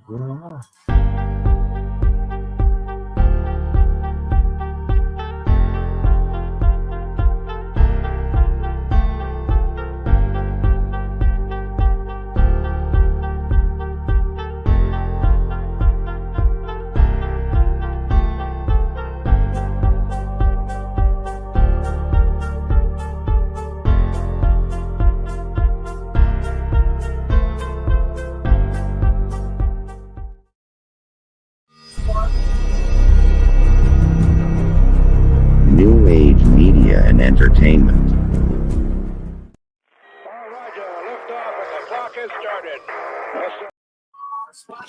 New Age Media and Entertainment.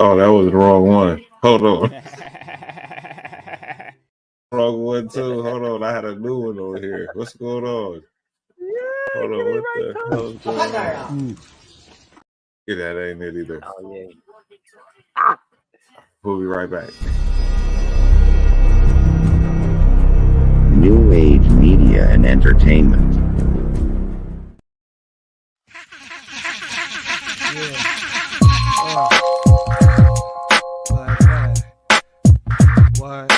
Oh, that was the wrong one. Hold on. Wrong one too. Hold on. I had a new one over here. What's going on? Hold on. What the hell's going on? Yeah, that ain't it either. Oh, yeah. We'll be right back. New Age Media and Entertainment. What?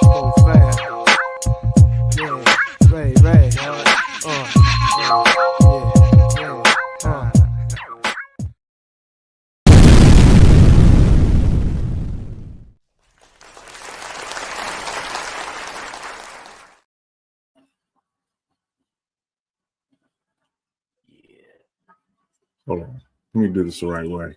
Go fast. Yeah, Ray. Hold on. Let me do this the right way.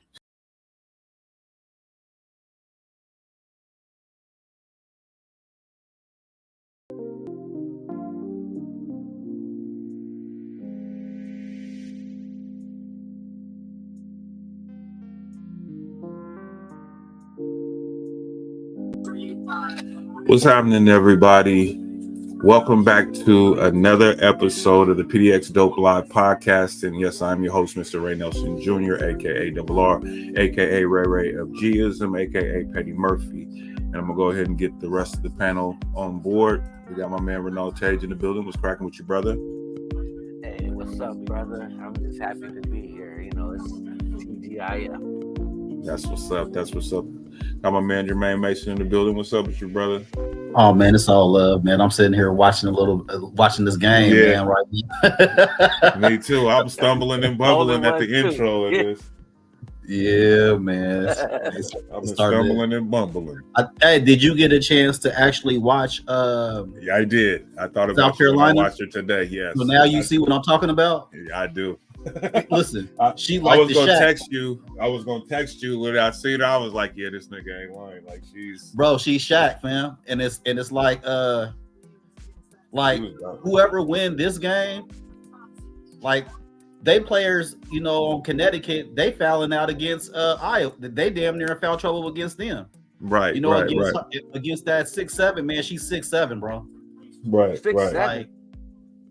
What's happening, everybody? Welcome back to another episode of the PDXDOPE Live podcast. And yes, I'm your host, Mr. Ray Nelson Jr., aka Double R, aka Ray of Gism, aka Petty Murphy. And I'm gonna go ahead and get the rest of the panel on board. We got my man Renault Tage in the building. What's cracking with you, brother? Hey, what's up, brother? I'm just happy to be here. You know, it's TGIF. That's what's up. That's what's up. Got my man Jermaine Mason in the building. What's up with you, brother? Oh man, it's all love, man. I'm sitting here watching this game, man. Right now. Me too. I'm stumbling and bumbling at the intro of this. Yeah, man. I'm stumbling and bumbling. Hey, did you get a chance to actually watch? Yeah, I did. I thought about South Carolina. I watched it today. Yes. So now you see what I'm talking about. Yeah, I do. Listen, she I was gonna Shaq. text you. I was gonna text you when I seen her. I was like, yeah, this nigga ain't lying. Like she's Shaq, fam. And it's like whoever win this game, like they players, you know, on Connecticut, they fouling out against Iowa. They damn near foul trouble against them. Right. You know, right. Against that 6'7", man, she's 6'7", bro. Right. 6'7". Like,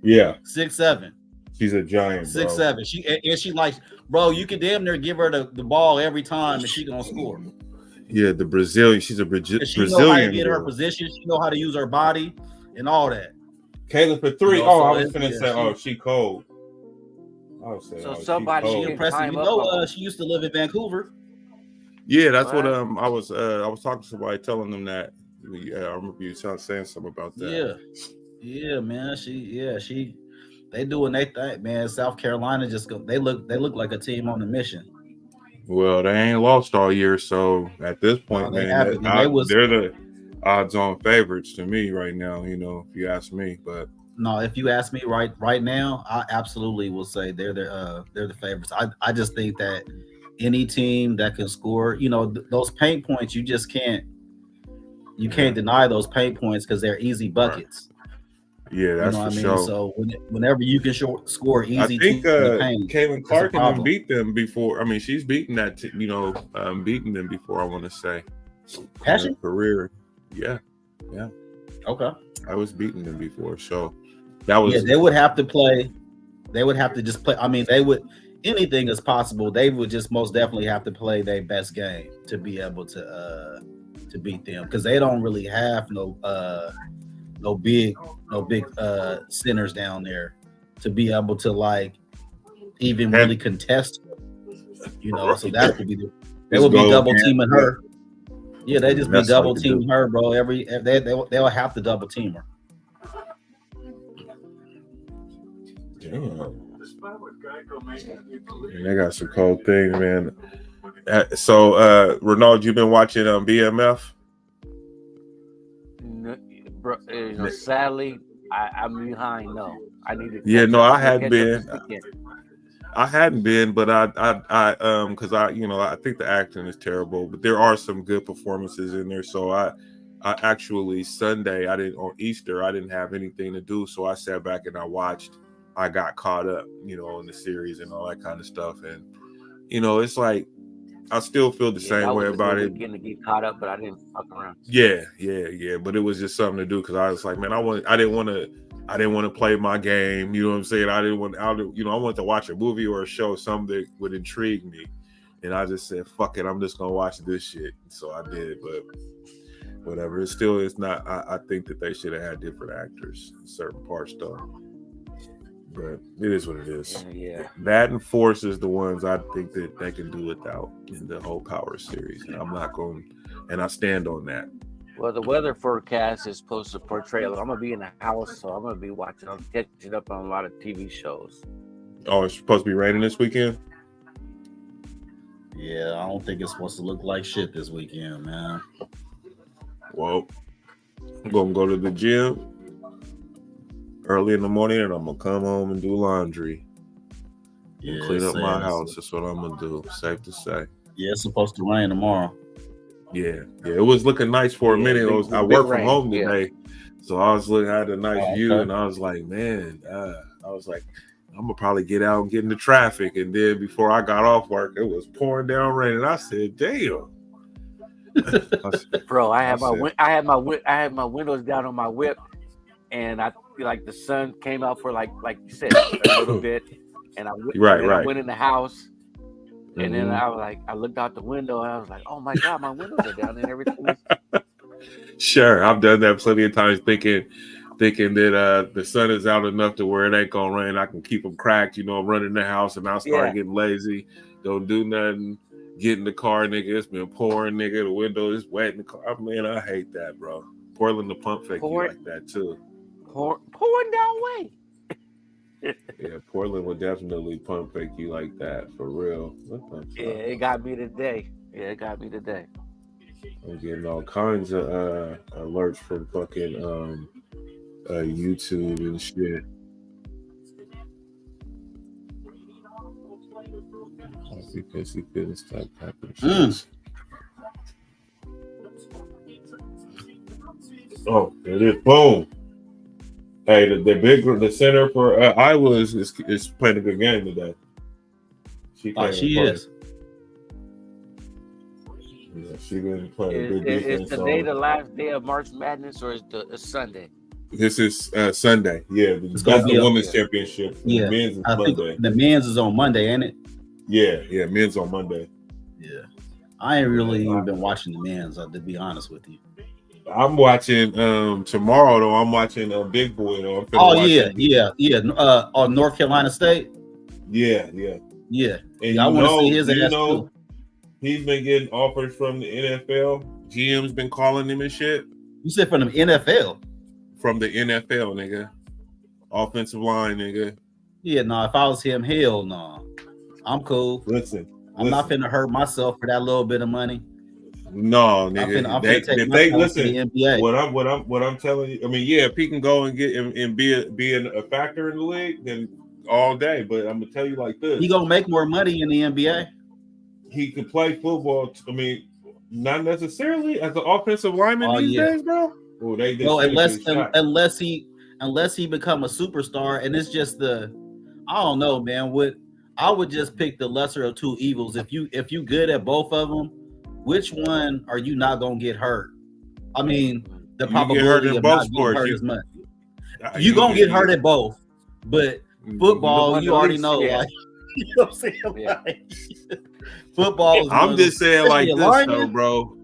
yeah. 6'7". She's a giant, 6'7". She like, bro, you can damn near give her the ball every time and she gonna score. Yeah, the Brazilian. She's a Brazilian. She know how to get her position. She know how to use her body and all that. Kayla for three. You know, I was gonna say, she cold. I was saying, so somebody she impressive. You know, she used to live in Vancouver. Yeah, that's what I was talking to somebody, telling them that. I remember you saying something about that. Yeah, man. They doing their thing, man. South Carolina they look like a team on a mission. Well, they ain't lost all year, so at this point, they're the odds-on favorites to me right now. You know, if you ask me, but no, if you ask me right now, I absolutely will say they're the favorites. I just think that any team that can score, you know, those paint points, you just can't deny those paint points because they're easy buckets. Right. Yeah, that's for sure. So whenever you can score easy, I think Caitlin Clark can beat them before. I mean, she's beaten beaten them before. I want to say, has she? Career? Yeah. Okay. I was beating them before, so that was. Yeah, they would have to play. They would have to just play. I mean, they would. Anything is possible. They would just most definitely have to play their best game to be able to beat them because they don't really have no big centers down there to be able to like even really contest. You know, so that would be they would be double teaming her. Yeah, they just be double teaming her, bro. They'll have to double team her. Damn. And they got some cold things, man. So, Ronald, you've been watching BMF? No, bro, sadly, I'm behind. No, I need to. Yeah, no, I hadn't been. I hadn't been, but because I think the acting is terrible, but there are some good performances in there. So I actually Sunday, on Easter, I didn't have anything to do, so I sat back and I watched. I got caught up, in the series and all that kind of stuff, and it's like I still feel the same way about it. Getting to get caught up, but I didn't fuck around. Yeah. But it was just something to do because I was like, man, I didn't want to play my game. You know what I'm saying? I wanted to watch a movie or a show, something that would intrigue me. And I just said, fuck it, I'm just gonna watch this shit. So I did, but whatever. It's not. I think that they should have had different actors in certain parts though. But it is what it is. Yeah. That and Force is the ones I think that they can do without in the whole Power series. And I'm not going, and I stand on that. Well, the weather forecast is supposed to portray. I'm gonna be in the house, so I'm gonna be catching up on a lot of TV shows. Oh, it's supposed to be raining this weekend? Yeah, I don't think it's supposed to look like shit this weekend, man. Well, I'm gonna go to the gym early in the morning, and I'm gonna come home and do laundry and clean up my house. That's what I'm gonna do. Safe to say. Yeah, it's supposed to rain tomorrow. Yeah. It was looking nice for a minute. I worked from home today, so I had a nice view, and I was like, man, I'm gonna probably get out and get in the traffic. And then before I got off work, it was pouring down rain, and I said, damn. Bro, I had my windows down on my whip, and I feel like the sun came out for like you said a little bit, and I went in the house, and then I looked out the window, and I was like, oh my god, my windows are down and everything. Sure, I've done that plenty of times, thinking that the sun is out enough to where it ain't gonna rain. I can keep them cracked, run in the house, and I'll start getting lazy. Don't do nothing. Get in the car, nigga. It's been pouring, nigga. The window is wet in the car. Man, I hate that, bro. Portland to pump fake you like that too. Pouring down way. Yeah, Portland would definitely pump fake you like that for real. Yeah, it got me today. I'm getting all kinds of alerts from fucking YouTube and shit. Because he couldn't stop tapping shit. Oh, it is. Boom. Hey, the center for Iowa is playing a good game today. She is. Yeah, she been playing a good defense. Is today the last day of March Madness, or is the Sunday? This is Sunday. Yeah, that's the women's championship. Yeah, the men's is Monday. The men's is on Monday, ain't it? Yeah, men's on Monday. Yeah, I ain't really even been watching the men's. To be honest with you, I'm watching tomorrow though. I'm watching Big Boy though. North Carolina State. Yeah. And I want to see his ass too. He's been getting offers from the NFL. GM's been calling him and shit. You said from the NFL? From the NFL, nigga. Offensive line, nigga. Yeah, no. If I was him, hell no. I'm cool. Listen. I'm not finna hurt myself for that little bit of money. No, nigga. I'm finna take my listen. To the NBA. What I'm telling you. I mean, yeah, if he can go and get and be a factor in the league, then all day. But I'm gonna tell you like this: he gonna make more money in the NBA. He could play football. I mean, not necessarily as an offensive lineman these days, bro. Oh, unless he become a superstar, and it's just I don't know, man. I would just pick the lesser of two evils. If you good at both of them, which one are you not gonna get hurt? I mean, the probability of not getting hurt is much. You gonna get hurt at both, but football, you already know. Like, you know what I'm saying? Yeah. Like, football. I'm just saying like this, though, bro.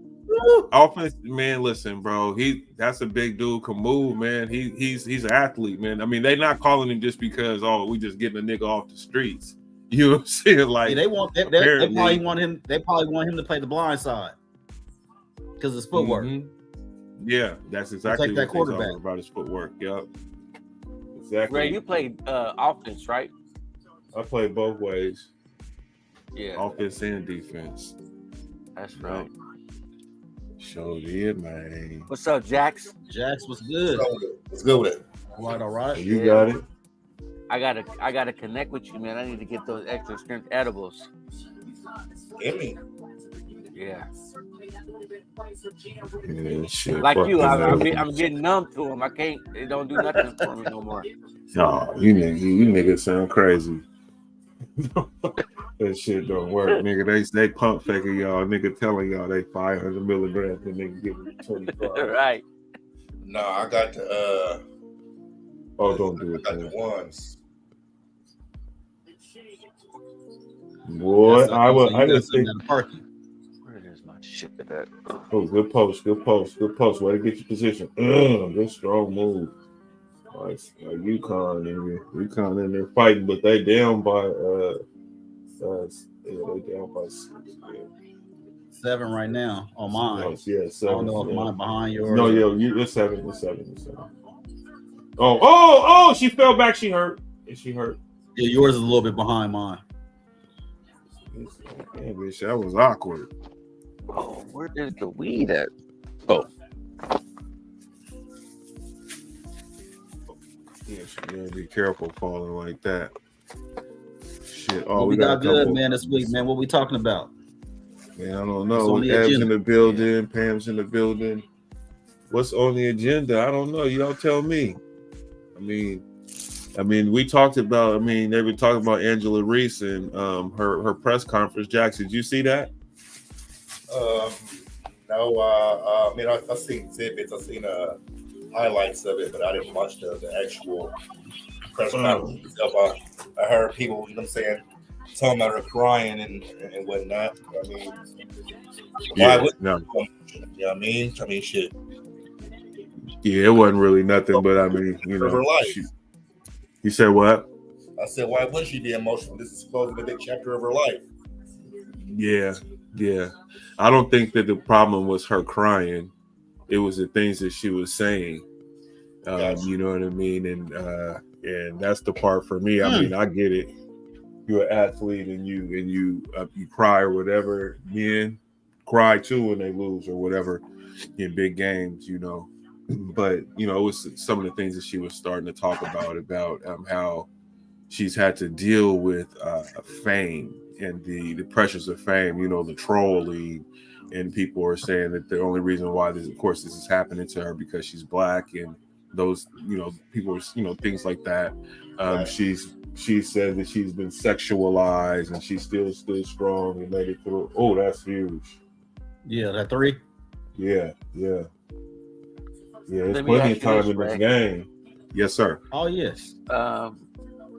Offense, man. Listen, bro. That's a big dude. Can move, man. He's an athlete, man. I mean, they not calling him just because we just getting a nigga off the streets. You know what I'm saying? Like they probably want him. They probably want him to play the blind side because his footwork. Mm-hmm. Yeah, that's exactly that what they're quarterback talking about. His footwork. Yep. Exactly. Ray, you played offense, right? I play both ways. Yeah. Offense and defense. That's right. Sure did, man. What's up, Jax? Jax was good. Let's go with it. All right. You got it. I gotta connect with you, man. I need to get those extra strength edibles. Gimme. Yeah. Yeah, shit. Like you, I'm getting numb to them. I can't. They don't do nothing for me no more. No, you niggas sound crazy. That shit don't work, nigga. They pump faking y'all. Nigga telling y'all they 500 milligrams and nigga giving 25. Right. No, I got the don't do it. I got the ones. Boy, I just think. Where is my shit at? Oh, good post. Way to get your position. Good strong move. Like UConn, nigga. UConn in there fighting, but they down by they down by 6. Yeah. 7 right now on mine. Yeah, 7. I don't know if mine behind yours. No, it's 7. It's 7. Oh! She fell back. She hurt. She hurt. Yeah, yours is a little bit behind mine. Damn, bitch, that was awkward. Oh, where is the weed at? Oh. Yeah, be careful falling like that. Shit. Oh, we got good, man, this week, man. What we talking about? Man, I don't know. Ev's in the building, Pam's in the building. What's on the agenda? I don't know. Y'all tell me. I mean, we talked about. They were talking about Angela Reese and her press conference. Jax, did you see that? No. I've seen tidbits. I've seen highlights of it, but I didn't watch the actual press conference itself. I heard people, you know what I'm saying, talking about her crying and whatnot. I mean, why would you know what I mean? Shit. Yeah, it wasn't really nothing, but her life. You said what? I said, why would she be emotional? This is supposed to be a big chapter of her life. Yeah. I don't think that the problem was her crying. It was the things that she was saying. You know what I mean? And that's the part for me. I get it. You're an athlete and you cry or whatever. Men cry too when they lose or whatever in big games, you know. But it was some of the things that she was starting to talk about how she's had to deal with fame and the pressures of fame, the trolling, and people are saying that the only reason why this is happening to her because she's black, and those people are things like that. Right. She said that she's been sexualized and she still stood strong and made it through. Oh, that's huge. Yeah, that 3. Yeah. There's plenty of time in this game. Yes, sir. Oh, yes.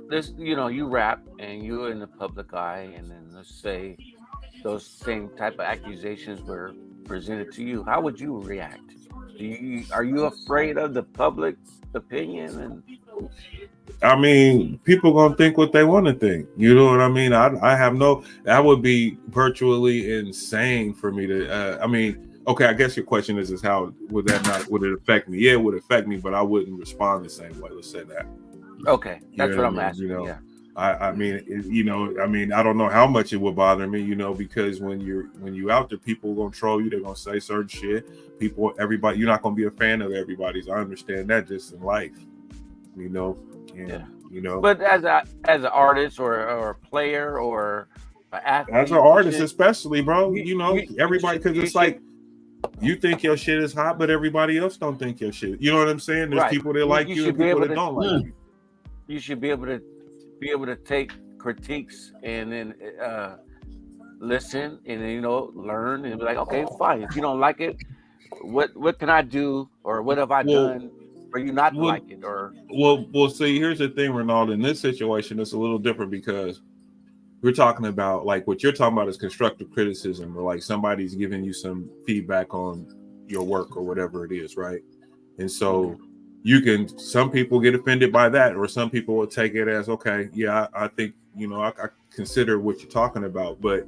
This, you rap and you're in the public eye, and then let's say those same type of accusations were presented to you. How would you react? Are you afraid of the public opinion? People gonna think what they want to think. You know what I mean? I have that would be virtually insane for me to. Okay, I guess your question is how would it affect me? Yeah, it would affect me, but I wouldn't respond the same way. Let's say that. Okay, that's what I'm asking. Yeah. I don't know how much it would bother me, because when you out there, people are gonna troll you. They're gonna say certain shit. Everybody, you're not gonna be a fan of everybody's. I understand that just in life, But as an artist or a player or an athlete, as an artist, especially, bro, everybody, because it's like you think your shit is hot, but everybody else don't think your shit. You know what I'm saying? There's people that like you and people that don't like you. You should be able to take critiques and then listen and then learn and be like, okay, fine. If you don't like it, what can I do or what have I done for you not to like it? Or well, see, here's the thing, Ronaldo. In this situation, it's a little different because we're talking about like what you're talking about is constructive criticism, or like somebody's giving you some feedback on your work or whatever it is, right? And so some people get offended by that, or some people will take it as, okay, yeah, I think, I consider what you're talking about. But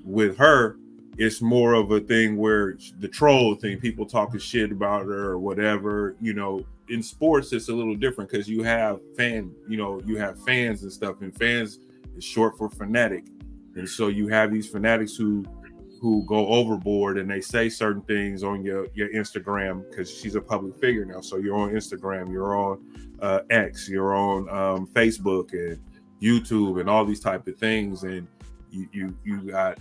with her, it's more of a thing where the troll thing, people talking shit about her or whatever. In sports, it's a little different because you have fans and stuff, and fans is short for fanatic. And so you have these fanatics who go overboard, and they say certain things on your Instagram, because she's a public figure now. So you're on Instagram, you're on X, you're on Facebook and YouTube and all these type of things. And you got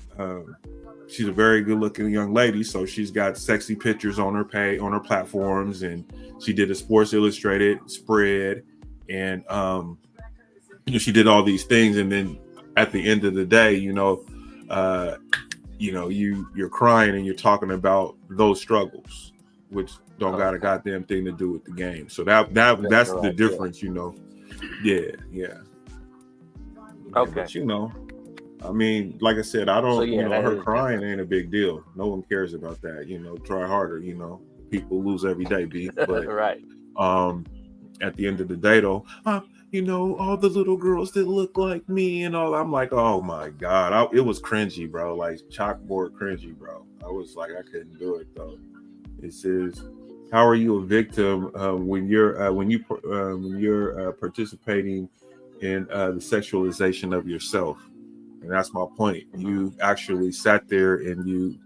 she's a very good looking young lady, so she's got sexy pictures on her page, on her platforms, and she did a Sports Illustrated spread, and she did all these things. And then at the end of the day, you're crying and you're talking about those struggles, which don't got a goddamn thing to do with the game. So that's the difference, Yeah. Okay. But, I mean, like I said, I don't, her crying different. ain't a big deal. No one cares about that. Try harder. People lose every day, B. But Right. At the end of the day, though, all the little girls that look like me and all, I'm like, oh my God, it was cringy, bro. Like chalkboard cringy, bro. I was like, I couldn't do it though. It says, how are you a victim when you're participating in the sexualization of yourself? And that's my point. You actually sat there and you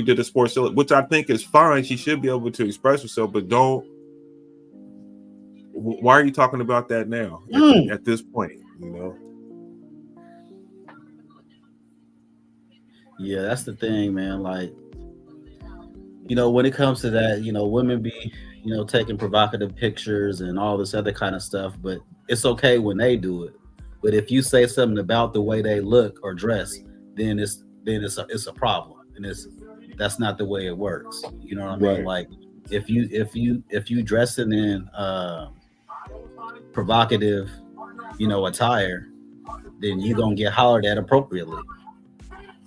did a sports, which I think is fine. She should be able to express herself, but why are you talking about that now at this point? Yeah, that's the thing, man. Like, when it comes to that, women be, taking provocative pictures and all this other kind of stuff, but it's okay when they do it. But if you say something about the way they look or dress, then it's a problem, and that's not the way it works. You know what I mean? Like, if you dressing in provocative, attire, then you're gonna get hollered at appropriately.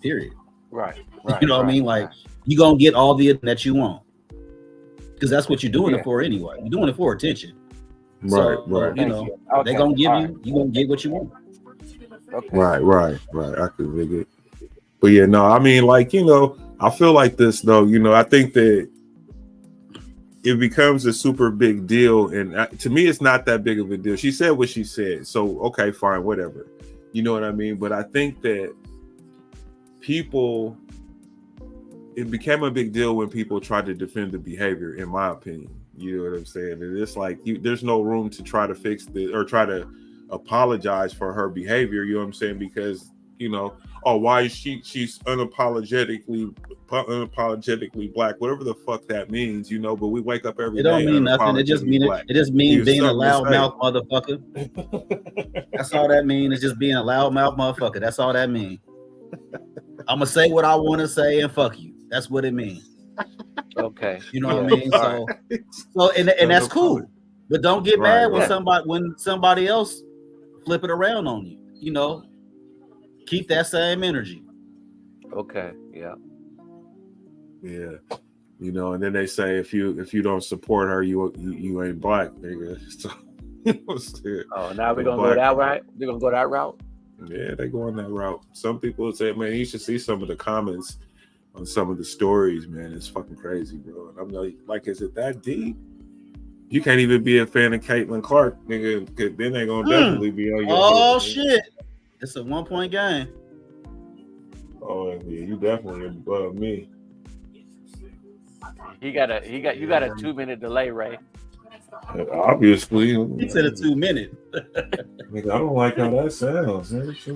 Period. Right. You know what I mean? Like, you're gonna get all the attention that you want, because that's what you're doing it for anyway. You're doing it for attention. Right. They're gonna give you gonna get what you want. Okay. Right. I could dig it. But yeah, no, I mean, like, I feel like this though, I think that it becomes a super big deal, and to me, it's not that big of a deal. She said what she said, so okay, fine, whatever. You know what I mean? But I think that it became a big deal when people tried to defend the behavior, in my opinion. You know what I'm saying? And it's like there's no room to try to fix or try to apologize for her behavior. You know what I'm saying? Because why is she's unapologetically black, whatever the fuck that means, but we wake up every day. It don't mean nothing. It just means being a loudmouth motherfucker. That's all that means. It's just being a loudmouth motherfucker. That's all that means. I'm gonna say what I want to say and fuck you. That's what it means. Okay. You know what I mean? So and that's cool. But don't get mad when somebody else flip it around on you. Keep that same energy. Okay. Yeah. And then they say if you don't support her, you ain't black, nigga. So, now we're gonna go that route. We're gonna go that route. Yeah, they go on that route. Some people say, man, you should see some of the comments on some of the stories, man. It's fucking crazy, bro. And I'm like, is it that deep? You can't even be a fan of Caitlin Clark, nigga, because then they're gonna definitely be on your Oh shit. It's a 1-point game. Oh yeah, you definitely above me. You got a 2-minute delay, Ray. Obviously. He said a 2-minute. Nigga, I don't like how that sounds. Man. 2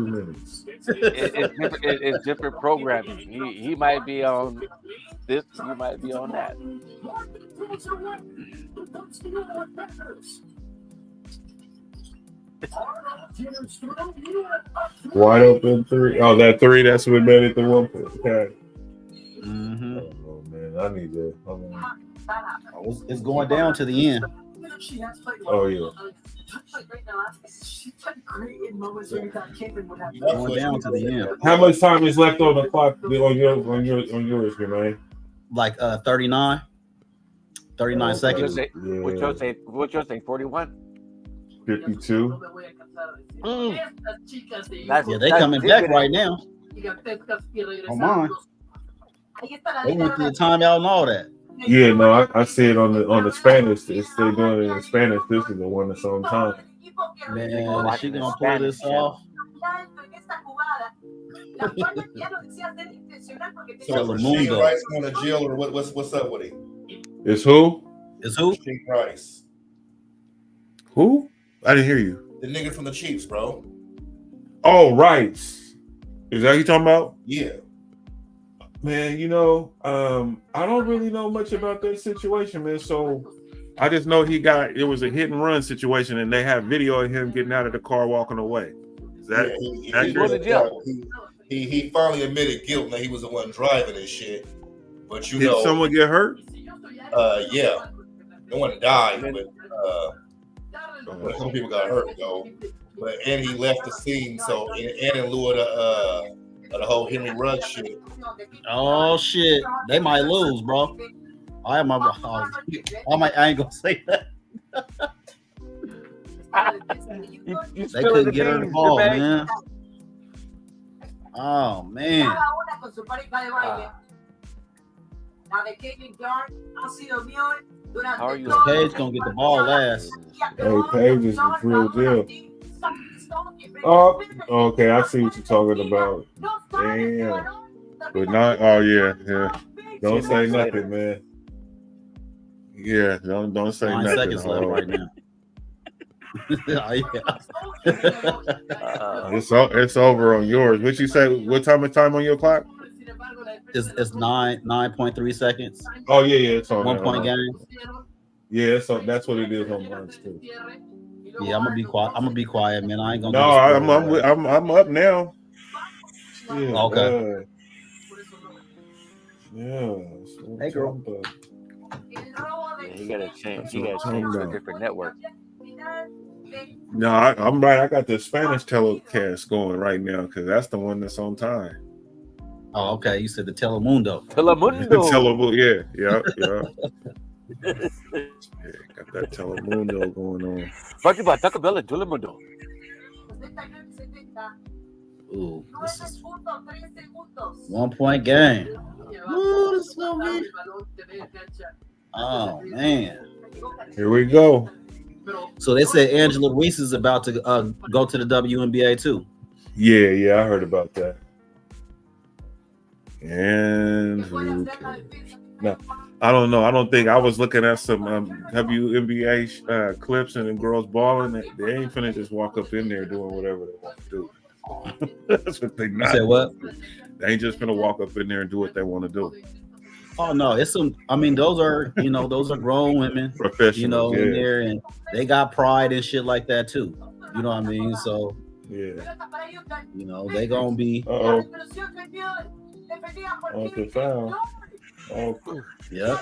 minutes. It's different programming. He might be on this. You might be on that. Wide open 3. Oh, that 3. That's what made it the 1 point. Okay. Mm-hmm. Oh man, I need to. Hold on. It's going down to the end. Oh yeah. Going down to the end. How much time is left on the clock on yours, man? Like 39 seconds. What's yours say? 41? 52. Yeah, they coming back right now. On mine. They went through the timeout and all that. Yeah, no, I see it on the Spanish. It's still doing it in Spanish. This is the one that's on time. Man, is she gonna pull this off? Shane Rice going to jail, or what's up with him? It's who? It's who? Shane Rice. Who? I didn't hear you. The nigga from the Chiefs, bro. Oh, Rice. Is that who you talking about? Yeah. Man, I don't really know much about that situation, man. So I just know it was a hit and run situation, and they have video of him getting out of the car walking away. Is that he finally admitted guilt. Now he was the one driving this shit. But did someone get hurt? Yeah. No one died, but some people got hurt though. And he left the scene, so and in lieu of the whole Henry Ruggs shit. Oh shit, they might lose, bro. I ain't gonna say that. They couldn't get her the ball, man. Oh man. How are you? Paige gonna get the ball last. Hey, Paige is the real deal. Oh, okay. I see what you're talking about. Damn. But not. Oh yeah. Don't say nothing, man. Yeah, don't say 9 nothing. seconds left right now. It's over on yours. What you say? What time on your clock? It's 9.3 seconds. Oh yeah, it's on 1 point game. Yeah, so that's what it is on mine too. Yeah, I'm gonna be quiet, man. I ain't gonna. No, I'm up now. Yeah, okay. Yeah. Hey, girl. He got to change to a different network. No, I'm right. I got the Spanish telecast going right now because that's the one that's on time. Oh, okay. You said the Telemundo. Yeah. Got that Telemundo going on. Talking about Taco Bell and Telemundo. Ooh, this is 1 point game. Ooh, this is gonna be. Oh man. Here we go. So they said Angela Reese is about to go to the WNBA too. Yeah, I heard about that. And no, I don't know. I don't think I was looking at some WNBA clips and the girls balling. They ain't finna just walk up in there doing whatever they want to do. That's what they not. You said what? They ain't just gonna walk up in there and do what they want to do. Oh no, it's some. I mean, those are grown women, professionals, in there, and they got pride and shit like that too. You know what I mean? So yeah, they gonna be. Okay, foul. Yep.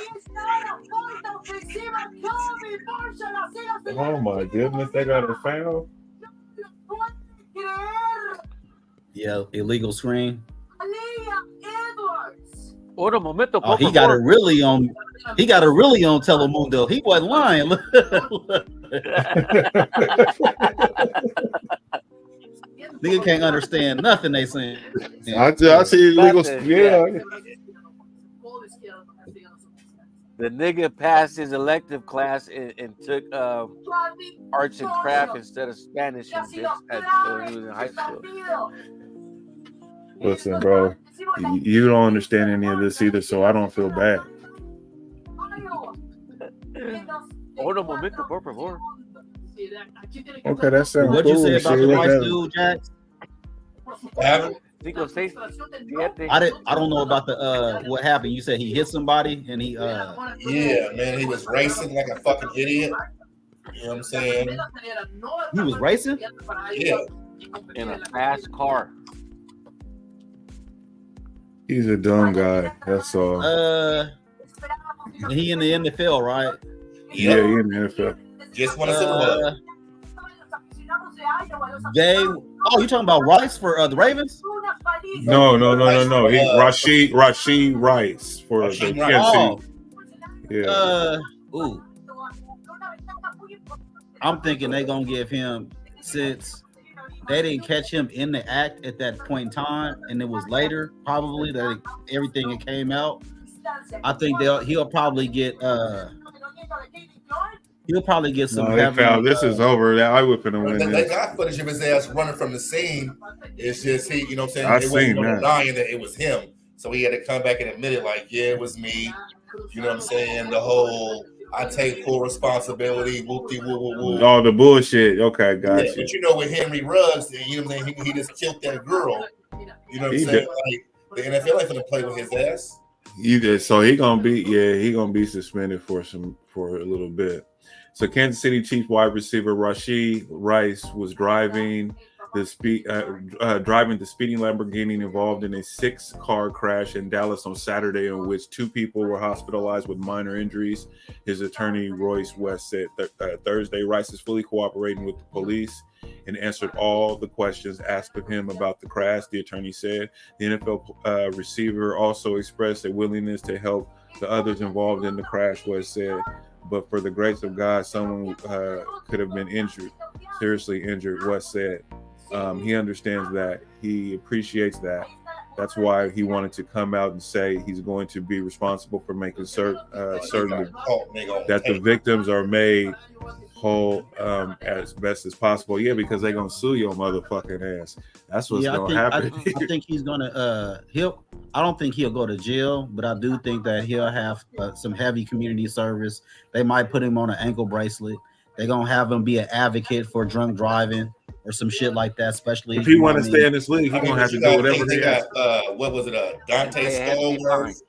Oh my goodness, they got a foul. Yeah, illegal screen. Oh, he got it really on. He got it really on Telemundo. He wasn't lying. Nigga can't understand nothing they saying. I see illegal. Yeah. The nigga passed his elective class and took arts and craft instead of Spanish and shit when he was in high school. Listen, bro, you don't understand any of this either, so I don't feel bad. Okay, that sounds What'd you say about the rice dude, Jax? I don't know about the what happened. You said he hit somebody and he yeah, man, he was racing like a fucking idiot. You know what I'm saying? He was racing? Yeah. In a fast car. He's a dumb guy. That's all. He in the NFL, right? Yeah, he in the NFL. Just want to You talking about Rice for the Ravens? No. Rashid Rice for the Kansas City. Yeah. I'm thinking they're gonna give him, since they didn't catch him in the act at that point in time, and it was later probably that everything that came out. I think he'll probably get some. No, they found this is over. That I whipping him in. They got footage of his ass running from the scene. It's just he, you know what I'm saying? I it seen wasn't that. Lying that it was him. So he had to come back and admit it, like, yeah, it was me. You know what I'm saying? The whole I take full responsibility, whoopty woo woo woo. All the bullshit. Okay, gotcha. Yeah, but you know, with Henry Ruggs, you know what I'm saying? He just killed that girl. You know what I'm saying? Like, the NFL ain't gonna play with his ass. So he gonna be suspended for a little bit. So Kansas City Chiefs wide receiver Rashid Rice was driving the speeding Lamborghini involved in a 6-car crash in Dallas on Saturday, in which 2 people were hospitalized with minor injuries. His attorney Royce West said Thursday Rice is fully cooperating with the police and answered all the questions asked of him about the crash, the attorney said. The NFL receiver also expressed a willingness to help the others involved in the crash, West said. But for the grace of God, someone could have been seriously injured, West said. He understands that. He appreciates that. That's why he wanted to come out and say he's going to be responsible for making certain that the victims are made whole as best as possible. Yeah, because they're gonna sue your motherfucking ass. That's what's gonna happen. I think he's gonna I don't think he'll go to jail, but I do think that he'll have some heavy community service. They might put him on an ankle bracelet. They're gonna have him be an advocate for drunk driving or some shit like that. Especially if he want to stay in this league, he's gonna have to do whatever they got. What was it? Dante Stallworth.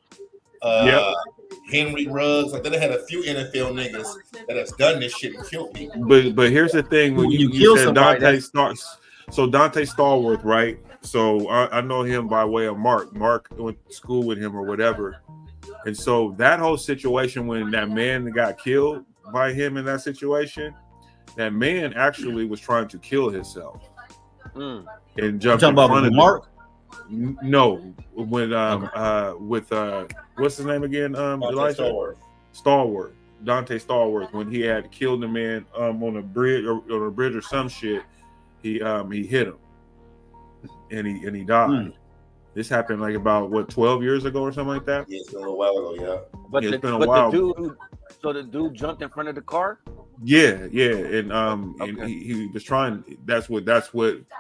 Henry Ruggs. Like, they had a few NFL niggas that has done this shit and killed people. But here's the thing: when you said Dante starts, so Dante Stallworth, right? So I know him by way of Mark. Mark went to school with him or whatever, and so that whole situation when that man got killed by him in that situation, that man actually was trying to kill himself and jumped in front of Mark. No, when with what's his name again? Elijah Stallworth, Dante Stallworth. When he had killed a man on a bridge or some shit, he hit him and he died. This happened like about 12 years ago or something like that. Yeah, it's been a little while ago. Yeah, but it's been a while. The dude jumped in front of the car. Yeah, and he was trying. That's what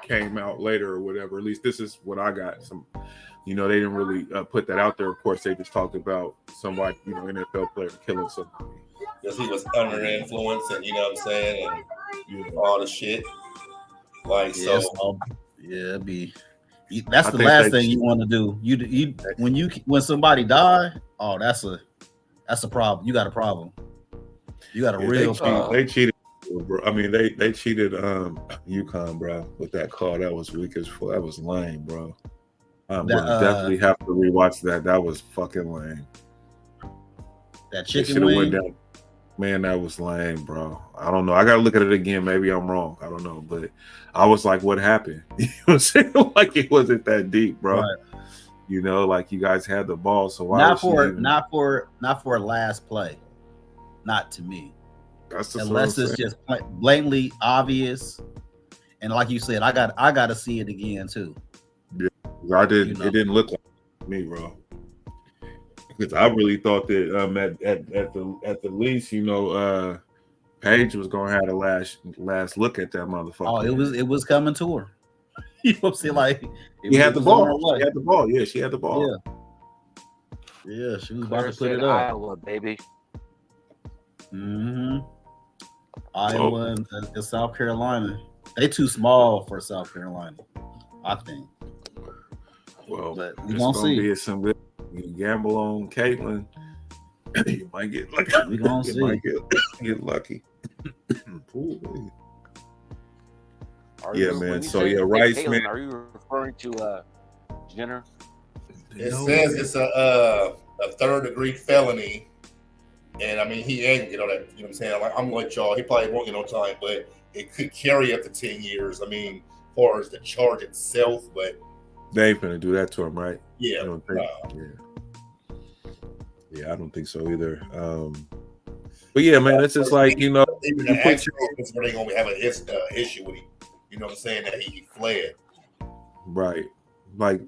came out later or whatever. At least this is what I got. They didn't really put that out there. Of course, they just talked about somebody, NFL player killing somebody. Because he was under influence, and you know what I'm saying, and all the shit. Like it'd be. That's the last thing you want to do. You when somebody die, that's a problem. You got a problem. You got a real problem. They cheated, bro. I mean, they cheated UConn, bro, with that call. That was weak as fuck. That was lame, bro. I'm gonna definitely have to rewatch that. That was fucking lame. That chicken wing? Went down. Man, that was lame, bro. I don't know. I gotta look at it again. Maybe I'm wrong. I don't know. But I was like, what happened? You know what I'm saying? Like, it wasn't that deep, bro. Right. Like you guys had the ball. So why not for last play. Not to me. Unless it's just blatantly obvious. And like you said, I got to see it again too. Yeah, I didn't. It didn't look like me, bro. Because I really thought that at the least, Paige was gonna have the last look at that motherfucker. Oh, it was coming to her. You know what I'm saying? Like, he had the ball. She had the ball. Yeah, she had the ball. Yeah, she was about to put it up. Iowa, baby. Iowa and South Carolina. They too small for South Carolina, I think. Well, but we're gonna see. Be some good. You gamble on Caitlin, you might get lucky. We're gonna see. Might get lucky. Man. So Rice, Caitlin, man. Are you referring to Jenner? It says it's a 3rd-degree felony. And I mean, he ain't get on that. You know what I'm saying? Like, I'm like y'all. He probably won't get no time, but it could carry up to 10 years. I mean, as far as the charge itself, but they ain't gonna do that to him, right? Yeah, I don't think. Yeah, I don't think so either. But yeah, man, it's just like even the actual offense where they gonna have an issue with him. You know what I'm saying? That he fled. Right, like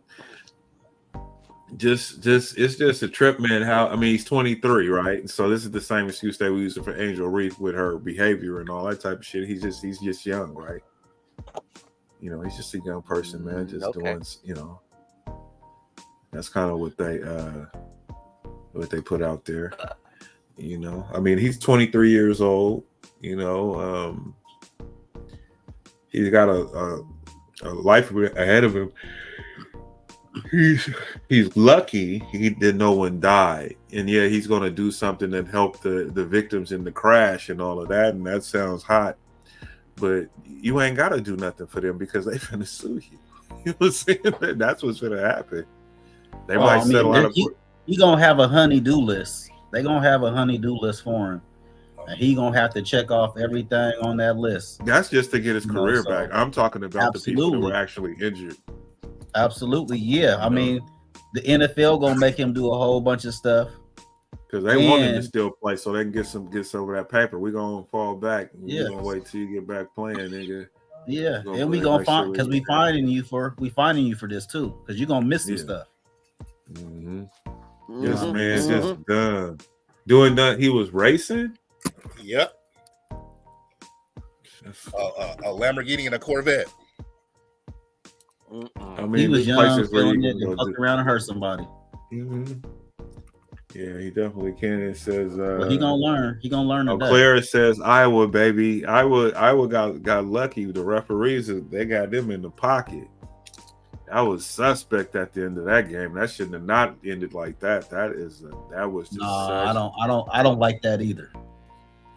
just it's just a trip, man. How I mean, he's 23, right? So this is the same excuse that we used for Angel Reese with her behavior and all that type of shit. He's just young, right? You know, he's just a young person, man. Just doing, you know, that's kind of what they put out there. You know, I mean, he's 23 years old. You know, he's got a life ahead of him. He's lucky no one died, and yeah, he's going to do something that help the victims in the crash and all of that, and that sounds hot. But you ain't got to do nothing for them because they finna sue you. You know what I'm saying? That's what's finna happen. They might settle out of. He gonna have a honey-do list. They gonna have a honey-do list for him, and he gonna have to check off everything on that list. That's just to get his career back. I'm talking about the people who were actually injured. Absolutely, yeah. I mean, the NFL gonna make him do a whole bunch of stuff because they want him to still play, so they can get some of that paper. We gonna fall back. Yeah, we gonna wait till you get back playing, nigga. Yeah, and we gonna find because we finding you for this too because you gonna miss some stuff. Mm-hmm. This man just done doing that. He was racing. Yep. A Lamborghini and a Corvette. I mean, he was young, feeling it, and fucked around and hurt somebody. Mm-hmm. Yeah, he definitely can. It says he gonna learn. He gonna learn. Clara says Iowa, baby. Iowa got lucky. The referees, they got them in the pocket. I was suspect at the end of that game. That shouldn't have not ended like that. That was just. I don't like that either.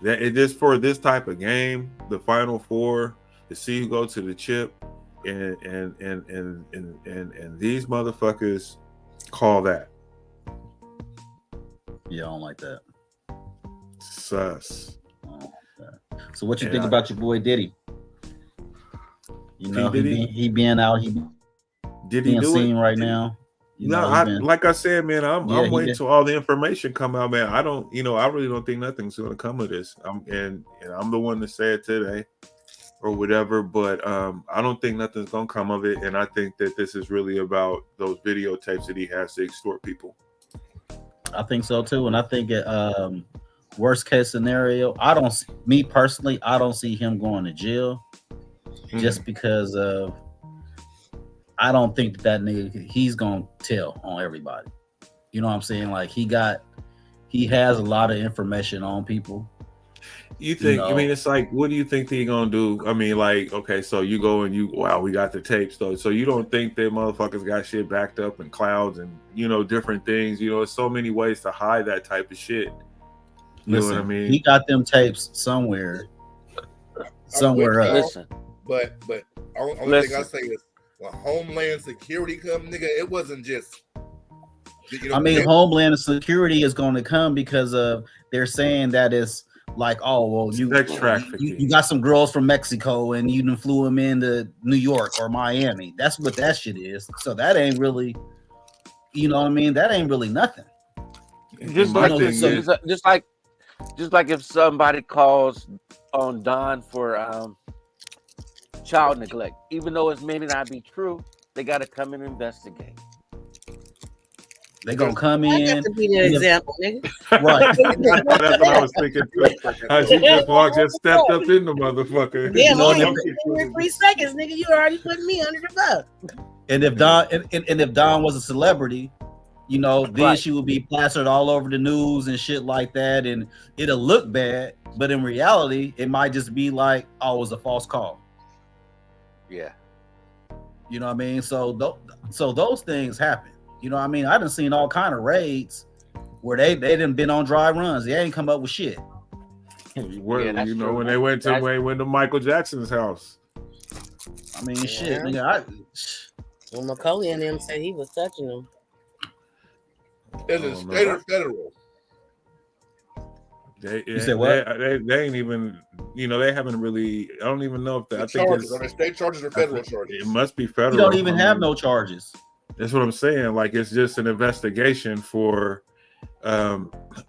That it is for this type of game, the Final Four, to see you go to the chip, and these motherfuckers call that. Yeah, I don't like that. Sus. So what you think about your boy Diddy? You know, he being out, did he do seen it right now? Like I said, man, I'm waiting till all the information come out, man. I really don't think nothing's gonna come of this. And I'm the one to say it today or whatever, but I don't think nothing's gonna come of it. And I think that this is really about those videotapes that he has to extort people. I think so too, and I think worst case scenario, I don't see him going to jail just because of. I don't think that nigga he's gonna tell on everybody. You know what I'm saying? Like he has a lot of information on people. You think? I mean, it's like, what do you think they're gonna do? I mean, like, okay, so you go and we got the tapes though. So you don't think that motherfuckers got shit backed up in clouds and different things? There's so many ways to hide that type of shit. You know what I mean? He got them tapes somewhere else. Listen, but only thing I say is when Homeland Security come, nigga, it wasn't just. Homeland Security is going to come because of they're saying that it's like, oh well, you got some girls from Mexico and you done flew them into New York or Miami. That's what that shit is. So that ain't really, you know what I mean? That ain't really nothing. Just like if somebody calls on Don for child neglect, even though it's maybe not be true, they got to come and investigate. They gonna come in. That to be the example, nigga. Right. That's what I was thinking too. How she just stepped up in the motherfucker. Yeah, in 3 seconds, nigga, you already put me under the bus. And if Don was a celebrity, then she would be plastered all over the news and shit like that, and it'll look bad. But in reality, it might just be like, oh, it was a false call. Yeah. You know what I mean? So those things happen. You know what I mean? I done seen all kind of raids where they done been on dry runs. They ain't come up with shit. When they went to Michael Jackson's house. I mean, shit, nigga. Well, Macaulay and them said he was touching them. Is it state or federal? You said what? They ain't even, they haven't really. I don't even know if The I think charges, it's are they state charges or federal charges? It must be federal. You don't even have no charges. That's what I'm saying. Like it's just an investigation for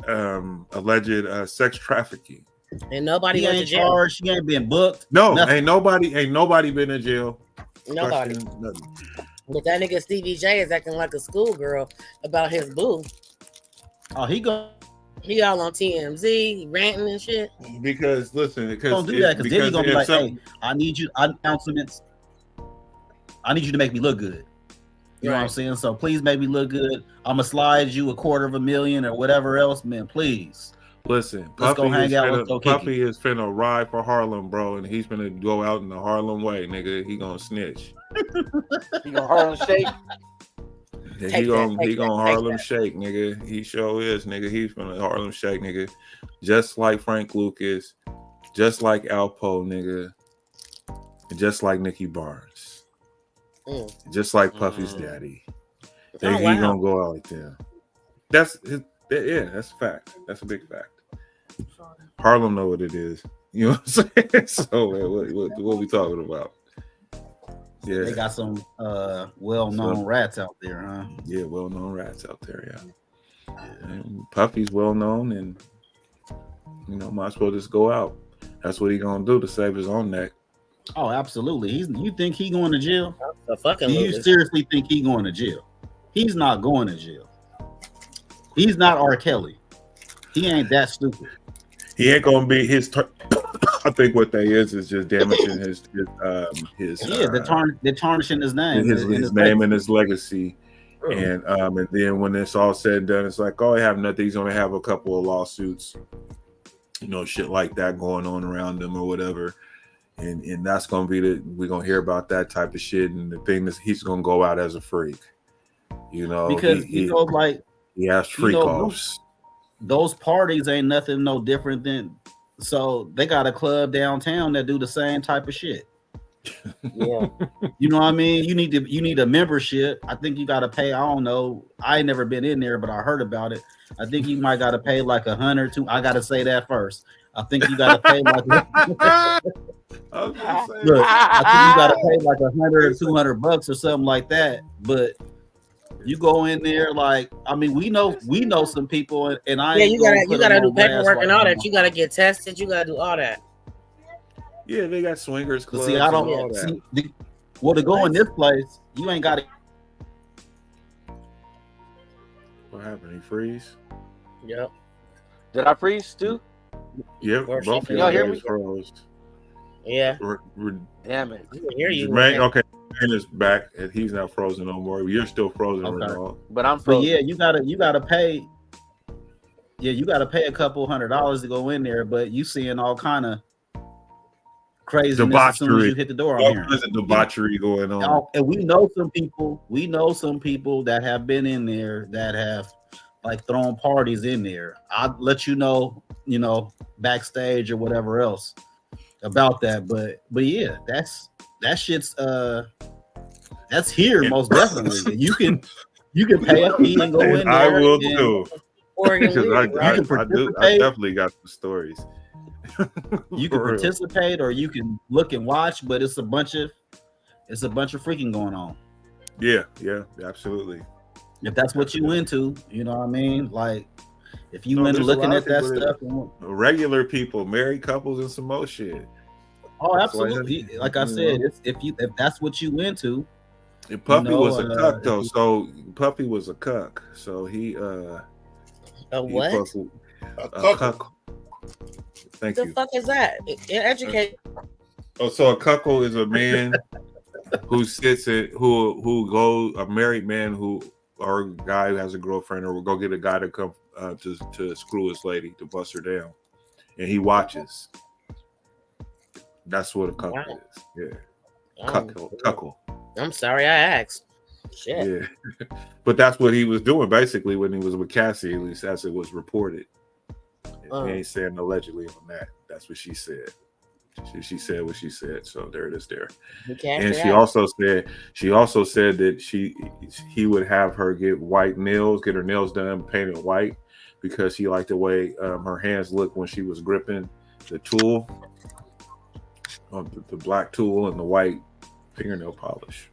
alleged sex trafficking. And nobody He went to ain't jail. charged. He ain't been booked. No, nothing. ain't nobody been in jail. Nobody. Nothing. But that nigga Stevie J is acting like a schoolgirl about his boo. Oh, he all on TMZ, ranting and shit. Because listen, don't do that because then he gonna be like, hey, I need you announcements. I need you to make me look good. You know what I'm saying? So please make me look good. I'm gonna slide you $250,000 or whatever else, man. Please. Listen, let's go hang out. Puffy is finna ride for Harlem, bro, and he's finna go out in the Harlem way, nigga. He gonna snitch. He gonna Harlem shake. Yeah, he gonna Harlem shake, nigga. He sure is, nigga. He's finna Harlem shake, nigga. Just like Frank Lucas, just like Alpo, nigga, and just like Nicky Barnes, just like Puffy's daddy. He gonna go out like that. That's a fact. That's a big fact. Harlem know what it is. You know what I'm saying? So what we talking about? Yeah, they got some well-known rats out there, huh? Yeah, well-known rats out there. Yeah. And Puffy's well-known, and might as well just go out. That's what he gonna do to save his own neck. Oh, absolutely. You think he going to jail? Do you seriously think he going to jail? He's not going to jail. He's not R. Kelly. He ain't that stupid. He ain't gonna be his. I think what they is just damaging his. They're tarnishing his name, his name and his legacy, and then when it's all said and done, it's like, oh, I have nothing. He's gonna have a couple of lawsuits, shit like that going on around him or whatever, and that's gonna be we're gonna hear about that type of shit, and the thing is, he's gonna go out as a freak, because he has freak offs. Those parties ain't nothing no different than. So they got a club downtown that do the same type of shit. Yeah, you know what I mean. You need a membership. I think you got to pay. I don't know. I ain't never been in there, but I heard about it. I think you might got to pay like $100 to. I got to say that first. I think you got to pay like. Look, I think you got to pay like $100 or $200 or something like that. But you go in there we know some people, and I you gotta do paperwork and all that. You gotta get tested. You gotta do all that. Yeah, they got swingers clubs. See, I don't see. To go in this place, you ain't got to. What happened? He freeze? Yep. Did I freeze too? Yep. Both of y'all hear me? Froze. Yeah. Damn it. I can hear you. Jermaine, okay. Jermaine is back, and he's not frozen no more. You're still frozen, okay. But I'm frozen. But yeah, you gotta pay. Yeah, you gotta pay a couple $100 to go in there, but you seeing all kind of craziness as soon as you hit the door. There's a debauchery going on, and we know some people. We know some people that have been in there that have thrown parties in there. I'll let you know, backstage or whatever else about that. But yeah, that shit's that's here most definitely. You can pay a fee and go in there. I will too. I definitely got some stories. You can participate or you can look and watch, but it's a bunch of freaking going on. Yeah, absolutely. If that's what you into, you know what I mean? If you into looking at that stuff, regular people, married couples, and some more shit. Oh, absolutely. Like I said, if that's what you into. And Puffy was a cuck though. So Puffy was a cuck. So he a what? A cuck. Thank you. The fuck is that? Educate. Oh, so a cuckold is a man who sits at who goes a married man or a guy who has a girlfriend, or will go get a guy to come to screw his lady, to bust her down, and he watches. That's what a cuckold is. Yeah, cuckold. I'm sorry, I asked. Shit. Yeah, but that's what he was doing basically when he was with Cassie. At least as it was reported. He ain't saying allegedly on that. That's what she said. She said what she said. So there it is there. And she also said that he would have her get white nails, get her nails done, painted white, because he liked the way her hands looked when she was gripping the tool, the black tool and the white fingernail polish.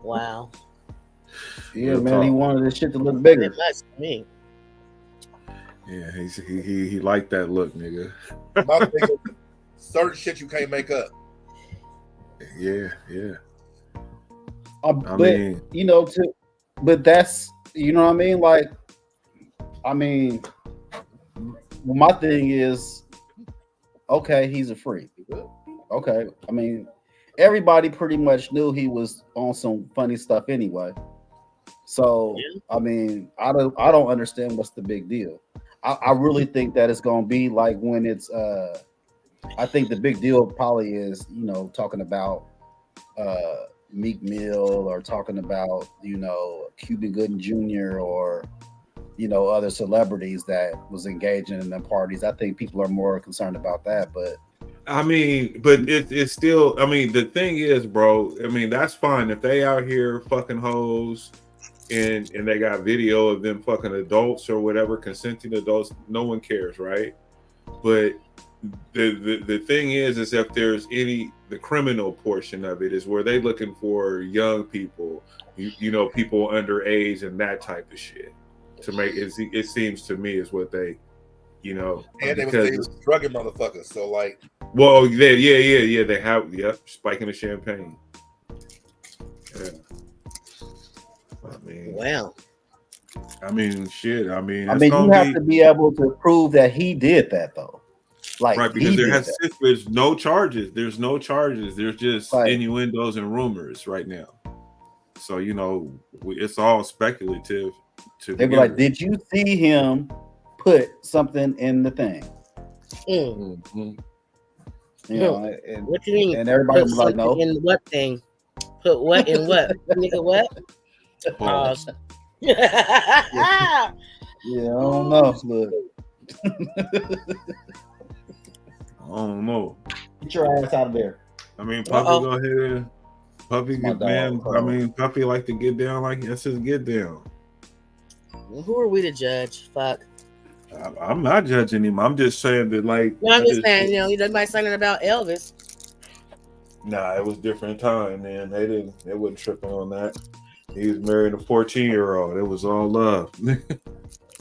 Wow. Yeah, Real man, talk. he wanted this shit to look bigger. Much to me. Yeah, he liked that look, nigga. My thing is, certain shit you can't make up. Yeah. But mean, you know, but that's, you know what I mean. Like, I mean, my thing is, okay, he's a freak. Okay, I mean, everybody pretty much knew he was on some funny stuff anyway. So I mean, I don't understand what's the big deal. I really think that it's gonna be like when it's I think the big deal probably is, you know, talking about Meek Mill, or talking about, you know, Cuban Gooding Jr., or, you know, other celebrities that was engaging in them parties. I think people are more concerned about that. But I mean, but it's still, I mean, the thing is, bro, I mean, that's fine if they out here fucking hoes and they got video of them fucking adults or whatever, consenting adults, no one cares, right? But the thing is if there's the criminal portion of it is where they looking for young people, you know, people underage and that type of shit to make it seems to me is what they, you know, and they was drugging motherfuckers. So like, well, yeah, they have, spiking the champagne. Yeah. I mean, Wow. I mean, shit. I mean, you have to be able to prove that he did that, though. Like, right, because there's no charges. There's no charges. There's just innuendos and rumors right now. So, you know, it's all speculative. They be like, did you see him put something in the thing? Mm-hmm. You know, and, what do you mean? And everybody was like, no. In what thing? Put what in what? Nigga, what? Pause. Yeah, I don't know. Look. I don't know. Get your ass out of there. I mean, Puffy go ahead. Puffy get man. I mean, Puffy like to get down like that's his get down. Who are we to judge? Fuck. I'm not judging him. I'm just saying that, like. No, I'm just saying, you know, you might say something about Elvis. Nah, it was different time, man. They wasn't tripping on that. He was marrying a 14-year-old. It was all love.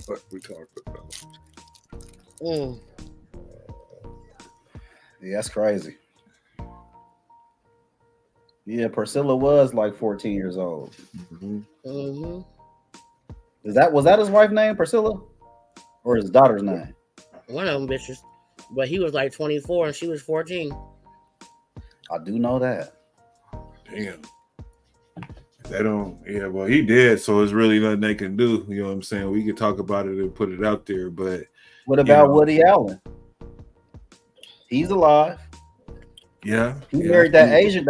What we talking about? Yeah, that's crazy. Yeah, Priscilla was like 14 years old. Mm-hmm. Was that his wife's name, Priscilla? Or his daughter's name? One of them bitches. But he was like 24 and she was 14. I do know that. Damn. They don't, well, he dead, so it's really nothing they can do. You know what I'm saying? We could talk about it and put it out there, but what about Woody Allen? He's alive. Yeah. He married that Asian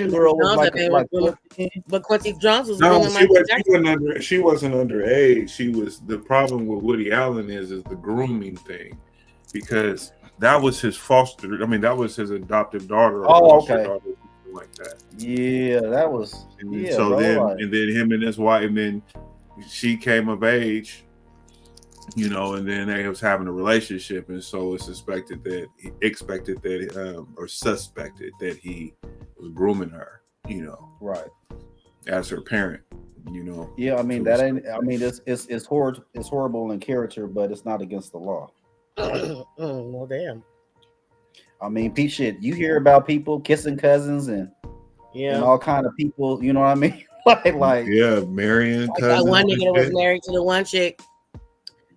girl was like 14. But Quincy Jones was she wasn't underage. She was, the problem with Woody Allen is the grooming thing, because that was his that was his adopted daughter or foster daughter, like that. Yeah, that was. And then him and his wife, and then she came of age, you know, and then they was having a relationship, and so it's suspected that he was grooming her, you know, right, as her parent, you know. Yeah, I mean that ain't. I mean it's horrible in character, but it's not against the law. Well, damn. I mean, shit. You hear about people kissing cousins and all kind of people. You know what I mean? like marrying like cousins. That one nigga that was married to the one chick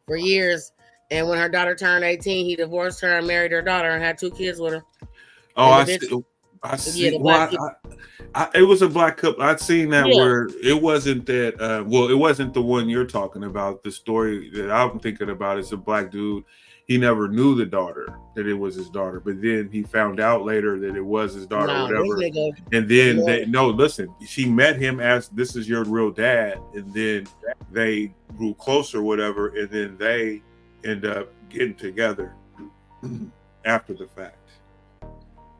for years, and when her daughter turned 18, he divorced her and married her daughter and had 2 kids with her. Oh, I see. It was a black couple. I'd seen that where it wasn't that. It wasn't the one you're talking about. The story that I'm thinking about is a black dude. He never knew the daughter, that it was his daughter, but then he found out later that it was his daughter or whatever. And then she met him as, this is your real dad. And then they grew closer, whatever. And then they end up getting together after the fact.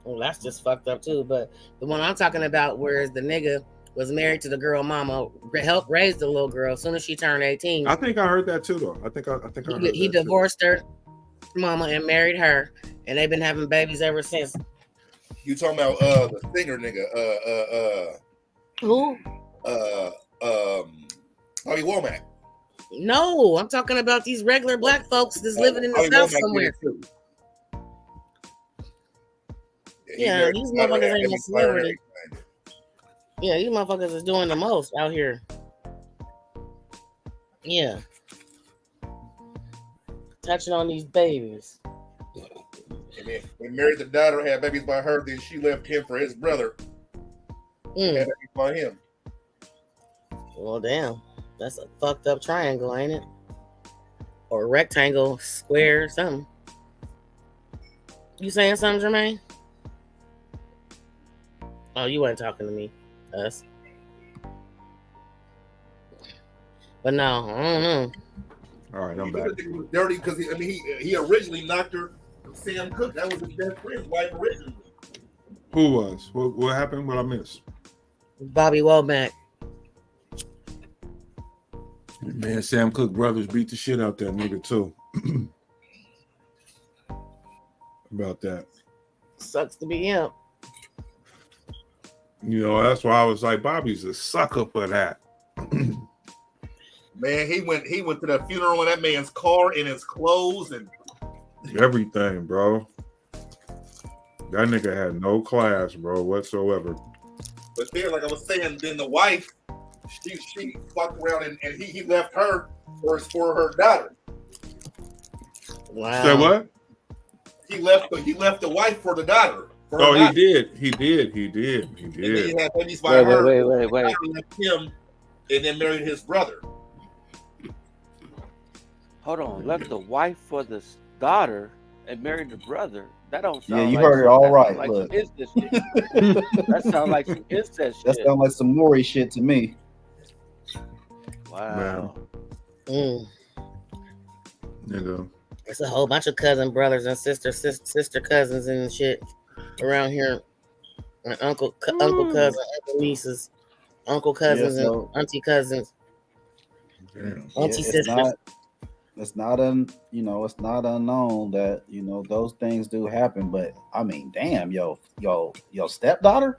Well, that's just fucked up too. But the one I'm talking about, where is the nigga was married to the girl mama, helped raise the little girl. As soon as she turned 18, I think I heard that too, though. I think I heard he that divorced her mama and married her, and they've been having babies ever since. You talking about the singer nigga? Who? Bobby Womack. No, I'm talking about these regular black folks that's living in the Bobby South Womack somewhere. did it too. Yeah, these motherfuckers ain't no celebrity. Yeah, these motherfuckers is doing the most out here. Yeah. Touching on these babies. And then they married the daughter, had babies by her, then she left him for his brother. Had babies by him. Well, damn. That's a fucked up triangle, ain't it? Or rectangle, square, something. You saying something, Jermaine? Oh, you weren't talking to me. Us. But no, I don't know. All right, I'm back. He was dirty because he originally knocked her. Sam Cooke, that was his best friend's wife originally. Who was? What happened? What I missed? Bobby Womack. Man, Sam Cooke brothers beat the shit out that nigga too. About that. Sucks to be him. You know, that's why I was like, Bobby's a sucker for that. Man, he went to the funeral in that man's car in his clothes and everything, bro. That nigga had no class, bro, whatsoever. But then, like I was saying, then the wife, she fucked around and he left her for her daughter. Wow. Say what? He left the wife for the daughter. Oh, he did. He did. And then he had babies by Wait, her. wait. Left him and then married his brother. Hold on. Left the wife for the daughter and married the brother. That don't sound. Yeah, you like heard it all right. Like Look, incest shit. That sounds like some incest shit. that sounds like some Maury shit to me. Wow. Nigga. It's a whole bunch of cousin brothers and sister cousins and shit around here. And uncle cousin, uncle nieces, uncle cousins, and auntie cousins, auntie sisters. It's not unknown that those things do happen. But I mean, damn, yo stepdaughter.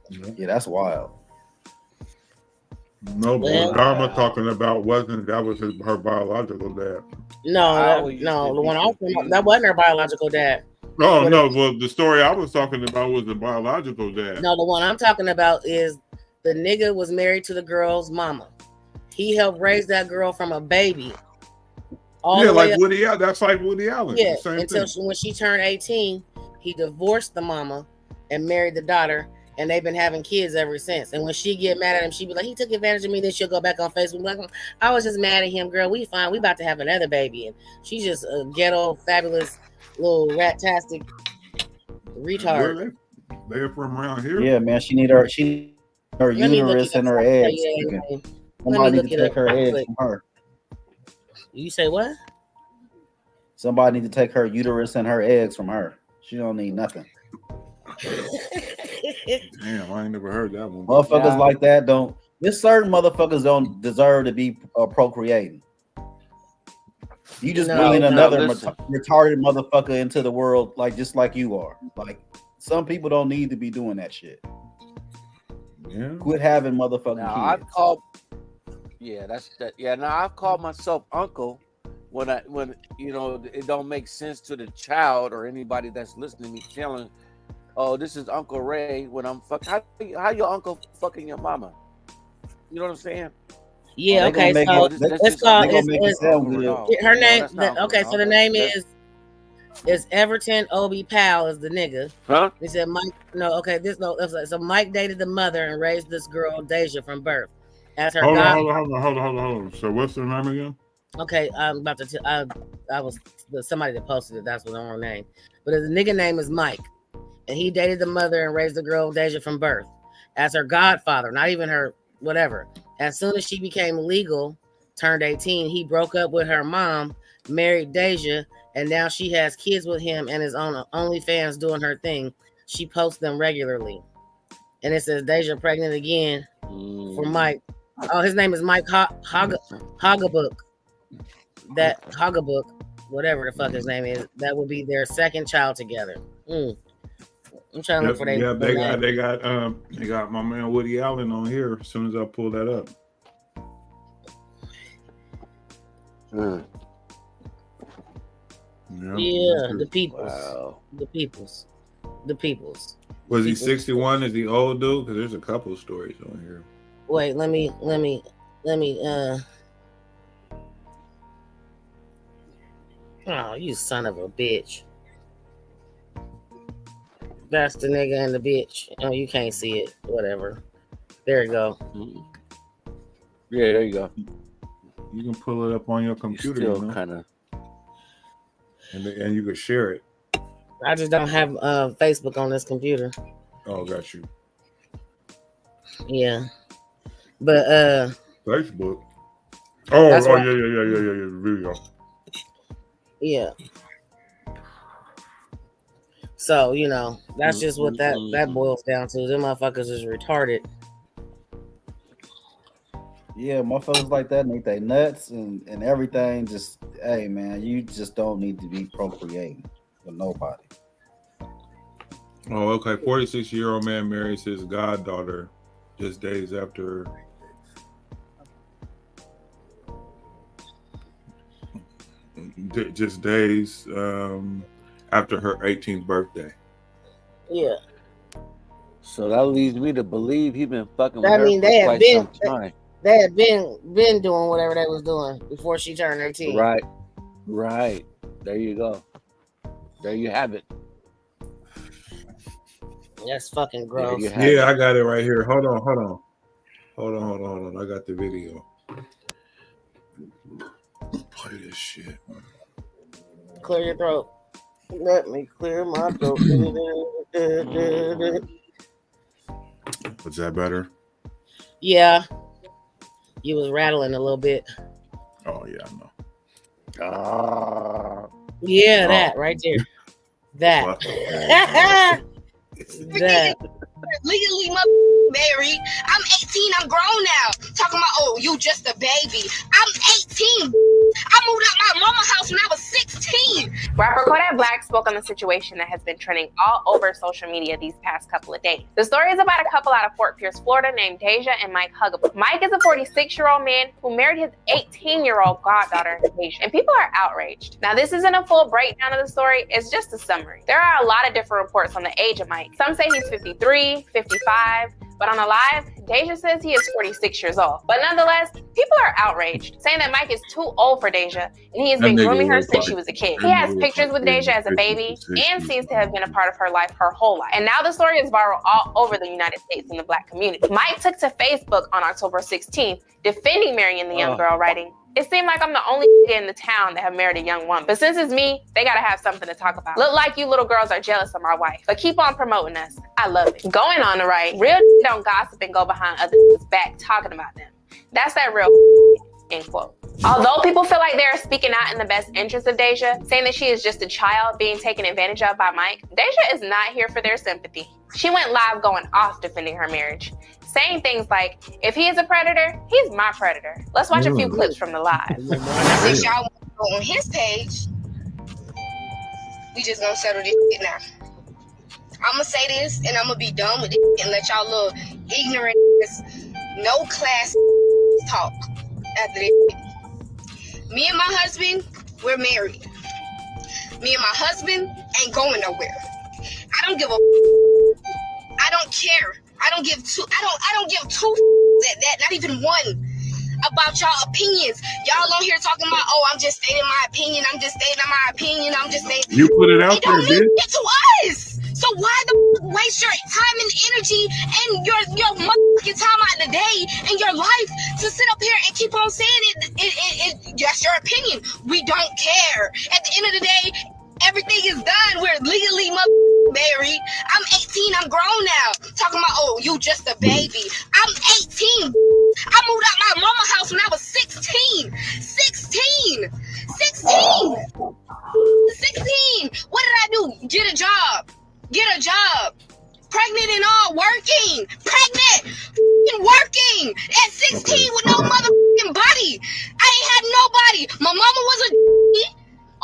Yeah, that's wild. No, but Dharma talking about was her biological dad. No, the one that wasn't her biological dad. Oh no, well the story I was talking about was the biological dad. No, the one I'm talking about is the nigga was married to the girl's mama. He helped raise that girl from a baby. Like Woody Allen. That's like Woody Allen. Yeah, until when she turned 18, he divorced the mama and married the daughter, and they've been having kids ever since. And when she get mad at him, she be like, he took advantage of me. Then she'll go back on Facebook like, I was just mad at him, girl. We fine. We about to have another baby. And she's just a ghetto, fabulous, little rat-tastic retard. They're from around here. Yeah, man. She need her uterus and her eggs. Somebody need to take her eggs from her. You say what? Somebody need to take her uterus and her eggs from her. She don't need nothing. Damn, I ain't never heard that one. Motherfuckers like that don't. There's certain motherfuckers don't deserve to be procreating. You just bringing another retarded motherfucker into the world, just like you are. Like some people don't need to be doing that shit. Yeah. Quit having motherfucking kids. I've called myself uncle when it don't make sense to the child or anybody that's listening to me telling, oh, this is Uncle Ray when I'm how your uncle fucking your mama? You know what I'm saying? Yeah, okay. So it's called her name. Okay, so the name is Everton Obi Powell is the nigga. Huh? He said Mike. No, okay. So Mike dated the mother and raised this girl Deja from birth. As her hold on. So what's her name again? Okay, I'm about to. I was somebody that posted it. That's the wrong name. But the nigga name is Mike, and he dated the mother and raised the girl Deja from birth as her godfather. Not even her whatever. As soon as she became legal, turned 18, he broke up with her mom, married Deja, and now she has kids with him and is on OnlyFans doing her thing. She posts them regularly. And it says Deja pregnant again for Mike. Oh, his name is Mike Hagabook. That Hagabook, whatever the fuck his name is, that will be their second child together. I'm trying to look for they. Yeah, they got my man Woody Allen on here. As soon as I pull that up. Yeah, the peoples. Wow. The peoples. Was he 61? Is he old, dude? Because there's a couple of stories on here. Wait, let me. Oh, you son of a bitch. That's the nigga and the bitch. Oh, you can't see it. Whatever. There you go. Yeah, there you go. You can pull it up on your computer. Still kind of. And you can share it. I just don't have Facebook on this computer. Oh, got you. Yeah. But Facebook. Yeah. Video. Yeah. So, that's just what that boils down to. Them motherfuckers is retarded. Yeah, motherfuckers like that make they nuts and everything. Just, hey, man, you just don't need to be procreating with nobody. Oh, okay. 46-year-old man marries his goddaughter just days after. Just days after her 18th birthday. Yeah. So that leads me to believe he's been fucking with I her mean, for quite some time. They had been doing whatever they was doing before she turned 18. Right. There you go. There you have it. That's fucking gross. Yeah, I got it right here. Hold on. I got the video. Play this shit. Clear your throat. Let me clear my throat. Was that better? Yeah. You was rattling a little bit. Oh, yeah, I know. Yeah, that right there. That. That. Legally married. I'm 18. I'm grown now. Talking about, you just a baby. I'm 18. I moved out my mama's house when I was 16. Rapper Kodak Black spoke on the situation that has been trending all over social media these past couple of days. The story is about a couple out of Fort Pierce, Florida named Deja and Mike Huggabook. Mike is a 46-year-old man who married his 18-year-old goddaughter, Deja, and people are outraged. Now, this isn't a full breakdown of the story. It's just a summary. There are a lot of different reports on the age of Mike. Some say he's 53, 55, but on the live, Deja says he is 46 years old. But nonetheless, people are outraged, saying that Mike is too old for Deja, and he has been grooming her since she was a kid. He has pictures with Deja as a baby and seems to have been a part of her life her whole life. And now the story is viral all over the United States and the Black community. Mike took to Facebook on October 16th, defending marrying the young girl, writing, "It seemed like I'm the only in the town that have married a young woman. But since it's me, they gotta have something to talk about. Look like you little girls are jealous of my wife. But keep on promoting us. I love it." Going on the right, real don't gossip and go behind others' back talking about them. That's that real end quote. Although people feel like they're speaking out in the best interest of Deja, saying that she is just a child being taken advantage of by Mike, Deja is not here for their sympathy. She went live going off defending her marriage, saying things like, "If he is a predator, he's my predator." Let's watch a few clips from the live. Since y'all want to go on his page, we just gonna settle this shit now. I'm gonna say this and I'm gonna be done with it and let y'all little ignorant, no class talk after this. Me and my husband, we're married. Me and my husband ain't going nowhere. I don't give a. I don't care. I don't give two. I don't give two at that. Not even one. About y'all opinions. Y'all on here talking about, I'm just stating my opinion. I'm just stating my opinion. I'm just stating. You put it out there, bitch. It don't mean it to us. So why waste your time and energy and your motherfucking time out of the day and your life to sit up here and keep on saying it? That's your opinion. We don't care. At the end of the day, everything is done. We're legally married. I'm 18. I'm grown now. Talking about, you just a baby. I'm 18. I moved out my mama's house when I was 16. 16. What did I do? Get a job. Pregnant and all, working. Pregnant, working at 16 with no motherfucking body. I ain't had nobody. My mama was a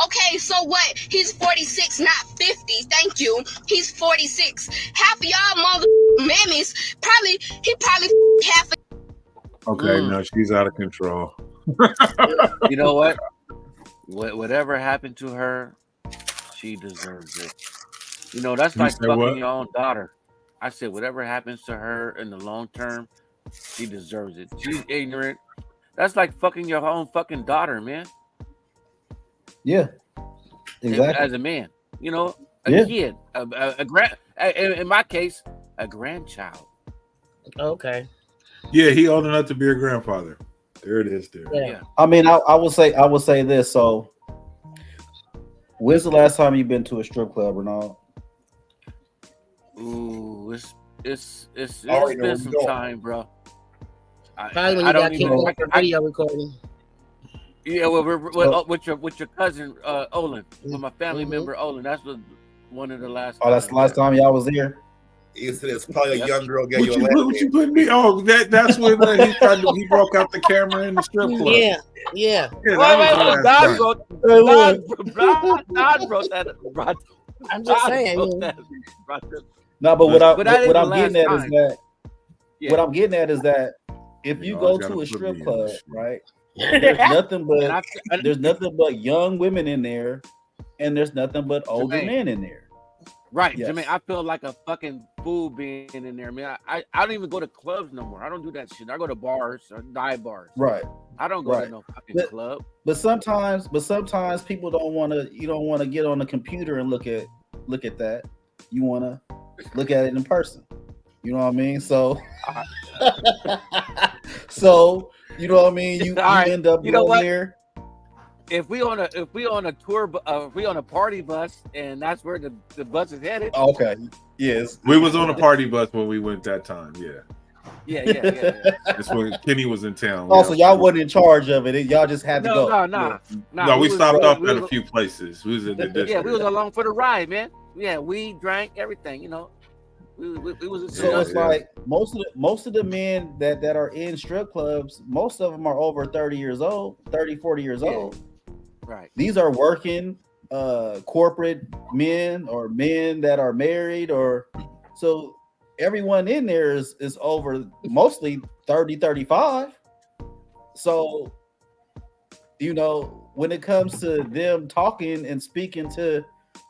okay, so what? He's 46, not 50. Thank you. He's 46. Half of y'all mother mammies probably half of Okay, no, she's out of control. You know what? Whatever happened to her, she deserves it. You know, that's like fucking your own daughter. I said, whatever happens to her in the long term, she deserves it. She's ignorant. That's like fucking your own fucking daughter, man. Yeah, exactly. As a man, you know, a kid, in my case, a grandchild. Okay. Yeah, he old enough to be a grandfather. There it is. There. Yeah. I mean, I would say this. So, when's the last time you've been to a strip club, Renald? Ooh, it's been some time, bro. Probably when you got kicked off the video recording. Yeah, well, with your cousin Olin, with my family member Olin. That's one of the last. Oh, that's the last time y'all was here. It's probably a young girl gave you a what you putting me? Oh, that's when he broke out the camera in the strip club. Yeah. God wrote that. I'm just saying. No, but what I'm getting at is that what I'm getting at is that if you go to a strip club, right? There's nothing but young women in there, and there's nothing but older men in there. Right, yes. Jermaine, I feel like a fucking fool being in there, man. I don't even go to clubs no more. I don't do that shit. I go to bars or dive bars. Right. I don't go to no fucking club. But sometimes people don't want to. You don't want to get on the computer and look at that. You want to look at it in person. You know what I mean? So, you know what I mean. You end up going there. If we on a tour, if we on a party bus, and that's where the bus is headed. Okay. Yes. We was on a party bus when we went that time. Yeah. That's when Kenny was in town. Also, y'all wasn't in charge of it. Y'all just had to go. No, we stopped off at a few places. We was in the district. Yeah, we was along for the ride, man. Yeah, we drank everything. You know, we was. So it's like most of the men that are in strip clubs, most of them are over 30 years old, 30, 40 years old. Right. These are working corporate men or men that are married, or so everyone in there is over mostly 30, 35. So, you know, when it comes to them talking and speaking to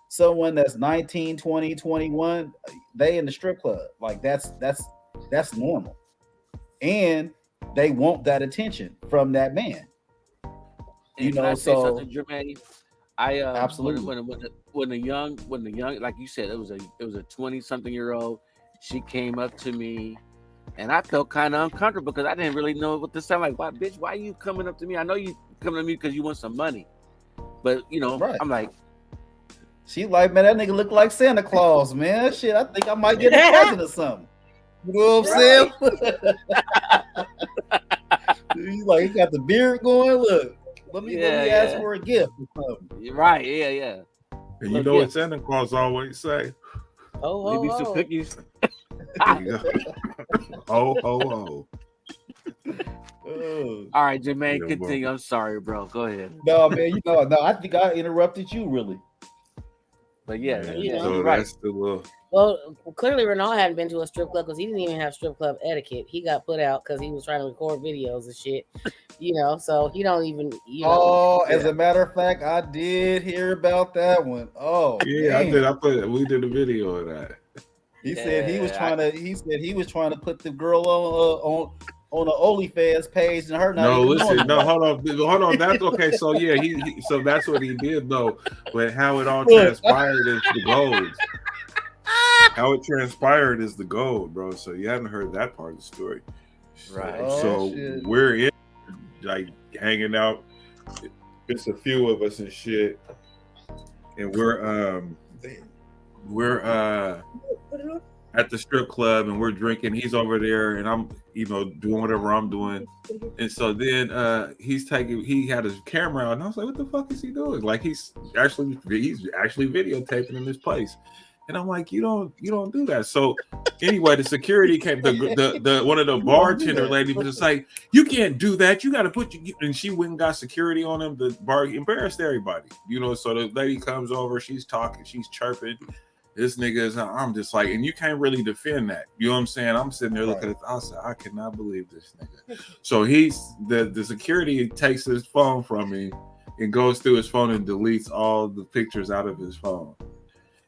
someone that's 19, 20, 21, they in the strip club. Like that's normal. And they want that attention from that man. You know, so Jermaine, I absolutely when the young, like you said, it was a 20-something-year-old. She came up to me, and I felt kind of uncomfortable because I didn't really know what to sound like. Why, bitch? Why are you coming up to me? I know you coming to me because you want some money, but you know, I'm like, she like, man, that nigga look like Santa Claus, man. Shit, I think I might get a present or something. You know what I'm saying? He's like, he got the beard going. Look. Let me ask for a gift or something. Right, yeah. And you know what Santa Claus always say? Maybe some cookies. Ho, ho, ho. All right, Jermaine, continue. I'm sorry, bro. Go ahead. No, man, I think I interrupted you, really. But yeah, so that's the little. Well, clearly Renald hadn't been to a strip club because he didn't even have strip club etiquette. He got put out because he was trying to record videos and shit. You know, so he don't even. As a matter of fact, I did hear about that one. Oh, yeah, dang. We did a video of that. He said he was trying to put the girl on the OnlyFans page and her not. Hold on. That's okay. So yeah, so that's what he did though. But how it all transpired is the gold. How it transpired is the gold, bro. So you haven't heard that part of the story, right? So we're in, like, hanging out. It's a few of us and shit, and we're at the strip club and we're drinking. He's over there and I'm, doing whatever I'm doing. And so then he had his camera out and I was like, what the fuck is he doing? Like he's actually videotaping in this place. And I'm like, you don't do that. So anyway, the security came. The one of the bartender ladies was just like, you can't do that. You got to put you. And she went and got security on him. The bar embarrassed everybody, you know. So the lady comes over, she's talking, she's chirping. This nigga is. I'm just like, and you can't really defend that. You know what I'm saying? I'm sitting there looking at. I said, I cannot believe this nigga. So he's the security takes his phone from me and goes through his phone and deletes all the pictures out of his phone.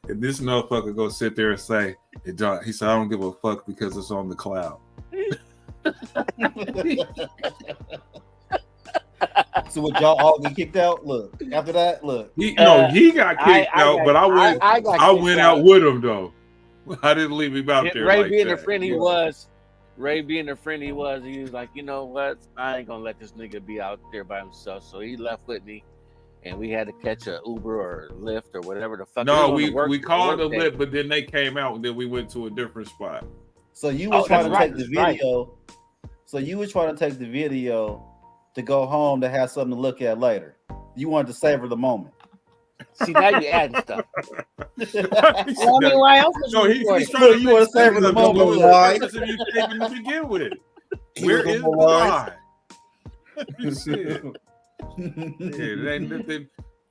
And this motherfucker go sit there and say, he said, I don't give a fuck because it's on the cloud. So would y'all all get kicked out? Look, after that, look. He got kicked out, but I went out with him though. I didn't leave him out there. Ray being the friend he was, he was like, you know what? I ain't gonna let this nigga be out there by himself. So he left with me. And we had to catch a Uber or Lyft or whatever the fuck. No, we called a Lyft, but then they came out and then we went to a different spot. So you were trying to take the video. So you were trying to take the video to go home to have something to look at later. You wanted to savor the moment. See, now you adding stuff. Well, I mean, why else was he's trying to you want to savor the moment. Why? To begin with. Where is the lie?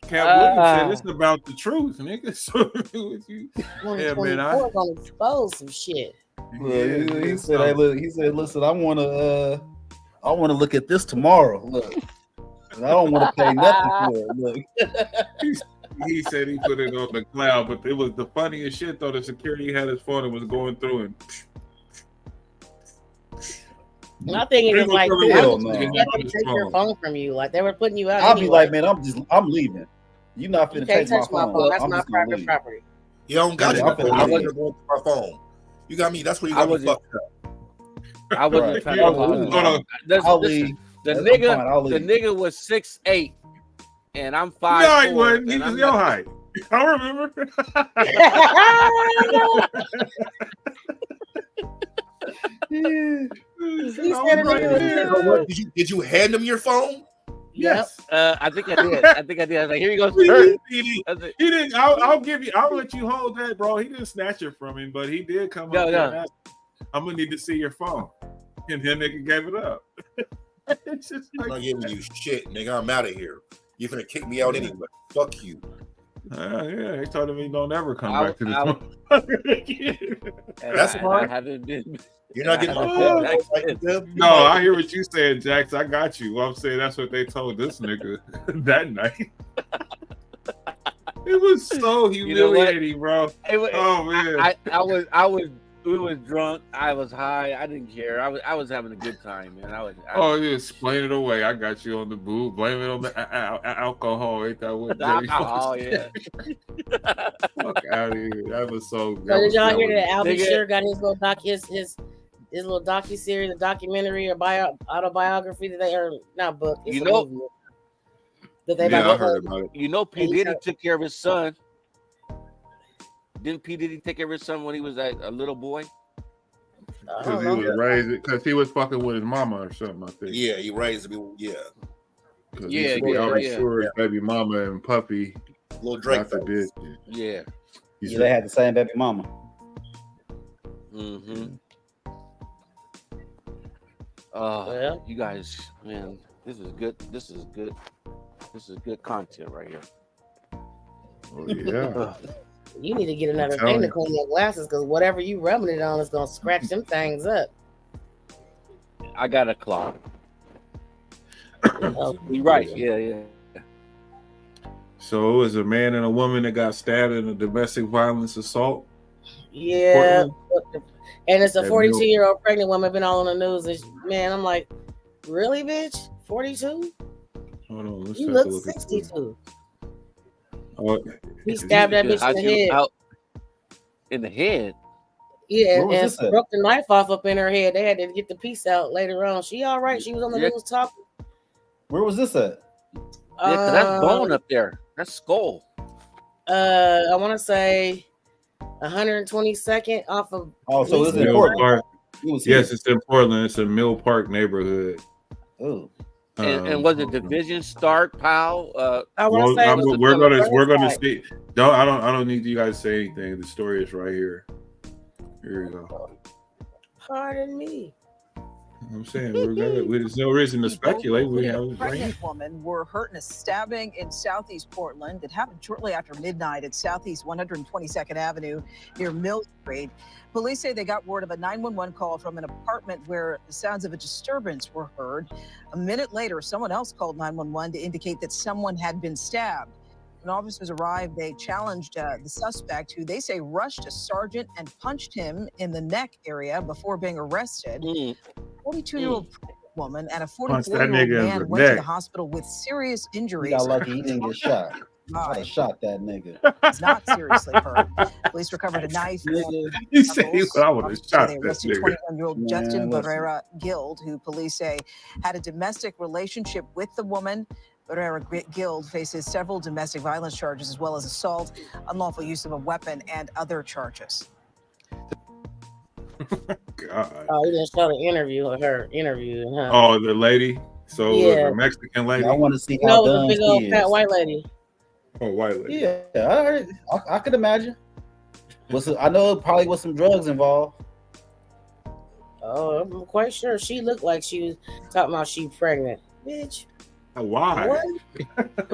Cat Williams said it's about the truth, nigga. So yeah, man, I'm gonna expose some shit. Look, he said, "Hey, look." He said, "Listen, I want to look at this tomorrow. Look, and I don't want to pay nothing for it. Look." He said he put it on the cloud, but it was the funniest shit though. The security had his phone and was going through and. My thing is like, they take your phone from you. Like they were putting you out. I'll be like, man, I'm leaving. You're not finna take my phone. That's my private property. You don't got it. I wasn't going to my phone. You got me. That's where you got me fucked up. I wasn't trying to. The nigga was 6'8", and I'm 5'4". No, he wasn't. He was your height. I remember. Did you hand him your phone? Yes. I think I did. I was like, here you go. He didn't. I'll give you. I'll let you hold that, bro. He didn't snatch it from him, but he did come up. And I'm gonna need to see your phone, and then nigga gave it up. It's just like, I'm not giving you shit, nigga. I'm out of here. You're gonna kick me out anyway. Fuck you. Yeah, he told him he don't ever come back to this one. That's smart. You're not getting No, I hear what you saying, Jax. I got you. Well, I'm saying that's what they told this nigga that night. It was so humiliating, bro. Oh man, we was drunk. I was high. I didn't care. I was having a good time, man. You explain it away. I got you on the booze. Blame it on the alcohol. Ain't that what? Alcohol, yeah. Fuck out of here. That was so. So did y'all hear that Albie Sure got his little his little docu-series, a documentary or autobiography that they are not book. You know, I heard about it. You know, P. Diddy took care of his son. Didn't P. Diddy take care of his son when he was a little boy? Because he was raised, because he was fucking with his mama or something, I think. Yeah, he raised me. Yeah. Sure his baby mama and puppy. Little Drake. Yeah. They had the same baby mama. Mm-hmm. You guys, man, this is good. This is good content right here. Oh, yeah. You need to get another thing to clean your glasses because whatever you rubbing it on is gonna scratch them things up. I got a clock. You're right. Yeah. So it was a man and a woman that got stabbed in a domestic violence assault. Yeah, Portland. And it's a 42-year-old pregnant woman been all on the news. And man, I'm like, really, bitch? 42? Hold on, you look 62. He stabbed that bitch in the head. In the head? Yeah, and broke the knife off up in her head. They had to get the piece out later on. She all right. She was on the news talking. Where was this at? Yeah, because that's bone up there. That's skull. I want to say 122nd off of. Oh, so it's in Portland. Yes, it's in Portland. It's a Mill Park neighborhood. Oh. And was it Division Stark, Powell? We're gonna see. I don't need you guys to say anything. The story is right here. Here you go. Pardon me. I'm saying there's no reason to speculate. We have a pregnant woman were hurt in a stabbing in Southeast Portland. It happened shortly after midnight at Southeast 122nd Avenue near Mill Street. Police say they got word of a 911 call from an apartment where the sounds of a disturbance were heard. A minute later, someone else called 911 to indicate that someone had been stabbed. When officers arrived, they challenged the suspect, who they say rushed a sergeant and punched him in the neck area before being arrested. 42-year-old woman and a 44-year-old man went to the hospital with serious injuries. He got lucky he didn't get shot. I shot that nigga. He's not seriously hurt. Police recovered a knife. You say I would have shot They that arrested nigga. 21-year-old Justin Barrera Guild, who police say had a domestic relationship with the woman. Barrera Guild faces several domestic violence charges, as well as assault, unlawful use of a weapon, and other charges. God. Oh, you didn't show the interview of her interview, huh? Oh, the lady. So Yeah. the Mexican lady. I want to see No, how it was a done big she old is. fat white lady. Oh, white lady. Yeah, I could imagine. I know it probably was some drugs involved. Oh, I'm quite sure she looked like she was talking about she pregnant. Bitch, Why? what?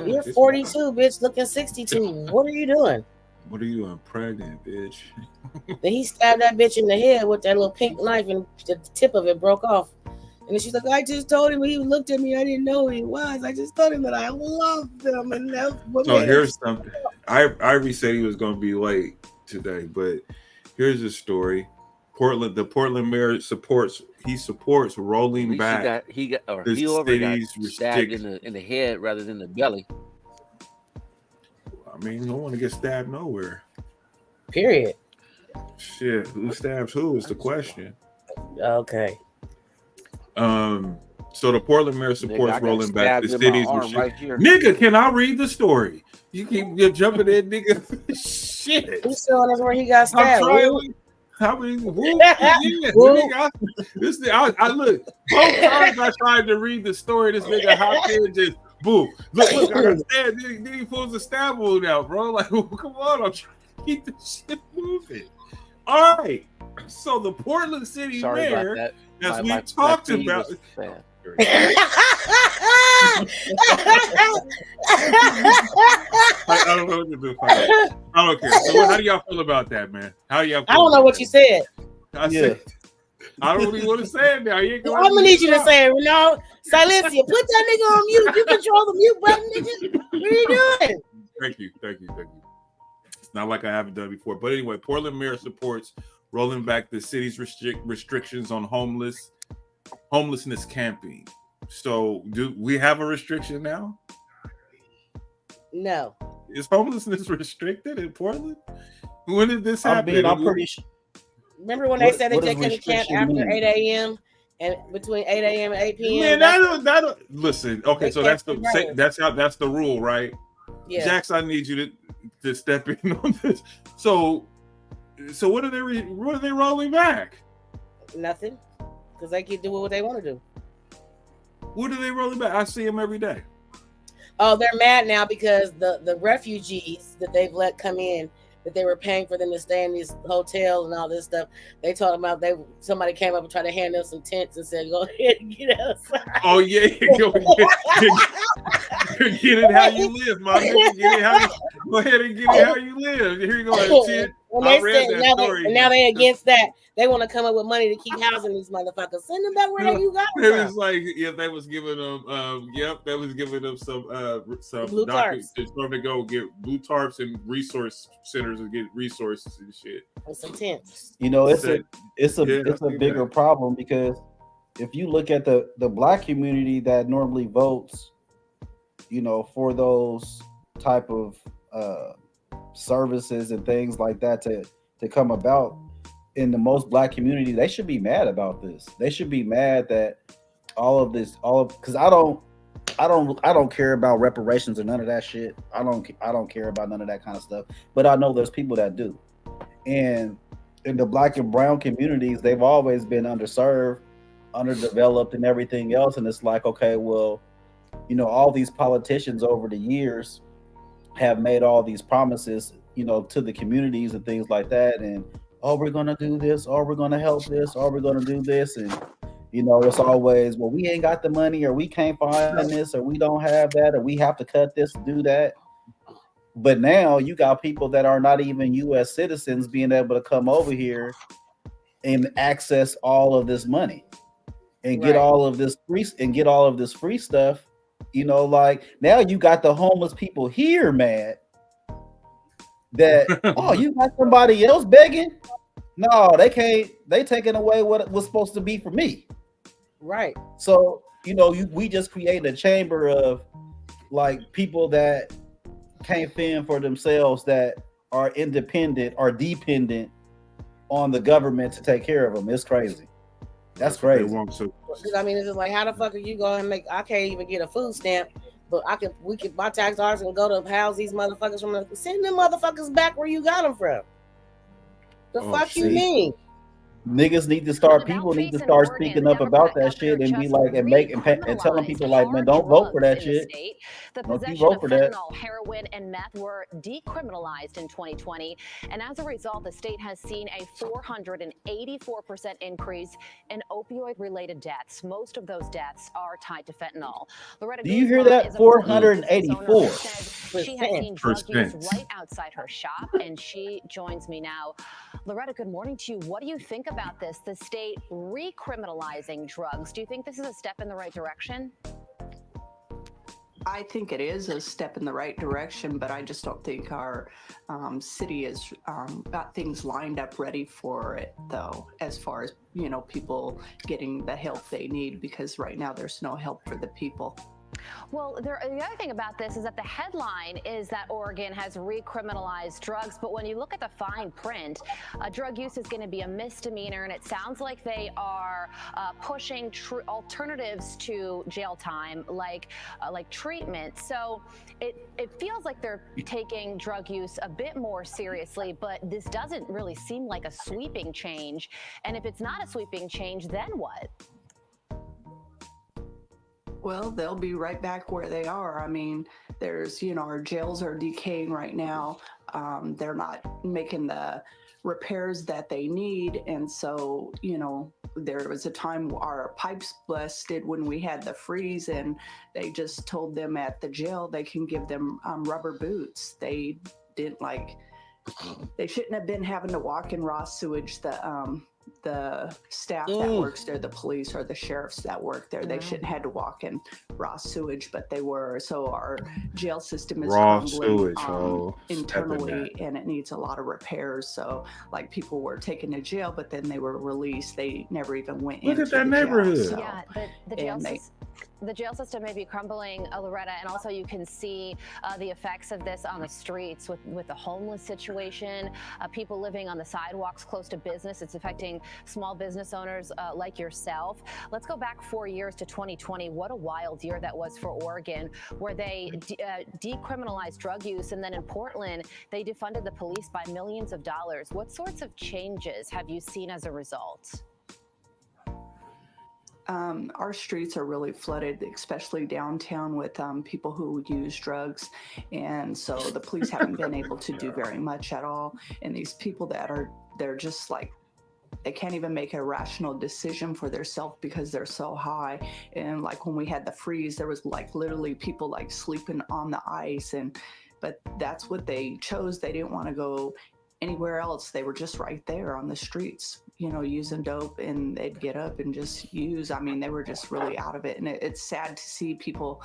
You're 42, bitch, looking 62. What are you doing? What are you doing, pregnant, bitch? Then he stabbed that bitch in the head with that little pink knife, and the tip of it broke off. And then she's like, I just told him, he looked at me, I didn't know who he was. I just told him that I loved him, and that's what So made here's him. something. Ivory said he was going to be late today, but here's the story. The Portland mayor supports rolling back He got the city's stabbed in the head rather than the belly. I mean, you don't want to get stabbed nowhere. Period. Shit, who stabs who is the question. Okay. So the Portland mayor supports rolling back the city's right here. Nigga, can I read the story? You're jumping in, nigga. Shit. He's showing us where he got stabbed. I look. Both times I tried to read the story. This nigga hopped in, just boom. Look, I got stabbed. Then he pulls a stab wound out, bro. Like, come on, I'm trying to keep this shit moving. All right. So the Portland City mayor, as we talked about. I don't know what to do. I don't care. So how do y'all feel about that, man? How do y'all feel? I don't know what you said. I said, I don't even want to say it now. I'm gonna need you to say it. No, Silencia, put that nigga on mute. You control the mute button, nigga. What are you doing? Thank you. It's not like I haven't done before. But anyway, Portland mayor supports rolling back the city's restrictions on homelessness camping. So, do we have a restriction now? No. Is homelessness restricted in Portland? When did this happen? I'm pretty sure. Remember when they said that they couldn't camp after 8 a.m. and between 8 a.m. and 8 p.m.? Man, that don't listen. Okay, so that's the rule, right? Yeah. Jax, I need you to step in on this. So what are they rolling back? Nothing, because they can do what they want to do. What are they rolling back? I see them every day. Oh, they're mad now because the refugees that they've let come in, that they were paying for them to stay in these hotels and all this stuff. They told them about somebody came up and tried to hand them some tents and said, "Go ahead and get outside." Oh yeah, get it how you live, my nigga. Go ahead and get it how you live. Here you go, tent. When they said now they against that, they want to come up with money to keep housing these motherfuckers. Send them back where you got them. It was like, yeah, they was giving them, they was giving them some blue tarps. To go get blue tarps and resource centers and get resources and shit. And some tents. You know, it's a bigger problem, because if you look at the black community that normally votes, you know, for those type of services and things like that to come about in the most black community, they should be mad about this. They should be mad that because I don't care about reparations or none of that shit. I don't care about none of that kind of stuff. But I know there's people that do. And in the black and brown communities, they've always been underserved, underdeveloped, and everything else. And it's like, okay, well, all these politicians over the years have made all these promises, to the communities and things like that. And, oh, we're going to do this, or we're going to help this, or we're going to do this. And, it's always, well, we ain't got the money, or we can't find this, or we don't have that, or we have to cut this to do that. But now you got people that are not even U.S. citizens being able to come over here and access all of this money and get all of this free stuff. Like now you got the homeless people here mad that oh, you got somebody else begging. No, they can't. They taking away what was supposed to be for me. Right. So we just create a chamber of like people that can't fend for themselves, that are independent or dependent on the government to take care of them. It's crazy. That's crazy. I mean, it's just like, how the fuck are you going to make? I can't even get a food stamp, but we can buy tax dollars and go to house these motherfuckers from send them motherfuckers back where you got them from. The fuck you mean? Niggas need to start. People need to start speaking up about that shit and be like, and telling people like, man, don't vote for that shit. The possession of fentanyl, heroin, and meth were decriminalized in 2020, and as a result, the state has seen a 484% increase in opioid-related deaths. Most of those deaths are tied to fentanyl. Loretta, do you hear that? 484. She has seen drug use right outside her shop, and she joins me now. Loretta, good morning to you. What do you think about this? The state recriminalizing drugs. Do you think this is a step in the right direction? I think it is a step in the right direction, but I just don't think our city has got things lined up ready for it, though, as far as, people getting the help they need, because right now there's no help for the people. Well, the other thing about this is that the headline is that Oregon has recriminalized drugs, but when you look at the fine print, drug use is going to be a misdemeanor, and it sounds like they are pushing alternatives to jail time, like treatment. So it feels like they're taking drug use a bit more seriously, but this doesn't really seem like a sweeping change. And if it's not a sweeping change, then what? Well, they'll be right back where they are. I mean, there's, our jails are decaying right now. They're not making the repairs that they need. And so, there was a time our pipes busted when we had the freeze, and they just told them at the jail they can give them rubber boots. They didn't they shouldn't have been having to walk in raw sewage. The staff that works there, the police or the sheriffs that work there, they shouldn't have to walk in raw sewage, but they were. So our jail system is raw crumbling sewage internally, and it needs a lot of repairs. So people were taken to jail, but then they were released. They never even went into that neighborhood. Jail, so, yeah, the jail system may be crumbling, Loretta, and also you can see the effects of this on the streets with the homeless situation, people living on the sidewalks close to business. It's affecting small business owners like yourself. Let's go back 4 years to 2020. What a wild year that was for Oregon, where they decriminalized drug use, and then in Portland, they defunded the police by millions of dollars. What sorts of changes have you seen as a result? Our streets are really flooded, especially downtown, with people who use drugs. And so the police haven't been able to do very much at all. And these people they're just they can't even make a rational decision for themselves because they're so high. And when we had the freeze, there was literally people sleeping on the ice. But that's what they chose. They didn't want to go anywhere else. They were just right there on the streets, using dope, and they'd get up and just use. I mean, they were just really out of it. And it's sad to see people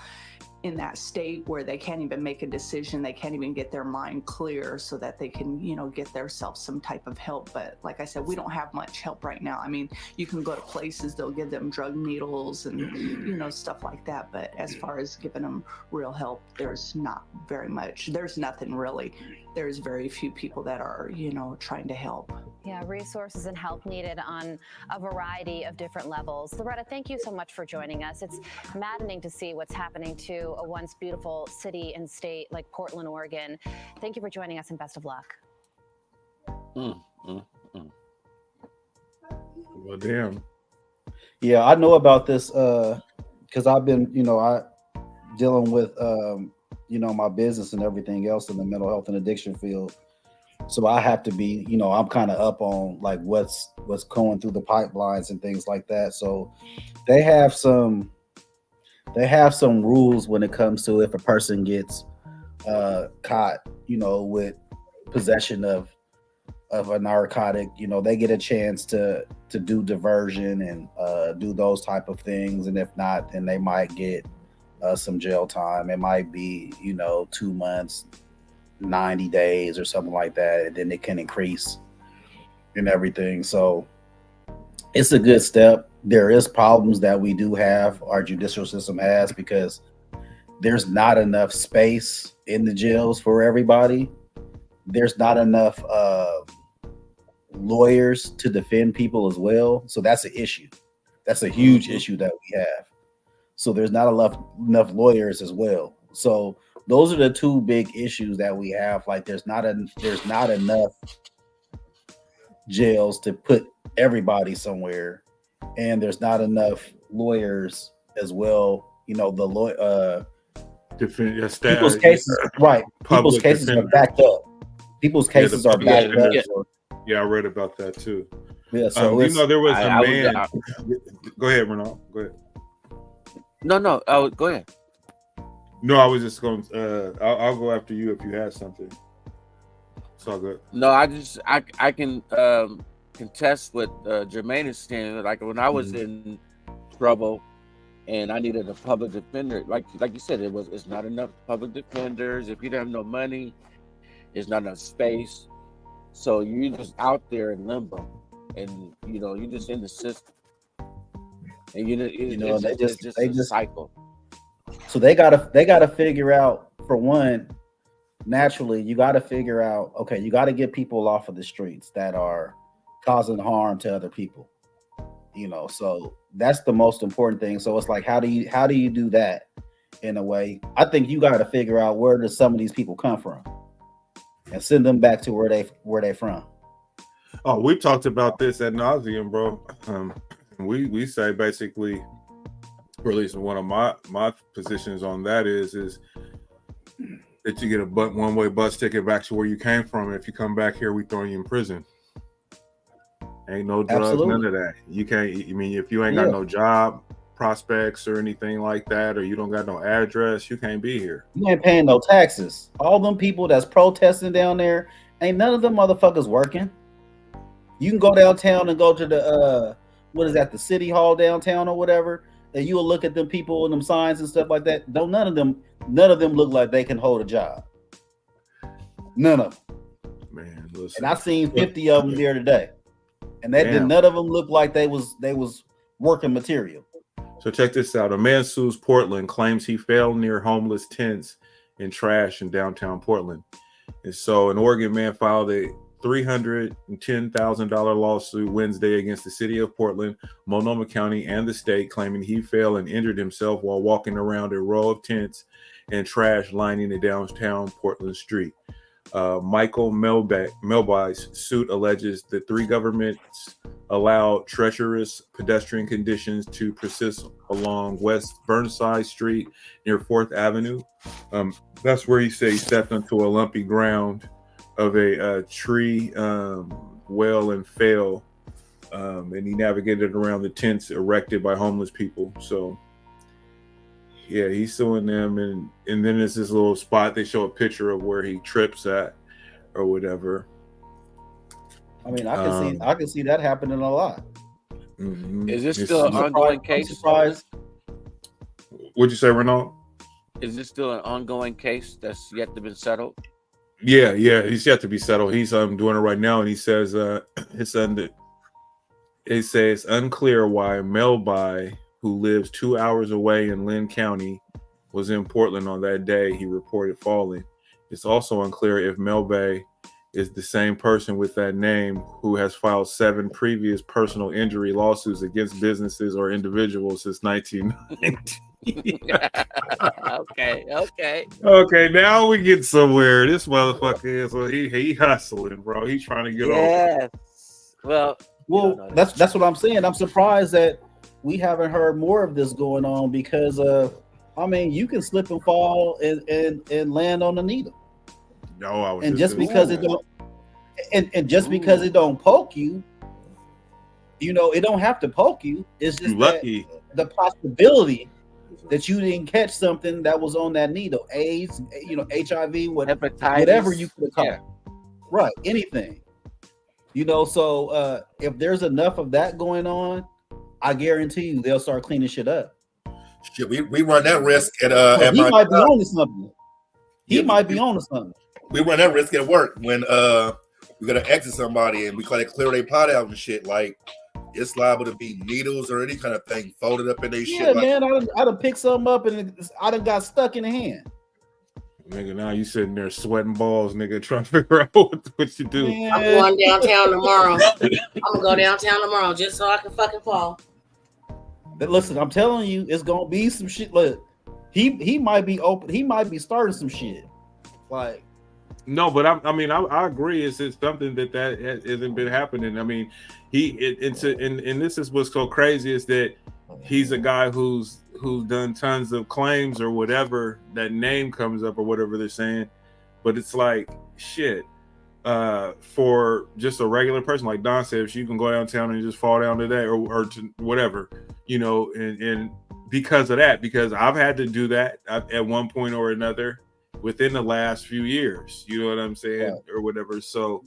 in that state where they can't even make a decision. They can't even get their mind clear so that they can, get themselves some type of help. But like I said, we don't have much help right now. I mean, you can go to places, they'll give them drug needles and, stuff like that. But as far as giving them real help, there's not very much. There's nothing really. There's very few people that are, trying to help. Yeah, resources and help needed on a variety of different levels. Loretta, thank you so much for joining us. It's maddening to see what's happening to a once beautiful city and state like Portland, Oregon. Thank you for joining us, and best of luck. Well, damn. Yeah, I know about this because I've been, dealing with my business and everything else in the mental health and addiction field. So I have to be, I'm kind of up on like what's going through the pipelines and things like that. So they have some rules when it comes to if a person gets caught, with possession of a narcotic, they get a chance to do diversion and do those type of things. And if not, then they might get some jail time. It might be, 2 months, 90 days or something like that. And then it can increase and everything. So it's a good step. There is problems that we do have, our judicial system has, because there's not enough space in the jails for everybody. There's not enough lawyers to defend people as well. So that's an issue. That's a huge issue that we have. So there's not enough lawyers as well. So those are the two big issues that we have. Like there's not enough jails to put everybody somewhere, and there's not enough lawyers as well. People's cases, right? People's cases are backed up. People's cases are backed up. Yeah, I read about that too. Yeah, so there was a man. Go ahead, Renaud. Go ahead. No. Go ahead. No, I was just going. I'll go after you if you had something. It's all good. No, I can contest what Jermaine is saying. Like when I was in trouble and I needed a public defender, like you said, it's not enough public defenders. If you don't have no money, there's not enough space. So you're just out there in limbo, and you're just in the system, and it's just a cycle. So they gotta figure out, for one, naturally, you got to figure out, okay, you got to get people off of the streets that are causing harm to other people. So that's the most important thing. So it's like, how do you do that in a way? I think you got to figure out where does some of these people come from and send them back to where they from. Oh, we've talked about this ad nauseum, bro. We say basically, or at least one of my positions on that is that you get a one-way bus ticket back to where you came from. If you come back here, we throw you in prison. Ain't no drugs, Absolutely. None of that. You can't. I mean, if you ain't got no job prospects or anything like that, or you don't got no address, you can't be here. You ain't paying no taxes. All them people that's protesting down there, ain't none of them motherfuckers working. You can go downtown and go to the the city hall downtown or whatever, and you will look at them people and them signs and stuff like that. Don't none of them look like they can hold a job. None of them. Man, listen. And I seen 50 of them there today, and none of them look like they was working material. So check this out. A man sues Portland, claims he fell near homeless tents and trash in downtown Portland. And so an Oregon man filed a $310,000 lawsuit Wednesday against the city of Portland, Multnomah County, and the state, claiming he fell and injured himself while walking around a row of tents and trash lining the downtown Portland street. Michael Melby's suit alleges that three governments allowed treacherous pedestrian conditions to persist along West Burnside Street near 4th Avenue. That's where he said he stepped onto a lumpy ground of a tree well and fell, and he navigated around the tents erected by homeless people. So yeah, he's suing them, and then there's this little spot they show a picture of where he trips at or whatever. I mean, I can see that happening a lot. Mm-hmm. Is this still an ongoing case? Surprised. What'd you say, Renaud? Is this still an ongoing case that's yet to be settled? Yeah, he's yet to be settled. He's doing it right now, and he says it says unclear why Melby, who lives 2 hours away in Lynn County, was in Portland on that day he reported falling. It's also unclear if Melby is the same person with that name who has filed 7 previous personal injury lawsuits against businesses or individuals since 1990. Okay, now we get somewhere. This motherfucker is he hustling, bro. He's trying to get over. Well, that's what I'm saying. I'm surprised that we haven't heard more of this going on, because I mean, you can slip and fall and land on the needle. No, I was and just because it don't and just because it don't poke you, you know, it don't have to poke you. It's just lucky the possibility that you didn't catch something that was on that needle, AIDS, you know, HIV, whatever you could have caught, right? Anything, you know. So if there's enough of that going on, I guarantee you they'll start cleaning shit up. Shit, we run that risk at he my might be on to something. He might be on to something. We run that risk at work when we're gonna exit somebody and we gotta clear their pot out and shit. Like it's liable to be needles or any kind of thing folded up in their shit. Yeah, man, I done picked something up and I done got stuck in the hand. Nigga, now you sitting there sweating balls, nigga, trying to figure out what you do. Man. I'm going downtown tomorrow. I'm gonna go downtown tomorrow just so I can fucking fall. But listen, I'm telling you, it's gonna be some shit. Look, he might be open. He might be starting some shit. Like, no, but I agree. It's something that hasn't been happening. I mean, and this is what's so crazy is that he's a guy who's done tons of claims or whatever. That name comes up or whatever they're saying, but it's like shit. For just a regular person, like Don said, if you can go downtown and just fall down to that or to whatever, you know, and because of that, because I've had to do that at one point or another within the last few years, you know what I'm saying, or whatever. So,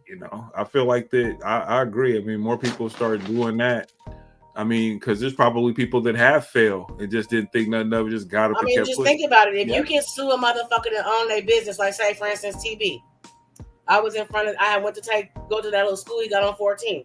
you know, I feel like that. I agree. I mean, more people start doing that. I mean, because there's probably people that have failed and just didn't think nothing of it, just got up and kept pushing. Think about it. If you can sue a motherfucker that own their business, like say, for instance, TB. I was in front of, I went to go to that little school he got on 14.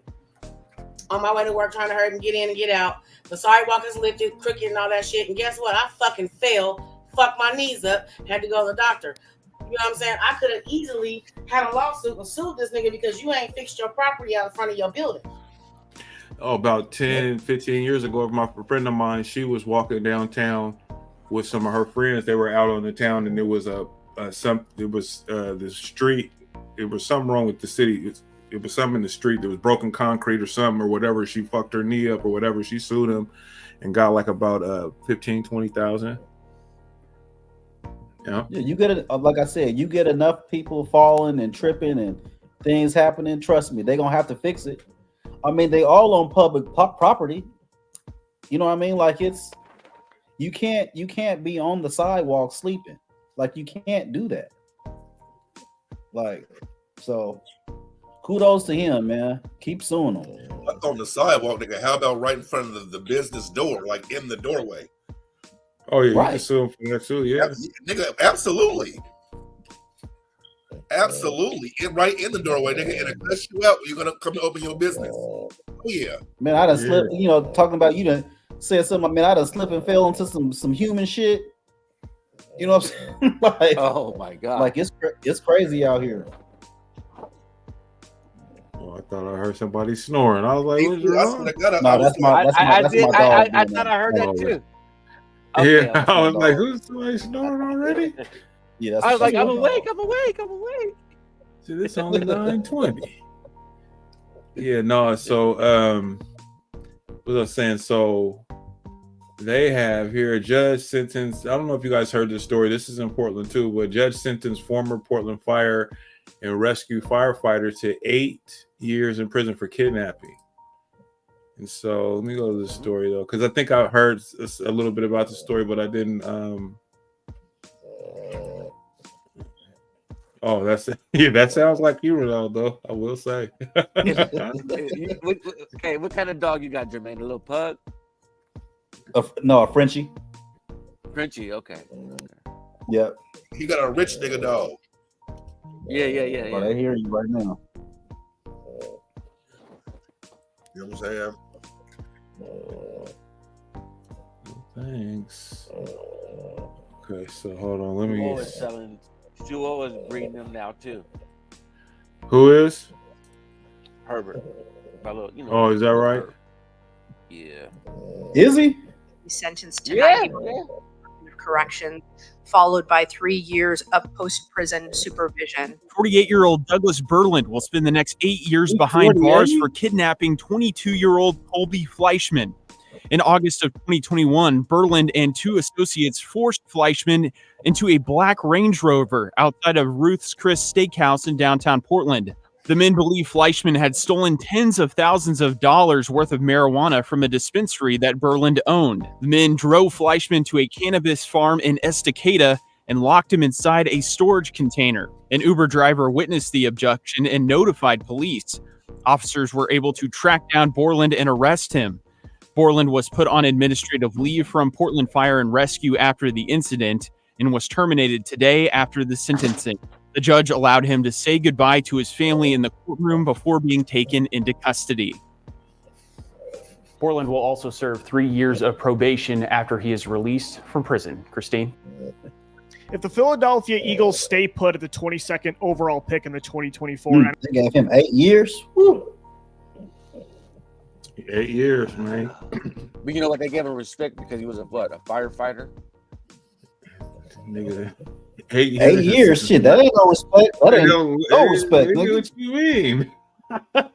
On my way to work, trying to hurry and get in and get out. The sidewalk is lifted, crooked and all that shit. And guess what? I fucking failed, fucked my knees up, had to go to the doctor. You know what I'm saying? I could have easily had a lawsuit and sued this nigga because you ain't fixed your property out in front of your building. Oh, about 10, 15 years ago, my friend of mine, she was walking downtown with some of her friends. They were out on the town, and there was the street. It was something wrong with the city. It was something in the street. There was broken concrete or something or whatever. She fucked her knee up or whatever. She sued him and got like about 15, 20,000. Yeah, you get it. Like I said, you get enough people falling and tripping and things happening. Trust me, they're gonna have to fix it. I mean, they all on public property. You know what I mean? Like you can't be on the sidewalk sleeping. Like you can't do that. Like, so kudos to him, man. Keep suing him. Like on the sidewalk, nigga. How about right in front of the business door, like in the doorway? Oh yeah, right. You can sue him for that too. Yeah, nigga, absolutely. Absolutely, right in the doorway, nigga, and it cuts you out. You're gonna come to open your business. Oh yeah, man. I done slipped. You know, talking about you done said something. I mean, I done slipped and fell into some human shit. You know what I'm saying? Like, oh my god, like it's crazy out here. Oh, I thought I heard somebody snoring. I was like, "What's wrong?" No, that's my dog. I thought I heard that too. Okay, yeah, I was like, "Who's somebody snoring already?" Yeah, I was like, I'm awake. So it's only 9:20. Yeah, no. So, what I was saying. So, they have here a judge sentenced. I don't know if you guys heard this story. This is in Portland too. But judge sentenced former Portland fire and rescue firefighter to 8 years in prison for kidnapping. And so, let me go to the story though, because I think I heard a little bit about the story, but I didn't. Oh, that sounds like you, Ronaldo. I will say. Okay, what kind of dog you got, Jermaine? A little pug? No, a Frenchie. Frenchie, okay. Yep. He got a rich nigga dog. Yeah. Oh, they hear you right now. You know what I'm saying? Thanks. Okay, so hold on. Let me. Jewel is breeding them now too. Who is? Herbert. Oh, is that right? Herbert. Yeah. Is he? He's sentenced to 90 months of correction, followed by 3 years of post-prison supervision. 48-year-old Douglas Berland will spend the next 8 years behind bars for kidnapping 22-year-old Colby Fleischman. In August of 2021, Berland and 2 associates forced Fleischman into a black Range Rover outside of Ruth's Chris Steakhouse in downtown Portland. The men believe Fleischman had stolen tens of thousands of dollars worth of marijuana from a dispensary that Berland owned. The men drove Fleischman to a cannabis farm in Estacada and locked him inside a storage container. An Uber driver witnessed the abduction and notified police. Officers were able to track down Borland and arrest him. Borland was put on administrative leave from Portland Fire and Rescue after the incident and was terminated today after the sentencing. The judge allowed him to say goodbye to his family in the courtroom before being taken into custody. Borland will also serve 3 years of probation after he is released from prison. Christine? If the Philadelphia Eagles stay put at the 22nd overall pick in the 2024 They gave him 8 years. Woo. 8 years, man. But you know what? They gave him respect because he was a firefighter. Nigga, 8 years. Shit, that ain't no respect. That ain't no respect, nigga. What you mean?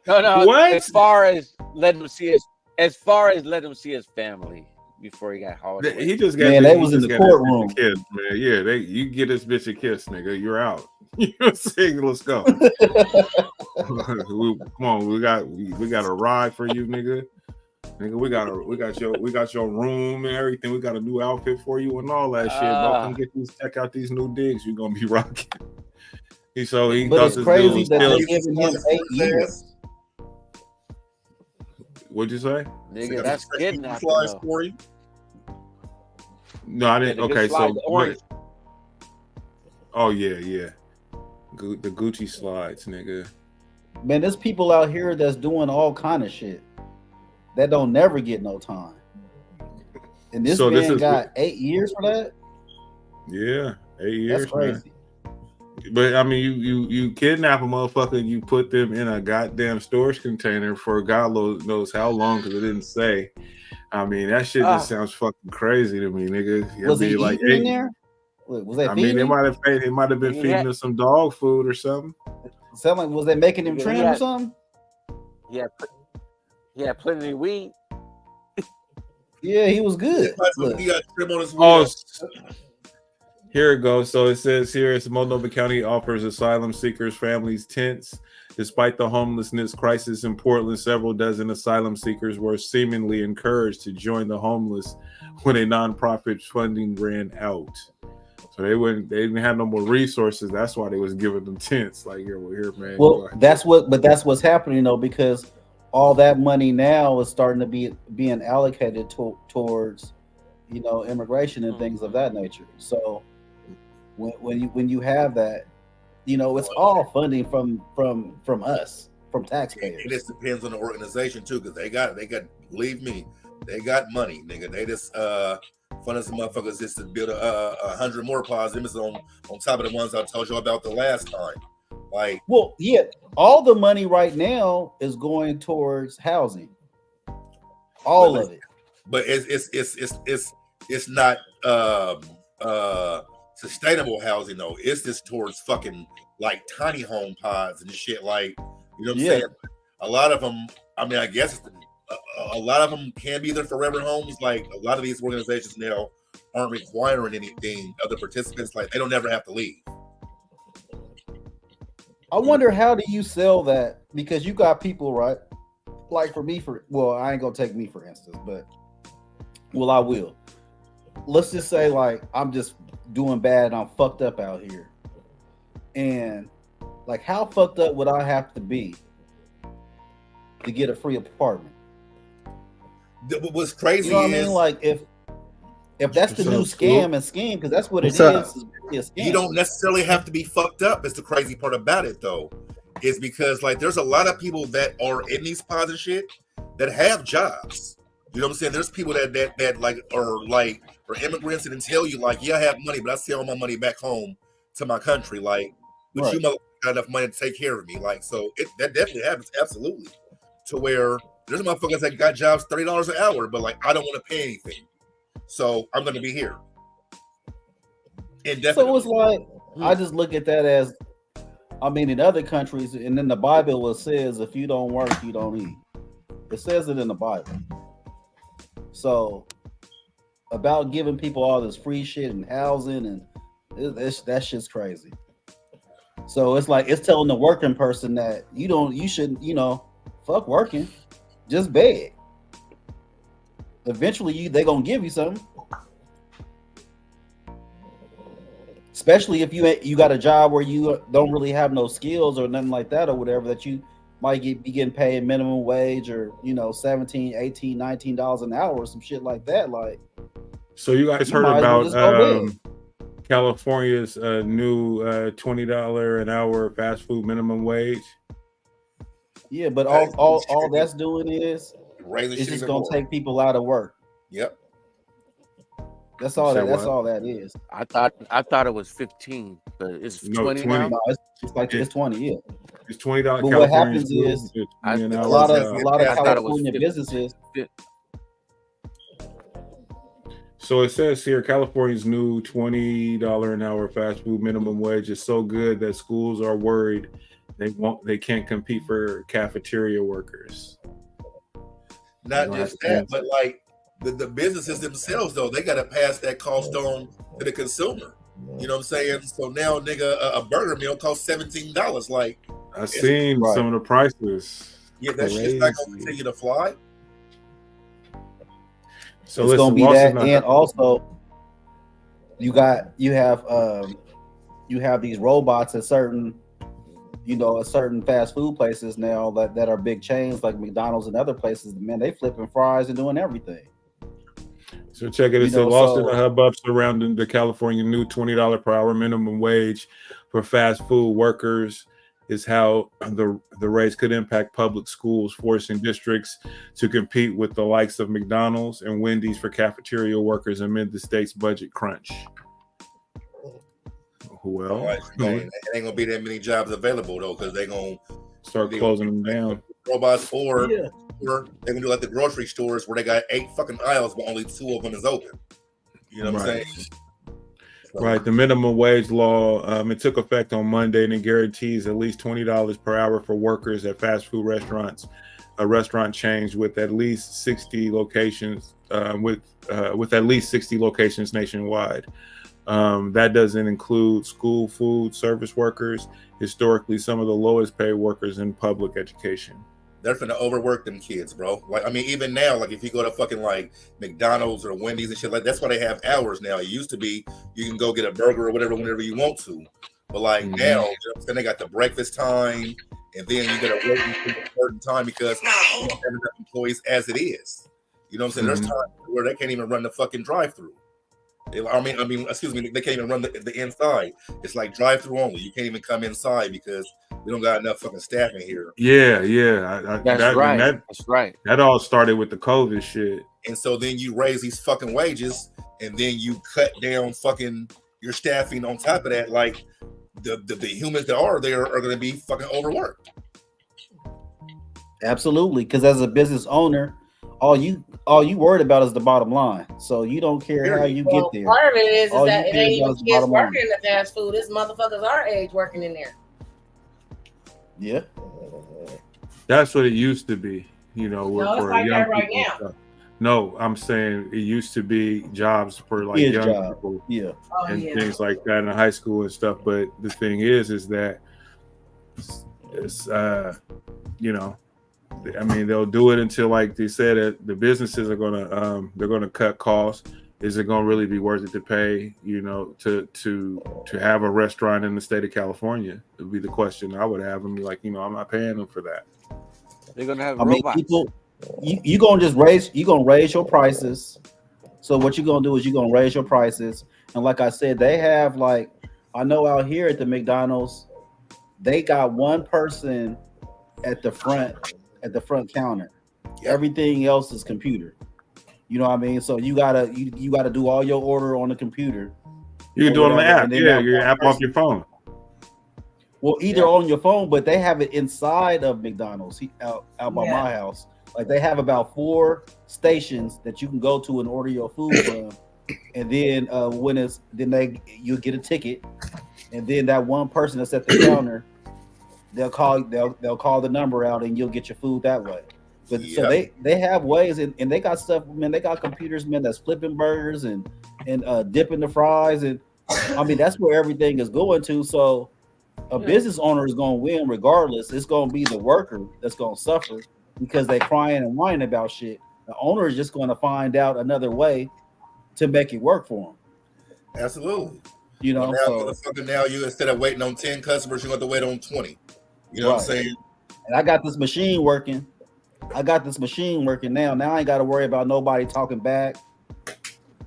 No. What? As far as let him see his family before he got hauled away. He just got. Man, they was in the courtroom. Kiss, man. Yeah, you get this bitch a kiss, nigga. You're out. You know what I'm saying? Let's go. Come on, we got a ride for you, nigga. Nigga, we got your room and everything. We got a new outfit for you and all that shit. Bro, come check out these new digs. You're gonna be rocking. But it's crazy that they giving him 8 years. What'd you say? Nigga, that's kidnapping. For you. No, I didn't. Okay, so oh yeah. The Gucci slides, nigga. Man, there's people out here that's doing all kind of shit that don't never get no time. And this man got 8 years for that? Yeah, 8 years. That's crazy. Man. But I mean, you kidnap a motherfucker and you put them in a goddamn storage container for God knows how long, because it didn't say. I mean, that shit just sounds fucking crazy to me, nigga. Was he like eating in there? Was they feeding? They might have been feeding him some dog food or something. Sound like, was they making him trim or something? Yeah, plenty of weed. Yeah, he was good. He got trim on his weed. Here it goes. So it says here, Multnomah County offers asylum seekers families tents. Despite the homelessness crisis in Portland, several dozen asylum seekers were seemingly encouraged to join the homeless when a nonprofit funding ran out. So they didn't have no more resources. That's why they was giving them tents. Like, here, man. Well, that's what's happening though, because all that money now is starting to be being allocated towards, immigration and things of that nature. So when you have that, it's all funding from us, from taxpayers. It just depends on the organization too, because they got believe me, they got money, nigga. They just funded some motherfuckers just to build 100 more positives on top of the ones I told you about the last time. Like, well, yeah, all the money right now is going towards housing, all of it. But it's not sustainable housing though. It's just towards fucking like tiny home pods and shit. Like, you know what I'm saying? A lot of them. I mean, I guess a lot of them can be their forever homes. Like a lot of these organizations now aren't requiring anything of the participants. Like they don't ever have to leave. I wonder, how do you sell that? Because you got people, right? Like I ain't gonna take me for instance, but I will. Let's just say like I'm just doing bad and I'm fucked up out here. And like, how fucked up would I have to be to get a free apartment? What's crazy, you know what I mean? Like if that's the new scam, because that's what it is. You don't necessarily have to be fucked up. It's the crazy part about it though, is because like there's a lot of people that are in these pods and shit that have jobs. You know what I'm saying? There's people that like are immigrants and tell you like, yeah, I have money, but I send all my money back home to my country. Like, but you got enough money to take care of me. Like, so that definitely happens, absolutely. To where there's motherfuckers that got jobs $30 an hour, but like I don't want to pay anything, so I'm going to be here. So it's like I just look at that as, I mean, in other countries, and in the Bible it says if you don't work, you don't eat. It says it in the Bible. So about giving people all this free shit and housing and that shit's crazy. So it's like it's telling the working person that you shouldn't, fuck working, just beg. Eventually they gonna give you something. Especially if you got a job where you don't really have no skills or nothing like that or whatever, that you might be getting paid minimum wage or $17, $18, $19 an hour or some shit like that. Like, so you guys heard about California's new $20 an hour fast food minimum wage? Yeah, but all that's doing is it's just gonna take people out of work. Yep. That's all that is. I thought it was 15, but it's 20 now. No, it's 20. Yeah, it's $20. But what happens is a lot of California businesses. So it says here, California's new $20 an hour fast food minimum wage is so good that schools are worried they can't compete for cafeteria workers. Not just that, but like the businesses themselves, though, they got to pass that cost on to the consumer. You know what I'm saying? So now, nigga, a burger meal costs $17. Like, I've seen some of the prices. Yeah, that shit's not going to continue to fly. So it's gonna be that, and also you have these robots at certain fast food places now that are big chains like McDonald's and other places. Man, they flipping fries and doing everything. So check it. It's lost in the hubbub surrounding the California new $20 per hour minimum wage for fast food workers is how the raise could impact public schools, forcing districts to compete with the likes of McDonald's and Wendy's for cafeteria workers amid the state's budget crunch. Well, it ain't gonna be that many jobs available though, because they're gonna start closing them down. Robots, or they're gonna do like the grocery stores where they got 8 fucking aisles, but only 2 of them is open. You know what I'm saying? Right. The minimum wage law, it took effect on Monday, and it guarantees at least $20 per hour for workers at fast food restaurants, restaurant chains with at least 60 locations, with at least 60 locations nationwide. That doesn't include school food service workers, historically some of the lowest paid workers in public education. They're finna overwork them kids, bro. Like, I mean, even now, like if you go to fucking like McDonald's or Wendy's and shit, like that's why they have hours now. It used to be you can go get a burger or whatever whenever you want to, but like now, you know what I'm saying, they got the breakfast time, and then you gotta wait until a certain time because you don't have enough employees as it is. You know what I'm saying? There's times where they can't even run the fucking drive-through. Excuse me, they can't even run the inside. It's like drive-through only. You can't even come inside because we don't got enough fucking staff in here. Yeah. That's right. That all started with the COVID shit. And so then you raise these fucking wages, and then you cut down fucking your staffing on top of that. Like the humans that are there are going to be fucking overworked. Absolutely, because as a business owner, all you worried about is the bottom line. So you don't care how you get there. Part of it is that it ain't even kids working in the fast food. It's motherfuckers our age working in there. Yeah, that's what it used to be. You know, no, it's like that right now. Stuff. No, I'm saying it used to be jobs for like young people, and things like that in high school and stuff. But the thing is that it's I mean, they'll do it until, like they said, the businesses are gonna cut costs. Is it gonna really be worth it to pay, to have a restaurant in the state of California? It would be the question I would have. I'm like, I'm not paying them for that. They're gonna have robots. You gonna raise your prices. So what you're gonna do is you're gonna raise your prices. And like I said, they have, like, I know out here at the McDonald's, they got one person at the front counter. Everything else is computer. You know what I mean? So you gotta do all your order on the computer. You can do it on the app. Yeah, your app off your phone. Well, either on your phone, but they have it inside of McDonald's out by my house. Like, they have about 4 stations that you can go to and order your food from. And then you get a ticket, and then that one person that's at the counter, they'll call the number out, and you'll get your food that way. But so they have ways, and they got stuff, man. They got computers, man, that's flipping burgers and dipping the fries, and I mean that's where everything is going to. So a business owner is going to win regardless. It's going to be the worker that's going to suffer because they crying and whining about shit. The owner is just going to find out another way to make it work for them. Absolutely. You know, now you instead of waiting on 10 customers, you're going to wait on 20. You know what I'm saying? And I got this machine working. Now. Now I ain't got to worry about nobody talking back.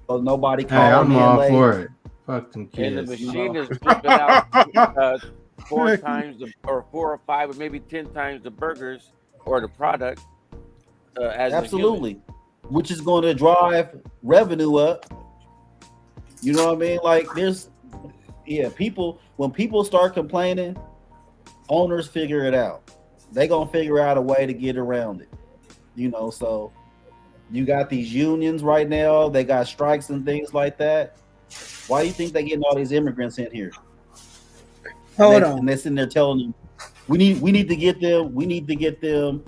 Or nobody calling me. I'm all late. for it. Fuck them kids. And the machine is flipping out 4 times or 4 or 5 or maybe 10 times the burgers or the product. Absolutely, which is going to drive revenue up. You know what I mean? Like people. When people start complaining, owners figure it out. They gonna figure out a way to get around it. You know, so you got these unions right now. They got strikes and things like that. Why do you think they're getting all these immigrants in here? Hold on. And they're sitting there telling them, we need to get them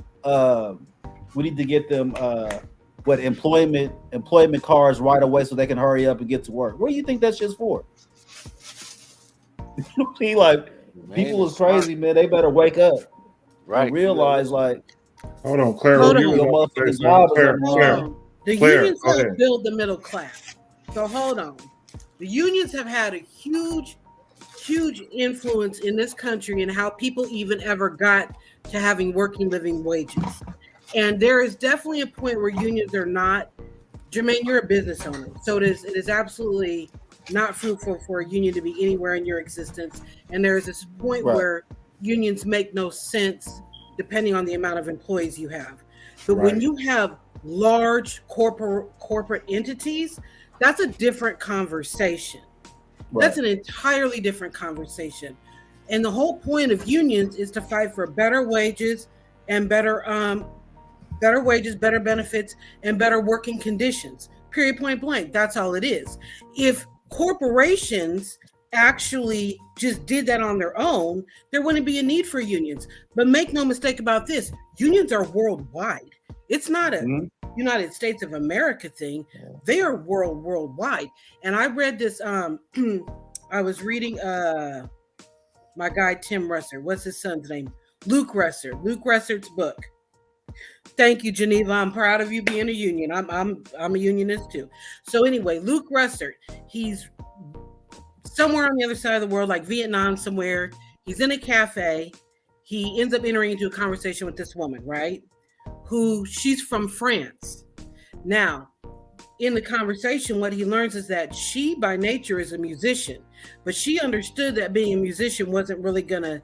employment cards right away so they can hurry up and get to work. What do you think that's just for? Like, people is crazy, man. They better wake up, right? And realize, like, hold on, Claire. Hold you on. Claire. The unions have built the middle class. So hold on. The unions have had a huge influence in this country in how people even ever got to having working living wages. And there is definitely a point where unions are not. Jermaine, you're a business owner, so it is absolutely not fruitful for a union to be anywhere in your existence. And there is this point where unions make no sense depending on the amount of employees you have. But when you have large corporate entities, that's a different conversation. That's an entirely different conversation. And the whole point of unions is to fight for better wages and better wages, better benefits, and better working conditions. Period, point blank. That's all it is. If corporations actually just did that on their own, there wouldn't be a need for unions. But make no mistake about this, unions are worldwide. It's not a United States of America thing. They are worldwide. And I read this, I was reading my guy Tim Russer. What's his son's name? Luke Russer's book. Thank you, Geneva. I'm proud of you being a union. I'm a unionist too. So anyway, Luke Russert, he's somewhere on the other side of the world, like Vietnam somewhere. He's in a cafe. He ends up entering into a conversation with this woman, right? She's from France. Now, in the conversation, what he learns is that she by nature is a musician, but she understood that being a musician wasn't really gonna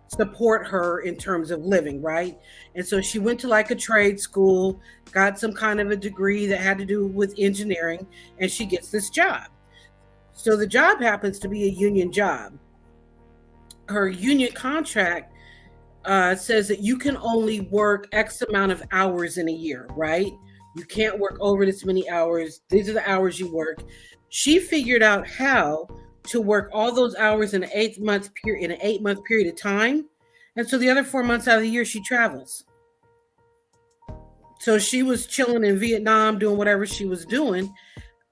support her in terms of living, right? And so she went to like a trade school, got some kind of a degree that had to do with engineering, and she gets this job. So the job happens to be a union job. Her union contract says that you can only work X amount of hours in a year, right? You can't work over this many hours. These are the hours you work. She figured out how to work all those hours in an 8-month period of time. And so the other 4 months out of the year, she travels. So she was chilling in Vietnam, doing whatever she was doing.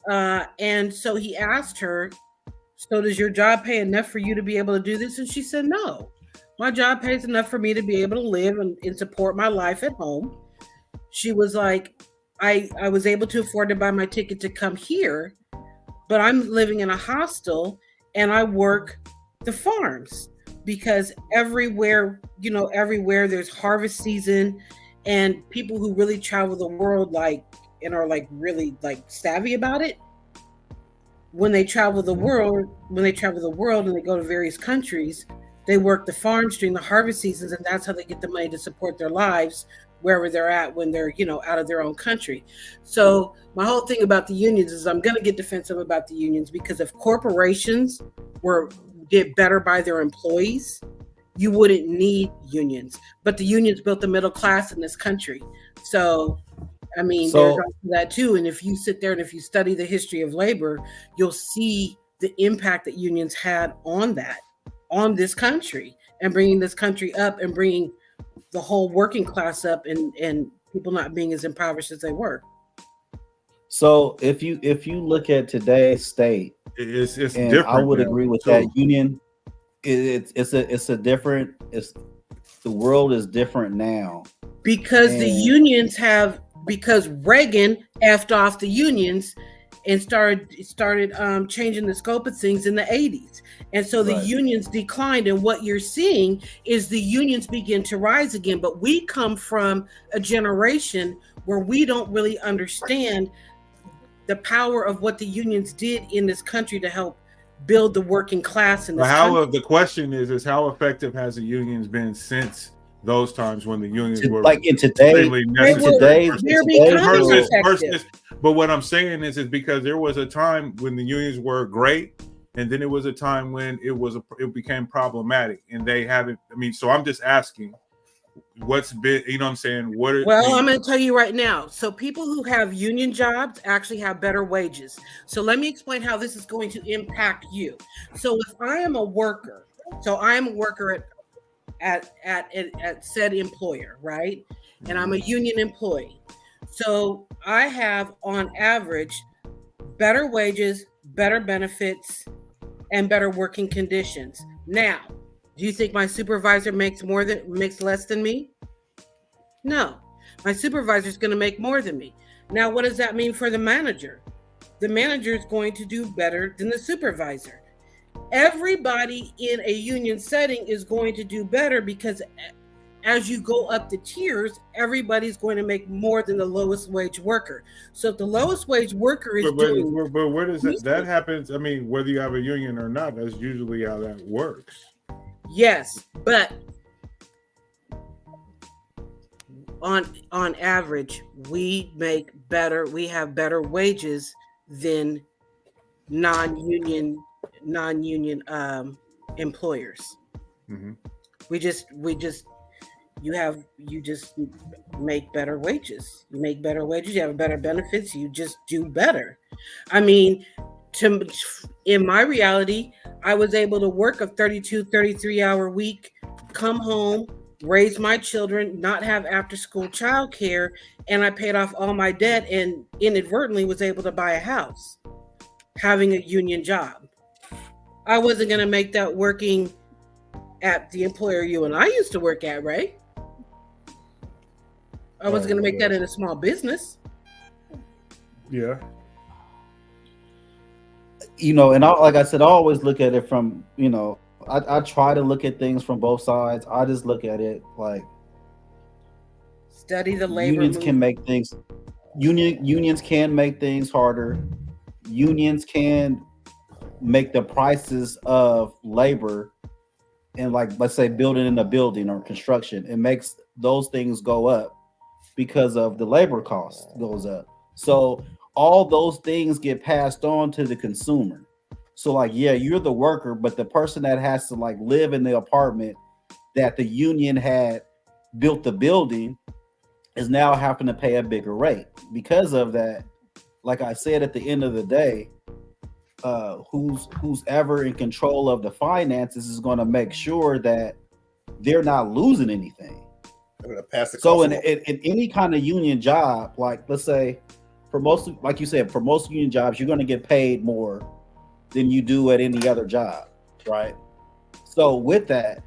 And so he asked her, so does your job pay enough for you to be able to do this? And she said, no, my job pays enough for me to be able to live and support my life at home. She was like, I was able to afford to buy my ticket to come here, but I'm living in a hostel and I work the farms because everywhere there's harvest season, and people who really travel the world and are really savvy about it, when they travel the world and they go to various countries, they work the farms during the harvest seasons, and that's how they get the money to support their lives wherever they're at when they're out of their own country. So my whole thing about the unions is I'm going to get defensive about the unions, because if corporations did better by their employees, you wouldn't need unions. But the unions built the middle class in this country. So I mean, there's also that too. And if you sit there and if you study the history of labor, you'll see the impact that unions had on this country, and bringing this country up and bringing the whole working class up and people not being as impoverished as they were. So if you look at today's state, it's and different. I would now, agree with too. that. Union, it's a different. The world is different now Because the unions because Reagan effed off the unions and started changing the scope of things in the 80s. And so the unions declined, and what you're seeing is the unions begin to rise again. But we come from a generation where we don't really understand the power of what the unions did in this country to help build the working class in this country. The question is how effective has the unions been since those times when the unions were like in today's versus, but what I'm saying is because there was a time when the unions were great, and then there was a time when it became problematic, and they haven't. I mean, so I'm just asking, what's been, you know what I'm saying? I'm going to tell you right now. So people who have union jobs actually have better wages. So let me explain how this is going to impact you. So if I am a worker, at said employer, right? And I'm a union employee. So I have on average better wages, better benefits, and better working conditions. Now, do you think my supervisor makes less than me? No, my supervisor is going to make more than me. Now, what does that mean for the manager? The manager is going to do better than the supervisor. Everybody in a union setting is going to do better because as you go up the tiers, everybody's going to make more than the lowest wage worker. So if the lowest wage worker is but where does that happens? I mean, whether you have a union or not, that's usually how that works. Yes, but on average, we have better wages than non-union employers. Mm-hmm. You just make better wages. You make better wages. You have better benefits. You just do better. I mean, in my reality, I was able to work a 32, 33-hour week, come home, raise my children, not have after-school childcare, and I paid off all my debt and inadvertently was able to buy a house, having a union job. I wasn't going to make that working at the employer you and I used to work at, right? I was going to make that in a small business. Yeah. And like I said, I always look at it from, I try to look at things from both sides. I just look at it like study the labor. Unions can make things harder. Unions can make the prices of labor and, like, let's say building in a building or construction, it makes those things go up because of the labor cost goes up. So all those things get passed on to the consumer. So, like, yeah, you're the worker, but the person that has to, like, live in the apartment that the union had built the building is now having to pay a bigger rate. Because of that, like I said, at the end of the day, who's ever in control of the finances is going to make sure that they're not losing anything. So in any kind of union job, like, let's say for most union jobs, you're going to get paid more than you do at any other job, right? So with that,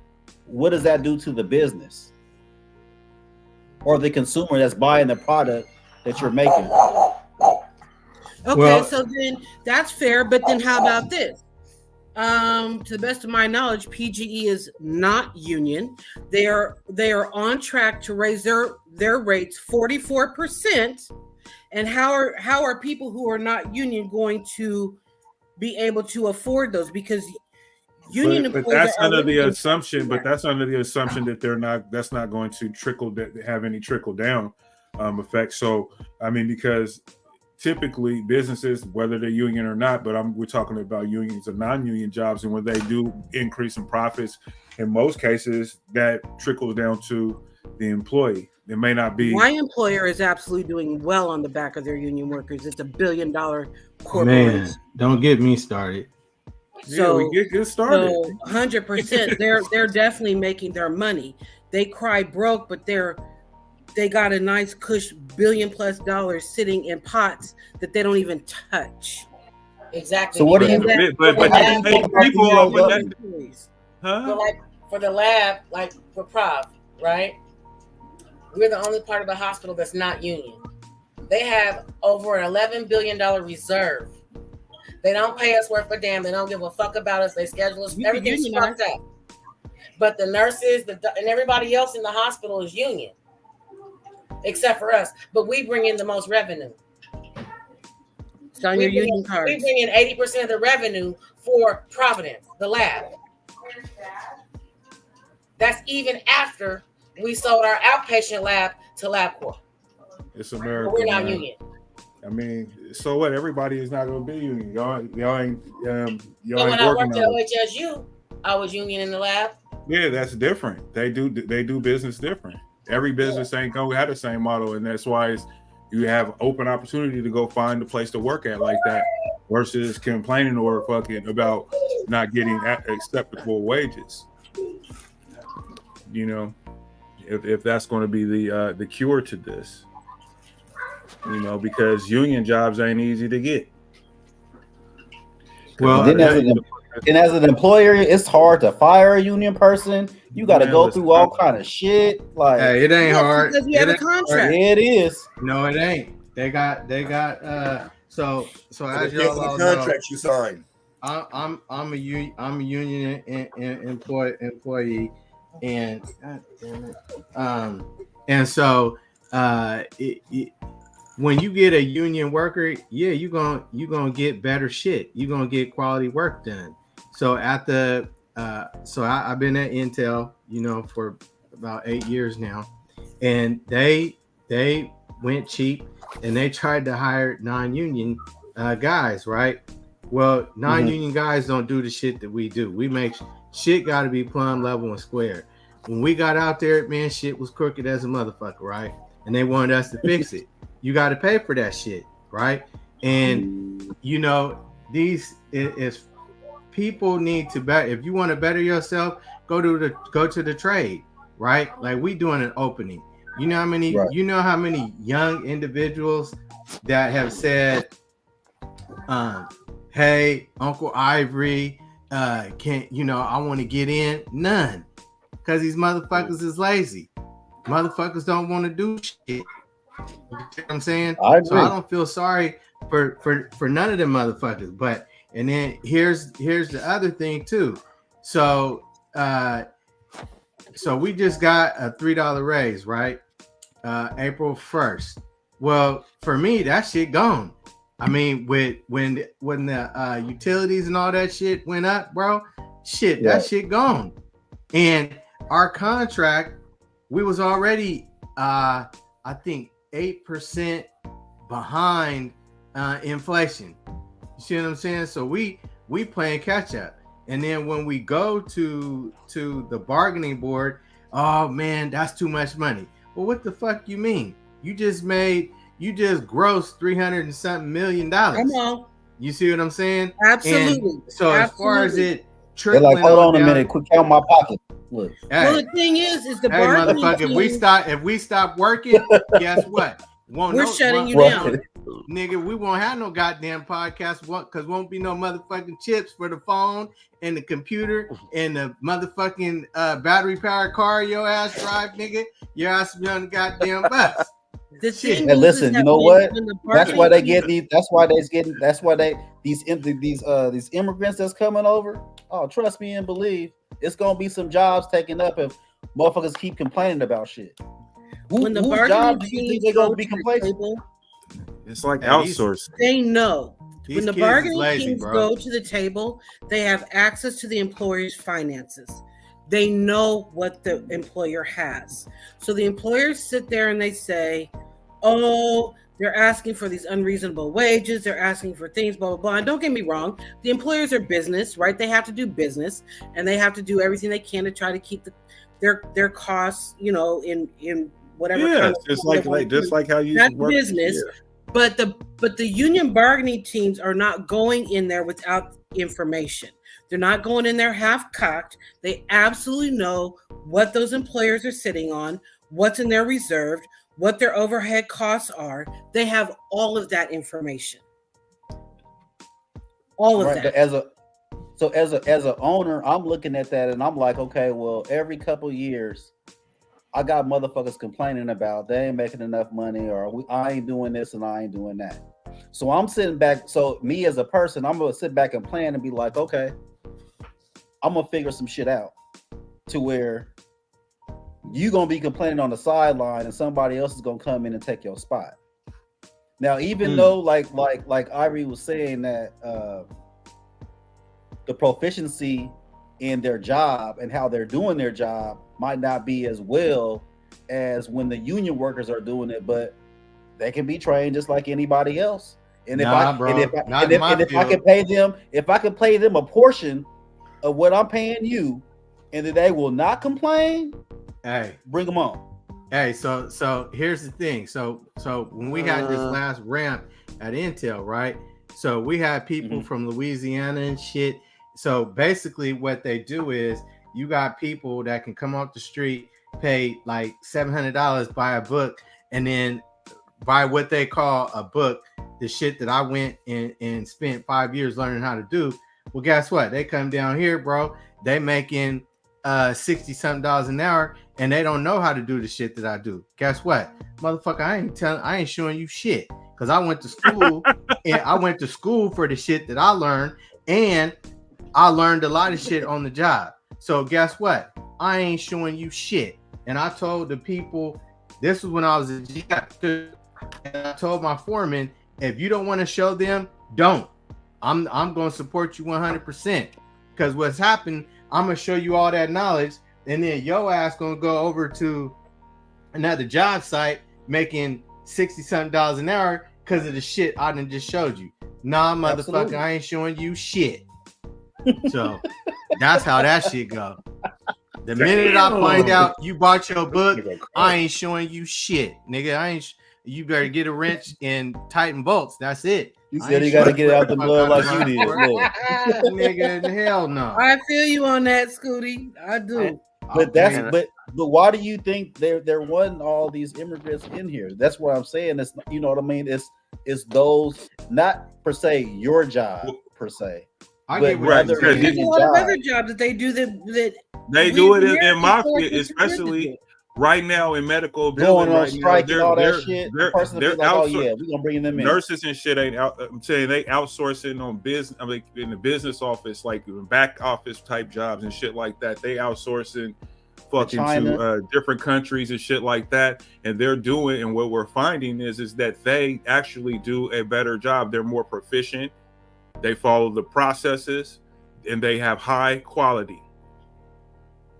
what does that do to the business or the consumer that's buying the product that you're making? Okay, so then that's fair, but then how about this? To the best of my knowledge, PGE is not union. They are on track to raise their rates 44%. And how are people who are not union going to be able to afford those? Because union employees that's under the assumption. But that's under the assumption that that's not going to have any trickle down effect. So I mean, because typically businesses, whether they're union or not, but we're talking about unions and non-union jobs, and when they do increase in profits, in most cases that trickles down to the employee. It may not be. My employer is absolutely doing well on the back of their union workers. It's $1 billion corporation. Man, don't get me started. So we get started. So 100%, they're definitely making their money. They cry broke, but they're they got a nice cush $1 billion+ sitting in pots that they don't even touch. Exactly. So what do you? But you pay people off of that. But like for the lab, like for Prof, right? We're the only part of the hospital that's not union. They have over an $11 billion reserve. They don't pay us worth a damn. They don't give a fuck about us. They schedule us. Everything's fucked up. But the nurses, and everybody else in the hospital is union, except for us. But we bring in the most revenue. It's on your union card. We bring in 80% of the revenue for Providence, the lab. That's even after we sold our outpatient lab to LabCorp. It's America. But we're not union. I mean, so what? Everybody is not going to be union. Y'all ain't So when I worked at OHSU, I was union in the lab. Yeah, that's different. They do business different. Every business ain't gonna have the same model, and that's why you have open opportunity to go find a place to work at like that, versus complaining or fucking about not getting acceptable wages. You know, if that's going to be the cure to this, you know, because union jobs ain't easy to get. Well, and as an employer, it's hard to fire a union person. You got to go through all kind of shit. Like, hey, it ain't hard. Because you have a contract. Yeah, it is. No, it ain't. They got. So as y'all all know, contract you sign. I'm a union employee, and God damn it. And so when you get a union worker, yeah, you're gonna get better shit. You're gonna get quality work done. So I've been at Intel, you know, for about 8 years now, and they went cheap and they tried to hire non-union guys, right? Well, non-union guys don't do the shit that we do. We make shit got to be plumb, level, and square. When we got out there, man, shit was crooked as a motherfucker, right? And they wanted us to fix it. You got to pay for that shit, right? And you know, is people need to better. If you want to better yourself, go to the trade, right? Like we doing an opening. You know how many? Right. You know how many young individuals that have said, "Hey, Uncle Ivory, can't I want to get in?" None, because these motherfuckers is lazy. Motherfuckers don't want to do shit. You know what I'm saying? I agree. So I don't feel sorry for none of them motherfuckers. But and then here's the other thing too. So we just got a $3 raise, right? April 1st. Well, for me, that shit gone. I mean, when the utilities and all that shit went up, bro, that shit gone. And our contract, we was already I think 8% behind inflation. You see what I'm saying? So we playing catch up. And then when we go to the bargaining board, oh man, that's too much money. Well, what the fuck you mean? You just grossed $300 and something million. Come on. You see what I'm saying? Absolutely. And so as far as it they're like, hold on a minute, quick count my pocket. Look. Hey, well, the thing is the hey, motherfucker, team, if we stop working, guess what? We're shutting you down. Nigga, we won't have no goddamn podcast because won't be no motherfucking chips for the phone and the computer and the motherfucking battery powered car your ass drive, nigga. Your ass be on the goddamn bus. And listen, you know what? That's why they get these. That's why these immigrants that's coming over. Oh, trust me and believe, it's gonna be some jobs taken up if motherfuckers keep complaining about shit. When the job do you think they're gonna be complaining? It's like outsourcing. They know. When the bargaining teams bro. go to the table, they have access to the employer's finances. They know what the employer has. So the employers sit there and they say, oh, they're asking for these unreasonable wages. They're asking for things, blah, blah, blah. And don't get me wrong. The employers are business, right? They have to do business and they have to do everything they can to try to keep their costs, in whatever. Yeah, just like how you that's work business. here. But the union bargaining teams are not going in there without information. They're not going in there half-cocked. They absolutely know what those employers are sitting on, what's in their reserve, what their overhead costs are. They have all of that information. All of that. But as a owner, I'm looking at that and I'm like, okay, well, every couple years, I got motherfuckers complaining about they ain't making enough money, or I ain't doing this and I ain't doing that. So I'm sitting back. So me as a person, I'm gonna sit back and plan and be like, okay, I'm gonna figure some shit out to where you gonna be complaining on the sideline and somebody else is gonna come in and take your spot. Now, even though like Irie was saying that the proficiency in their job and how they're doing their job might not be as well as when the union workers are doing it, but they can be trained just like anybody else. And if I could pay them a portion of what I'm paying you, and that they will not complain, hey, bring them on. Hey, so here's the thing. So when we had this last ramp at Intel, right? So we had people from Louisiana and shit. So basically what they do is you got people that can come off the street, pay like $700, buy a book, and then buy what they call a book, the shit that I went and spent 5 years learning how to do. Well, guess what? They come down here, bro. They making $60-something an hour, and they don't know how to do the shit that I do. Guess what? Motherfucker, I ain't showing you shit. Because I went to school and I went to school for the shit that I learned, and I learned a lot of shit on the job. So guess what? I ain't showing you shit. And I told the people, this was when I was a G, and I told my foreman, if you don't want to show them, don't. I'm going to support you 100%. Because what's happened, I'm going to show you all that knowledge, and then your ass going to go over to another job site making $60-something an hour because of the shit I done just showed you. Nah, motherfucker, absolutely. I ain't showing you shit. So that's how that shit go. The minute I find out you bought your book, I ain't showing you shit, nigga. You better get a wrench and tighten bolts. That's it. You said you got to get out the mud like you did, nigga. Hell no. I feel you on that, Scooty. I do. But but why do you think they're wanting all these immigrants in here? That's what I'm saying. It's, you know what I mean. It's those, not per se your job per se. I get right. There's a lot of other jobs that they do that they do it in mafia, especially right now in medical billing. Going on right strike now, and all that shit. The person feels like, oh yeah, we're gonna bring them in. Nurses and shit ain't out. I'm saying they outsourcing on business. I mean, in the business office, like back office type jobs and shit like that. They outsourcing fucking to different countries and shit like that. And they're doing. And what we're finding is that they actually do a better job. They're more proficient. They follow the processes, and they have high quality.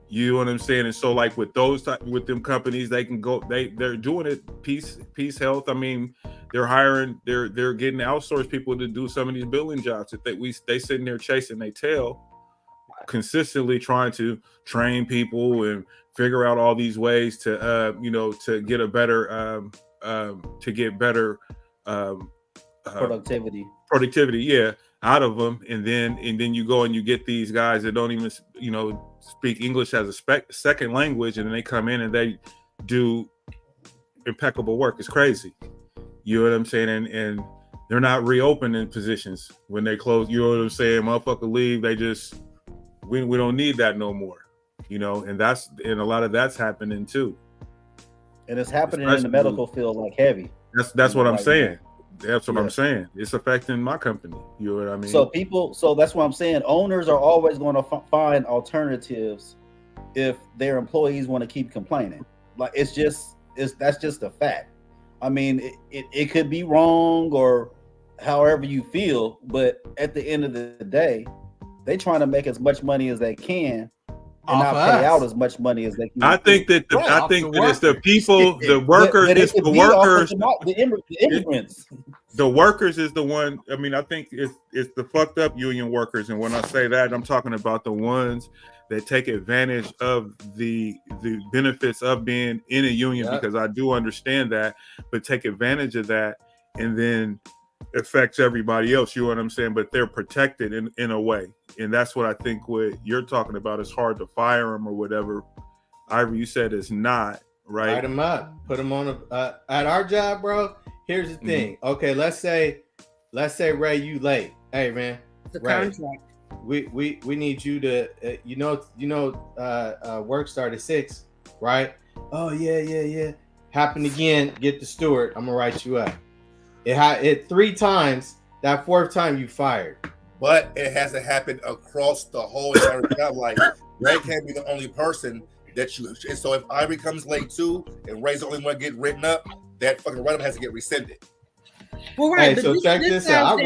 You know what I'm saying? And so, like with them companies, they can go. They're doing it. Peace Health. I mean, they're hiring. They're getting outsourced people to do some of these billing jobs that they sitting there chasing their tail, consistently trying to train people and figure out all these ways to to get a better productivity, yeah, out of them. And then you go and you get these guys that don't even speak English as a second language, and then they come in and they do impeccable work. It's crazy. You know what I'm saying? And they're not reopening positions when they close. You know what I'm saying? Motherfucker leave. They just we don't need that no more. And a lot of that's happening too. And it's happening in the medical field like heavy. That's what I'm saying. That's what I'm saying. It's affecting my company. You know what I mean? So that's what I'm saying. Owners are always going to find alternatives if their employees want to keep complaining. Like that's just a fact. I mean, it could be wrong or however you feel, but at the end of the day, they trying to make as much money as they can and not pay out as much money as they can. I think that it's the people, the workers, it's the workers, the immigrants. The workers is the one. I mean, I think it's the fucked up union workers, and when I say that, I'm talking about the ones that take advantage of the benefits of being in a union, because I do understand that, but take advantage of that and then affects everybody else. You know what I'm saying? But they're protected in a way. And that's what I think what you're talking about is hard to fire them or whatever. Ivory, you said it's not right? Write them up. Put them on at our job, bro. Here's the thing. Okay, let's say Ray, you late. Hey man, The Ray, contract. we need you to work start at 6, right? Oh yeah. Happen again, get the steward. I'm gonna write you up. It 3 times. That 4th time you fired. But it hasn't happened across the whole entire job. Like Ray can't be the only person that you. So if Ivory comes late too, and Ray's the only one getting written up, that fucking write up has to get rescinded. Well, right. Hey, so check this out.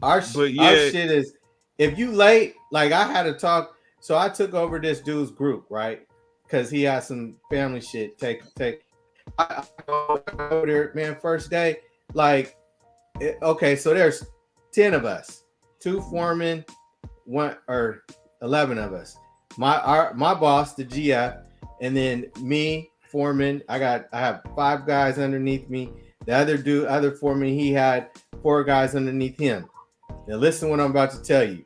Our shit is, if you late, like I had to talk. So I took over this dude's group, right? Because he had some family shit. I go over there, man. First day, like, okay, so there's 10 of us, 2 foremen, 1 or 11 of us. My boss, the GF, and then me, foreman. I have 5 guys underneath me. The other foreman, he had 4 guys underneath him. Now listen what I'm about to tell you.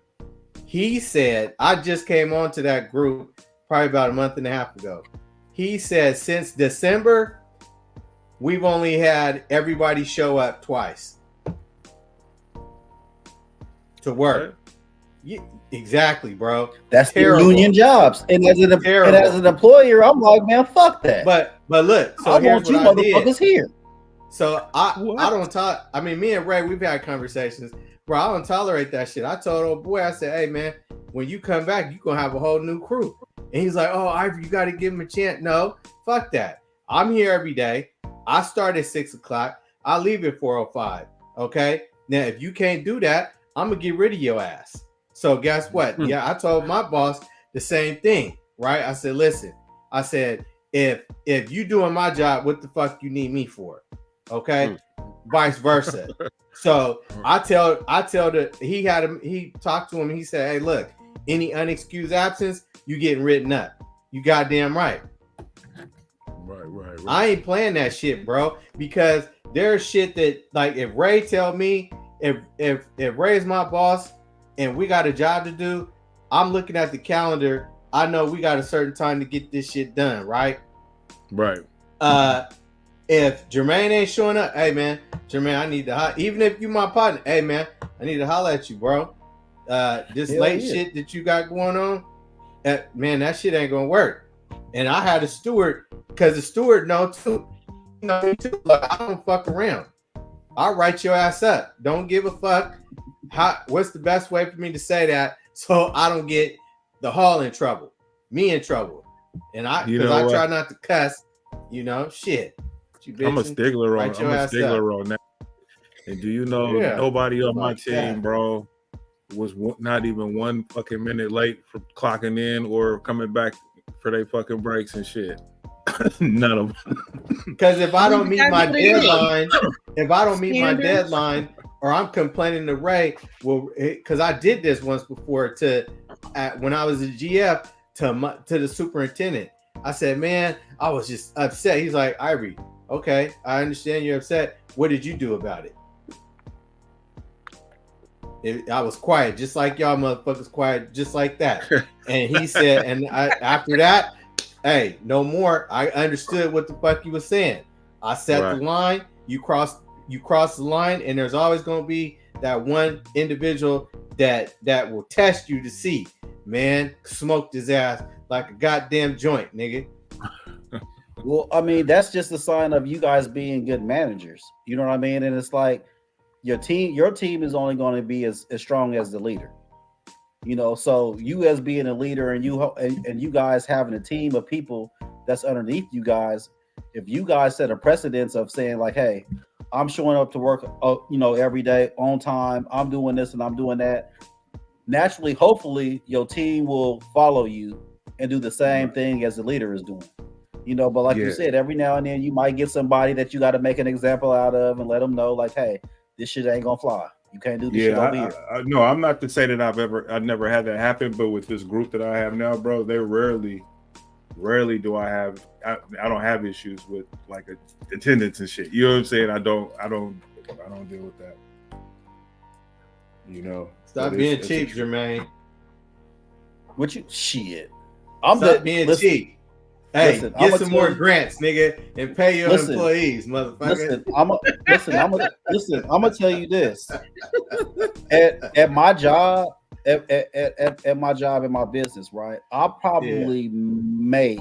He said, I just came onto that group probably about a month and a half ago. He said since December, we've only had everybody show up twice to work. Yeah, exactly, bro. That's terrible. Union jobs. And as an employer, I'm like, man, fuck that. But look, so I here's want you what I did. motherfuckers here. So I don't talk. I mean, me and Ray, we've had conversations, bro. I don't tolerate that shit. I told old boy, I said, hey man, when you come back, you gonna have a whole new crew. And he's like, oh, Ivory, you got to give him a chance. No, fuck that. I'm here every day. I start at 6 o'clock. I leave at 4:05. Okay. Now, if you can't do that, I'm gonna get rid of your ass. So guess what? Yeah, I told my boss the same thing, right? I said, listen, I said, if you doing my job, what the fuck you need me for? Okay. Vice versa. So I tell he talked to him. He said, hey, look, any unexcused absence, you getting written up. You goddamn right. Right. I ain't playing that shit, bro, because there's shit that, like, if Ray tell me, if Ray's my boss and we got a job to do, I'm looking at the calendar. I know we got a certain time to get this shit done, right? Right. If Jermaine ain't showing up, hey man, Jermaine, I need to even if you my partner, hey man, I need to holler at you, bro. This late shit that you got going on, man, that shit ain't gonna work. And I had a steward, because the steward know too. You know, look, I don't fuck around. I'll write your ass up. Don't give a fuck. What's the best way for me to say that so I don't get the hall in trouble, me in trouble, and I try not to cuss. You know, shit. I'm a stickler on that. And do you know nobody on my team, bro, was not even 1 fucking minute late for clocking in or coming back for their fucking breaks and shit. None of them. Because if I don't meet my deadline, or I'm complaining to Ray, well, because I did this once before when I was a GF to the superintendent. I said, man, I was just upset. He's like, Ivory, okay, I understand you're upset. What did you do about it? I was quiet, just like y'all motherfuckers quiet, just like that. And he said, after that, hey, no more. I understood what the fuck you was saying. I set the line. You cross the line, and there's always going to be that one individual that will test you to see, man, smoked his ass like a goddamn joint, nigga. Well, I mean, that's just a sign of you guys being good managers. You know what I mean? And it's like your team is only going to be as strong as the leader. You know, so you as being a leader and you guys having a team of people that's underneath you guys, if you guys set a precedence of saying like, hey, I'm showing up to work, every day on time, I'm doing this and I'm doing that, naturally, hopefully your team will follow you and do the same thing as the leader is doing. You know, but like you said, every now and then you might get somebody that you got to make an example out of and let them know like, hey, this shit ain't gonna fly. You can't do this shit over here. No, I'm not to say that I've never had that happen, but with this group that I have now, bro, they rarely do I don't have issues with like attendance and shit. You know what I'm saying? I don't deal with that. You know. Stop being cheap, Jermaine. What you shit? Stop being cheap. Hey, listen, get some more grants, nigga, and pay your employees, motherfucker. I'm gonna tell you this. At my job, at my job in my business, right? I'll probably make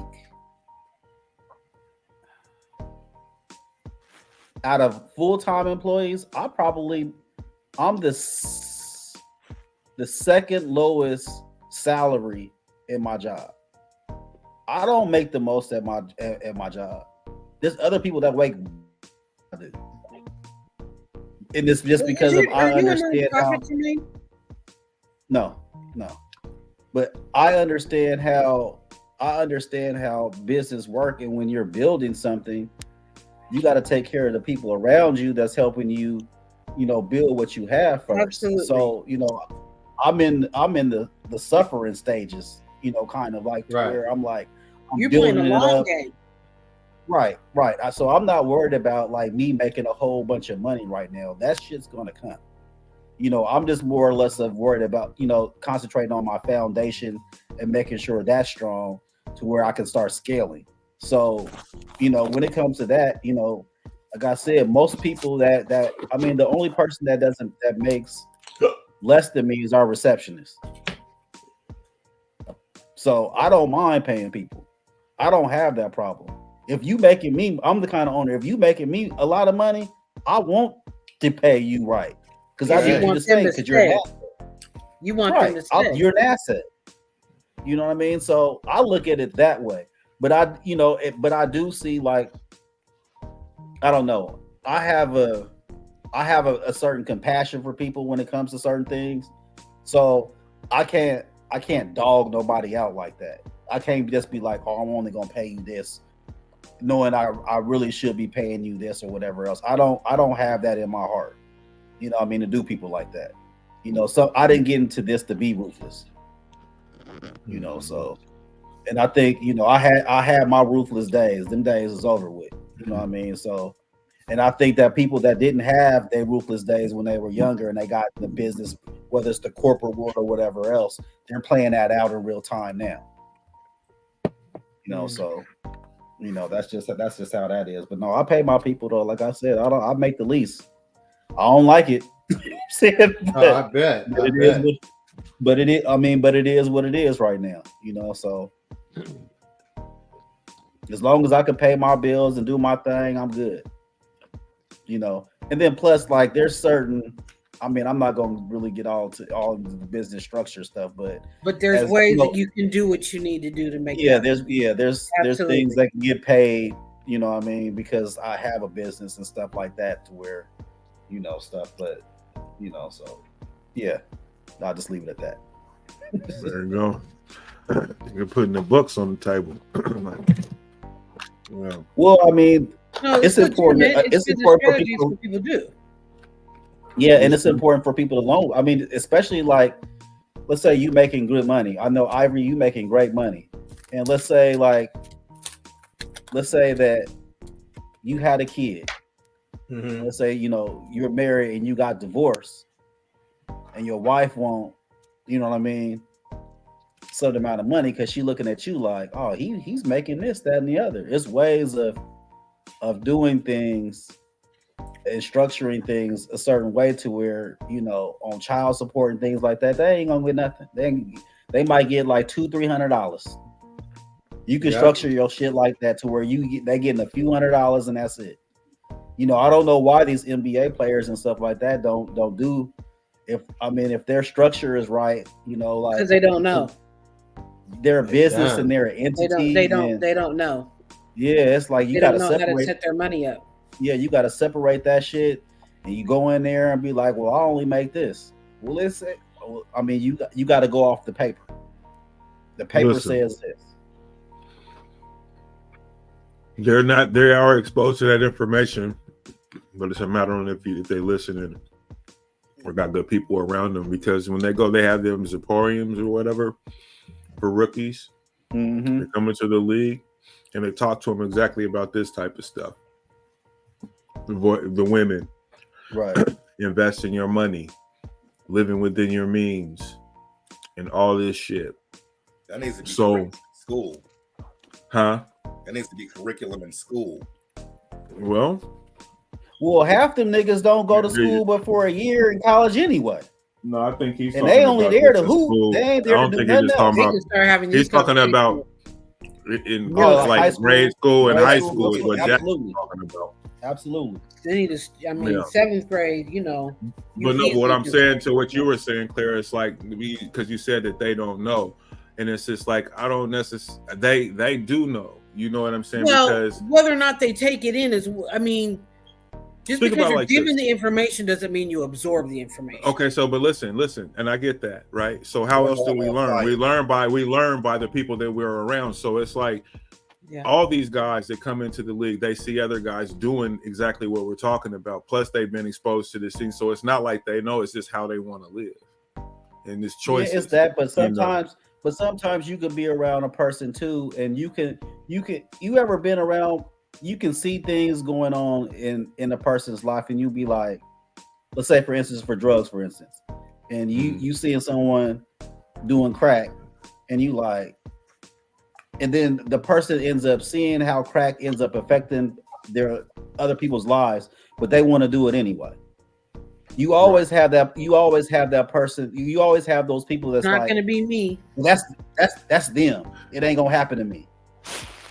out of full-time employees, I'm the second lowest salary in my job. I don't make the most at my job. There's other people that make. And it's just because I understand how. No, but I understand how business work, and when you're building something, you got to take care of the people around you that's helping you, build what you have first. Absolutely. So, I'm in the suffering stages, kind of like where I'm like, you're playing a long game. Right. So I'm not worried about like me making a whole bunch of money right now. That shit's gonna come. I'm just more or less worried about, concentrating on my foundation and making sure that's strong to where I can start scaling. So, when it comes to that, like I said, most people the only person that makes less than me is our receptionist. So I don't mind paying people. I don't have that problem. If you making me, I'm the kind of owner. If you making me a lot of money, I want to pay you right because I need you to stay because you're an asset. You want them to stay. You're an asset. You know what I mean? So I look at it that way. But I do see like, I don't know. I have a certain compassion for people when it comes to certain things. So I can't dog nobody out like that. I can't just be like, oh, I'm only gonna pay you this, knowing I really should be paying you this or whatever else. I don't have that in my heart. To do people like that. So I didn't get into this to be ruthless. So, and I think, I had my ruthless days. Them days is over with. You know what I mean? So, and I think that people that didn't have their ruthless days when they were younger and they got in the business, whether it's the corporate world or whatever else, they're playing that out in real time now. So, that's just how that is. But no, I pay my people though. Like I said, I make the lease. I don't like it. I bet. But it is what it is right now. So as long as I can pay my bills and do my thing, I'm good. And then plus, like, there's certain. I'm not going to really get all the business structure stuff, but there's ways that you can do what you need to do to make. There's things that can get paid. You know what I mean? Because I have a business and stuff like that to where, stuff. But so yeah, I'll just leave it at that. There you go. You're putting the books on the table. Well, it's important. It's important for people to do. Yeah, and it's important for people to loan. Especially like, let's say you making good money. I know, Ivory, you making great money. And let's say that you had a kid. Mm-hmm. Let's say, you're married and you got divorced and your wife won't, certain amount of money because she's looking at you like, oh, he's making this, that, and the other. It's ways of doing things and structuring things a certain way to where, on child support and things like that, they ain't gonna get nothing. They might get like $200-$300. You can structure your shit like that to where they getting a few $100s and that's it. I don't know why these NBA players and stuff like that don't do. If their structure is right, like, because they don't know. Their business and their entity. They don't know. Yeah, it's like you gotta separate. How to set their money up. Yeah, you got to separate that shit, and you go in there and be like, "Well, I only make this." Well, you got to go off the paper. The paper says this. They are exposed to that information, but it's a matter of if they listen or got good people around them. Because when they go, they have them Ziporiums or whatever for rookies. Mm-hmm. They come into the league and they talk to them exactly about this type of stuff. The women, right? Investing your money, living within your means, and all this shit. That needs to be school, huh? That needs to be curriculum in school. Well, half them niggas don't go to school but for a year in college anyway. No, I think he's and they only about there to this hoop. school. They ain't I there to don't do think he's nothing just else. talking about. He's talking about in like grade school and high school is what Jack's talking about. Absolutely. They need to. I mean, Yeah. 7th grade. You know. But no, what I'm saying to what you were saying, Claire, it's like because you said that they don't know, and it's just like I don't necessarily. They do know. You know what I'm saying? Well, because whether or not they take it in is, I mean, just Think because about you're like given this. the information doesn't mean you absorb the information. Okay, so but listen, and I get that, right? So how else do we learn? We learn by the people that we're around. So it's like all these guys that come into the league, they see other guys doing exactly what we're talking about. Plus, they've been exposed to this thing, so it's not like they know. It's just how they want to live, and this choice. Yeah, it's that. But sometimes you could be around a person too, and you ever been around. You can see things going on in a person's life, and you be like, let's say, for instance, for drugs, for instance, and you seeing someone doing crack, and you like, and then the person ends up seeing how crack ends up affecting their other people's lives, but they want to do it anyway. You always have that. You always have that person. You always have those people that's Not like, gonna be me. That's them. It ain't gonna happen to me.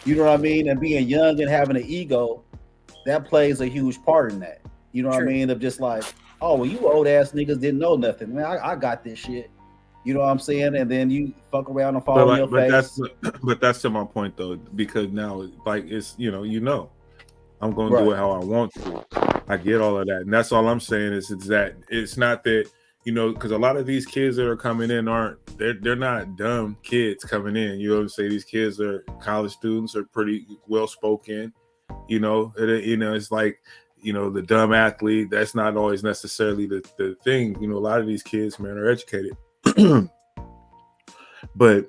You know what I mean? And being young and having an ego, that plays a huge part in that. You know what I mean? Of just like, oh, well, you old ass niggas didn't know nothing. Man, I got this shit. You know what I'm saying? And then you fuck around and fall on your face. That's to my point though, because now like it's I'm gonna do it how I want to. I get all of that, and that's all I'm saying is that it's not that because a lot of these kids that are coming in they're not dumb kids coming in. You know what I'm saying? These kids are college students, are pretty well spoken. It's like the dumb athlete. That's not always necessarily the thing. A lot of these kids, man, are educated. But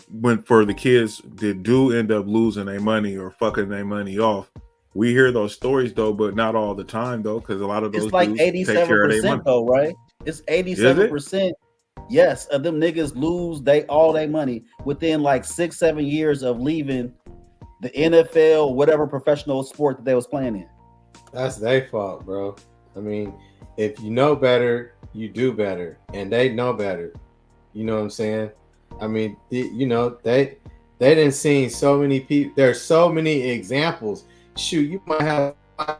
when for the kids that do end up losing their money or fucking their money off, we hear those stories though, but not all the time though, because a lot of those it's like 87% though, right? It's 87%. Yes, of them niggas lose all their money within like 6-7 years of leaving the NFL, whatever professional sport that they was playing in. That's their fault, bro. I mean, if you know better, you do better, and they know better. You know what I'm saying? I mean, they didn't see so many people. There's so many examples. Shoot, you might have a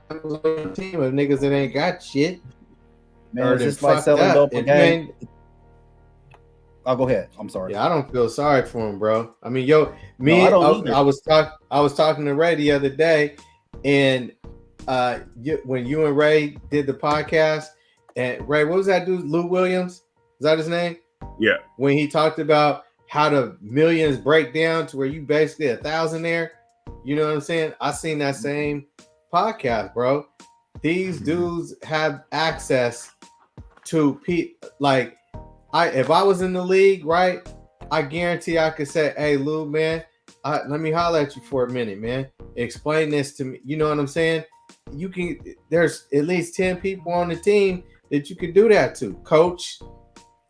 team of niggas that ain't got shit. Man, it's just like selling dope again. I'll go ahead. I'm sorry. Yeah, I don't feel sorry for him, bro. I mean, I was talking to Ray the other day, and when you and Ray did the podcast, and Ray, what was that dude? Lou Williams? Is that his name? Yeah. When he talked about how the millions break down to where you basically 1,000 there. You know what I'm saying? I seen that same podcast, bro. These dudes have access to like if I was in the league, right? I guarantee I could say, "Hey, Lou, man, let me holler at you for a minute, man. Explain this to me." You know what I'm saying? There's at least 10 people on the team that you could do that to. Coach,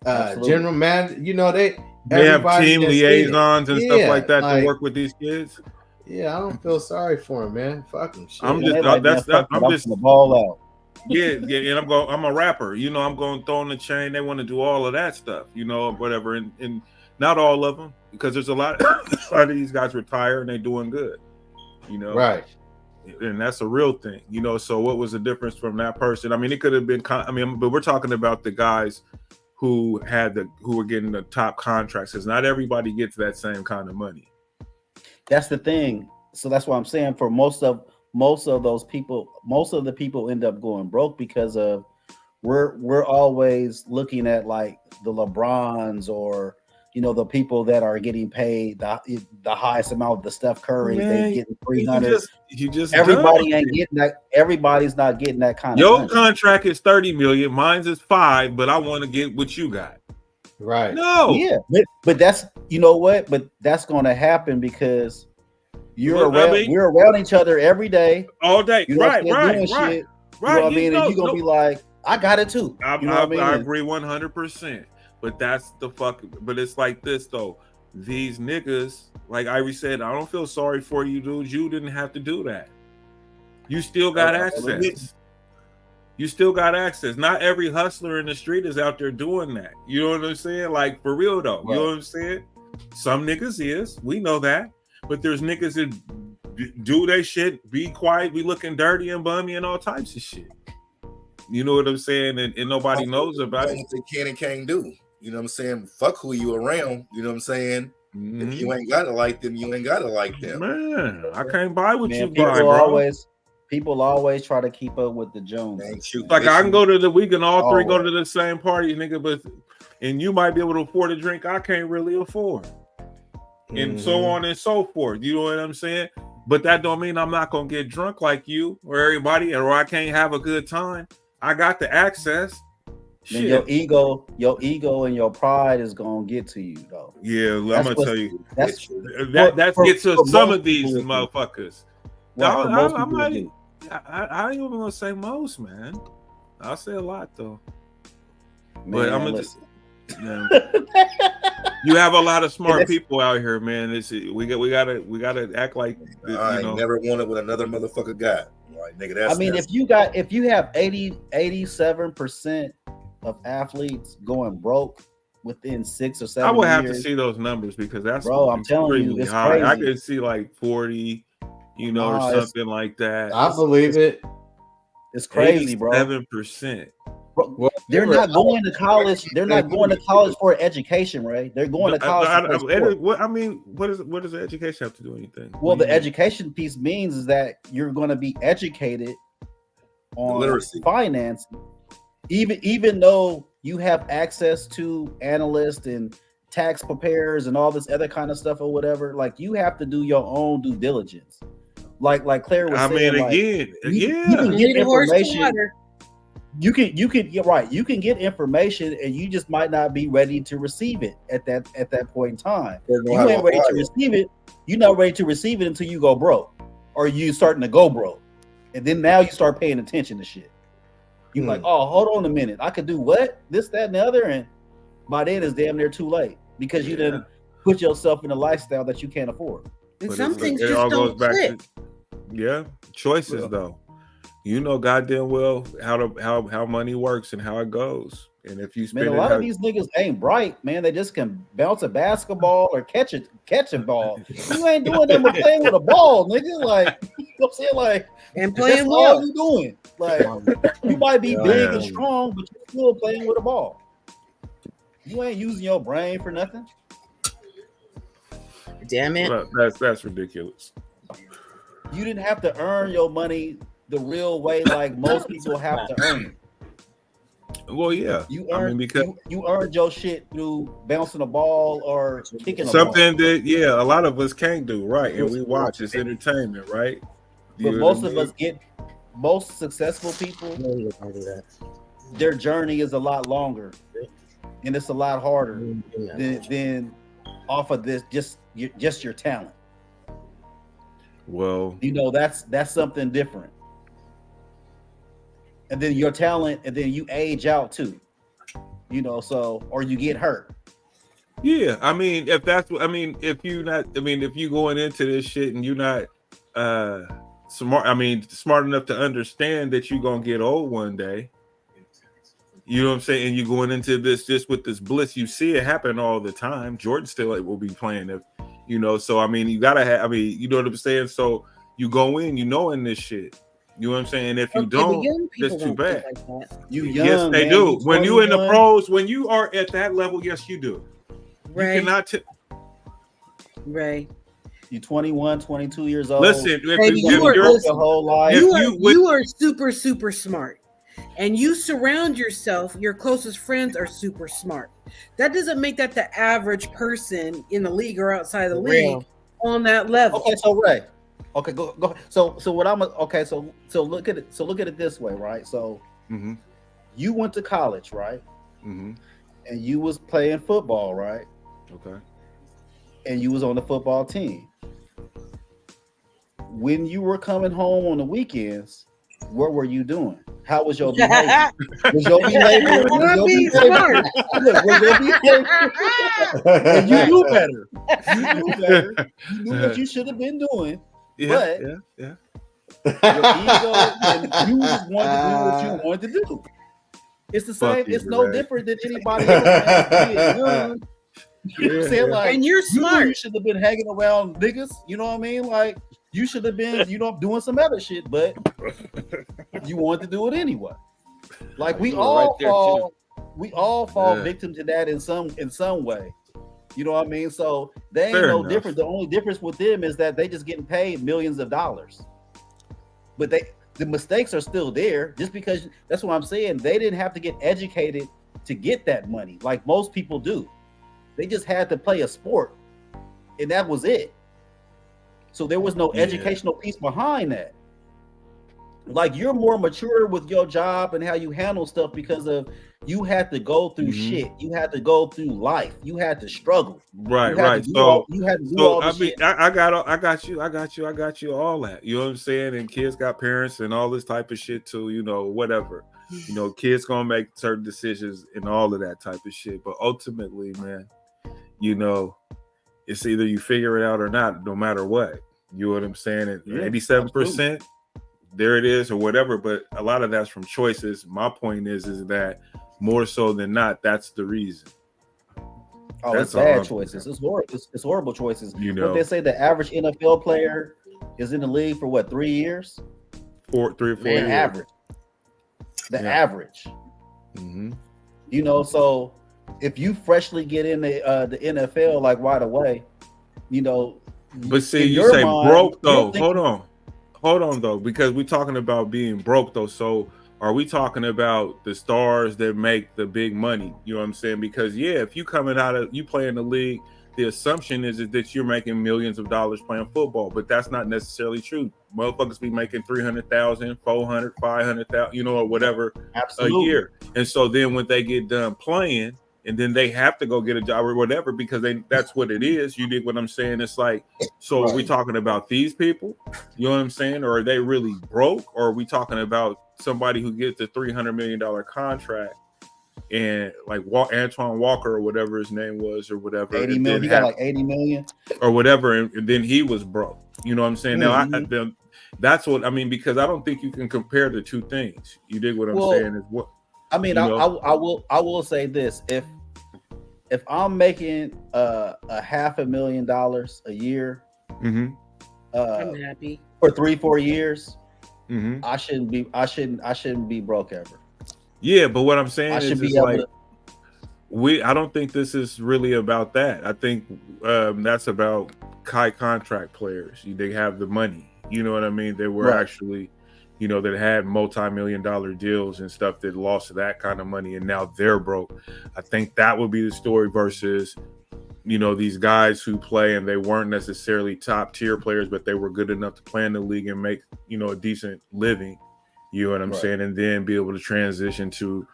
general manager, they have team liaisons and stuff like that to work with these kids. Yeah, I don't feel sorry for him, man. Fuck him. Shit. I'm just the ball out. Yeah, and I'm a rapper. I'm going to throw in the chain. They want to do all of that stuff, whatever. And not all of them, because there's a lot of these guys retire and they're doing good, Right. And that's a real thing, So what was the difference from that person? I mean, it could have been. But we're talking about the guys who were getting the top contracts, because not everybody gets that same kind of money. That's the thing. So that's what I'm saying. For most of those people, most of the people end up going broke because of we're always looking at like the LeBrons or the people that are getting paid the highest amount of the Steph Curry. They getting 300. You just everybody ain't getting that. Everybody's not getting that kind Your of money. contract is 30 million. Mine's is 5, but I want to get what you got. Right. No. Yeah, but that's what. But that's going to happen because we're around each other every day, all day. Right. You know what I mean? And you're gonna be like, I got it too. I agree 100%. But that's but it's like this though. these niggas, like Ivory said, I don't feel sorry for you, dudes. You didn't have to do that. You still got access. You still got access. Not every hustler in the street is out there doing that. You know what I'm saying? Like, for real though. Right. You know what I'm saying? Some niggas is. We know that. But there's niggas that do they shit, be quiet, be looking dirty and bummy and all types of shit. You know what I'm saying? And nobody knows about it. What they can and can't do. You know what I'm saying? Fuck who you around. You know what I'm saying? Mm-hmm. If you ain't gotta like them, you ain't gotta like them. Man, I can't buy what you people buy, bro. People always try to keep up with the Joneses. Like I can go to we can all three go to the same party, nigga, and you might be able to afford a drink I can't really afford. And so on and so forth. You know what I'm saying? But that don't mean I'm not gonna get drunk like you or everybody, or I can't have a good time. I got the access. Then your ego and your pride is gonna get to you though. Yeah, I'm gonna tell you. That gets to some of these motherfuckers. I ain't even gonna say most, man. I'll say a lot though. Man, but I'm gonna just you have a lot of smart people out here, man. We gotta act like I ain't never wanted with another motherfucker guy. Like, nigga, that's, I mean, if you have 87% of athletes going broke within 6 or 7 years, I would have to see those numbers because that's I'm telling you, it's high. crazy. I could see like 40, or something like that. I believe it. It's crazy, bro. 7%. Bro, they're not going to college. They're not going to college for education, right? They're going to college. What does the education have to do with anything? Well, the education piece means is that you're going to be educated on literacy, finance, even though you have access to analysts and tax preparers and all this other kind of stuff or whatever. Like, you have to do your own due diligence. Like Claire was saying, you can get information. You can right. You can get information, and you just might not be ready to receive it at that point in time. You ain't ready to receive it. You're not ready to receive it until you go broke, or you starting to go broke, and then now you start paying attention to shit. You're like, oh, hold on a minute, I could do what, this, that, and the other, and by then it's damn near too late because you didn't put yourself in a lifestyle that you can't afford. And some things just don't click. Choices though. You know goddamn well how money works and how it goes. And if you spend a lot of these niggas ain't bright, man. They just can bounce a basketball or catch a ball. You ain't doing that but playing with a ball, nigga. Like, you know what I'm saying? Like, and playing well. All you doing. Like, you might be big and strong, but you're still playing with a ball. You ain't using your brain for nothing. Damn it. That's ridiculous. You didn't have to earn your money the real way like most people have to earn it. Well, yeah. You earned because you earned your shit through bouncing a ball or kicking something that a lot of us can't do, right? And we watch, it's entertainment, right? But most successful people, their journey is a lot longer and it's a lot harder than off of this just your talent. Well, that's something different. And then your talent, and then you age out too, or you get hurt. Yeah, I mean, if you going into this shit and you're not smart enough to understand that you're gonna get old one day, you know what I'm saying? And you're going into this just with this bliss. You see it happen all the time. Jordan still will be playing it, so I mean, you gotta have, you know what I'm saying? So you go in, in this shit. You know what I'm saying? If you don't, that's too bad. Like you young, yes, they do. When you in the pros, when you are at that level, yes, you do. Right. You cannot right. You're 21, 22 years old. Listen, you are super, super smart. And you surround yourself, your closest friends are super smart. That doesn't make that the average person in the league or outside the league on that level. Okay, so Ray. Okay, go. So what so look at it. So look at it this way, right? So you went to college, right? And you was playing football, right? Okay. And you was on the football team. When you were coming home on the weekends, what were you doing? How was your behavior? Was your behavior? Was your behavior? And you knew better. You knew better. You knew what you should have been doing. But yeah. Your ego, and you just wanted to do what you wanted to do. It's the same. It's no different than anybody else. You know what I'm saying? Like, and you're smart. You should have been hanging around niggas. You know what I mean? Like, you should have been, doing some other shit, but you wanted to do it anyway. Like, we all fall victim to that in some way. You know what I mean? So they ain't no different. The only difference with them is that they just getting paid millions of dollars. But the mistakes are still there, just because that's what I'm saying. They didn't have to get educated to get that money like most people do. They just had to play a sport, and that was it. So there was no educational piece behind that. Like, you're more mature with your job and how you handle stuff because of you had to go through shit. You had to go through life. You had to struggle. Right. So you had to do all the shit. I got you all that. You know what I'm saying? And kids got parents and all this type of shit too, whatever. Kids gonna make certain decisions and all of that type of shit. But ultimately, man, it's either you figure it out or not, no matter what. You know what I'm saying? And 87%, there it is, or whatever. But a lot of that's from choices. My point is that more so than not, that's the reason. Oh, that's it's bad choices. It's horrible. It's horrible choices. What they say, the average NFL player is in the league for what, 3 years? 3 or 4 years. Average. The average. Mm-hmm. So if you freshly get in the NFL like right away, But see, you say broke though. Hold on though, because we're talking about being broke though. So are we talking about the stars that make the big money? You know what I'm saying? Because if you play in the league, the assumption is that you're making millions of dollars playing football, but that's not necessarily true. Motherfuckers be making 300,000, 400, 500,000, or whatever a year. And so then when they get done playing, and then they have to go get a job or whatever, because that's what it is. You dig what I'm saying? It's like, so are we talking about these people? You know what I'm saying? Or are they really broke? Or are we talking about somebody who gets a $300 million contract and like Antoine Walker or whatever his name was or whatever? 80 million. He got like 80 million or whatever. And then he was broke. You know what I'm saying? Mm-hmm. Now, that's what I mean, because I don't think you can compare the two things. You dig what I'm saying? Is what I mean, I will say this: if I'm making $500,000 a year, I'm happy for 3-4 years. Mm-hmm. I shouldn't be broke ever. Yeah, but what I'm saying I is I don't think this is really about that. I think that's about high contract players. They have the money. You know what I mean? They were actually, that had multi-million-dollar deals and stuff that lost that kind of money, and now they're broke. I think that would be the story versus, these guys who play and they weren't necessarily top-tier players, but they were good enough to play in the league and make, a decent living. You know what I'm saying? And then be able to transition to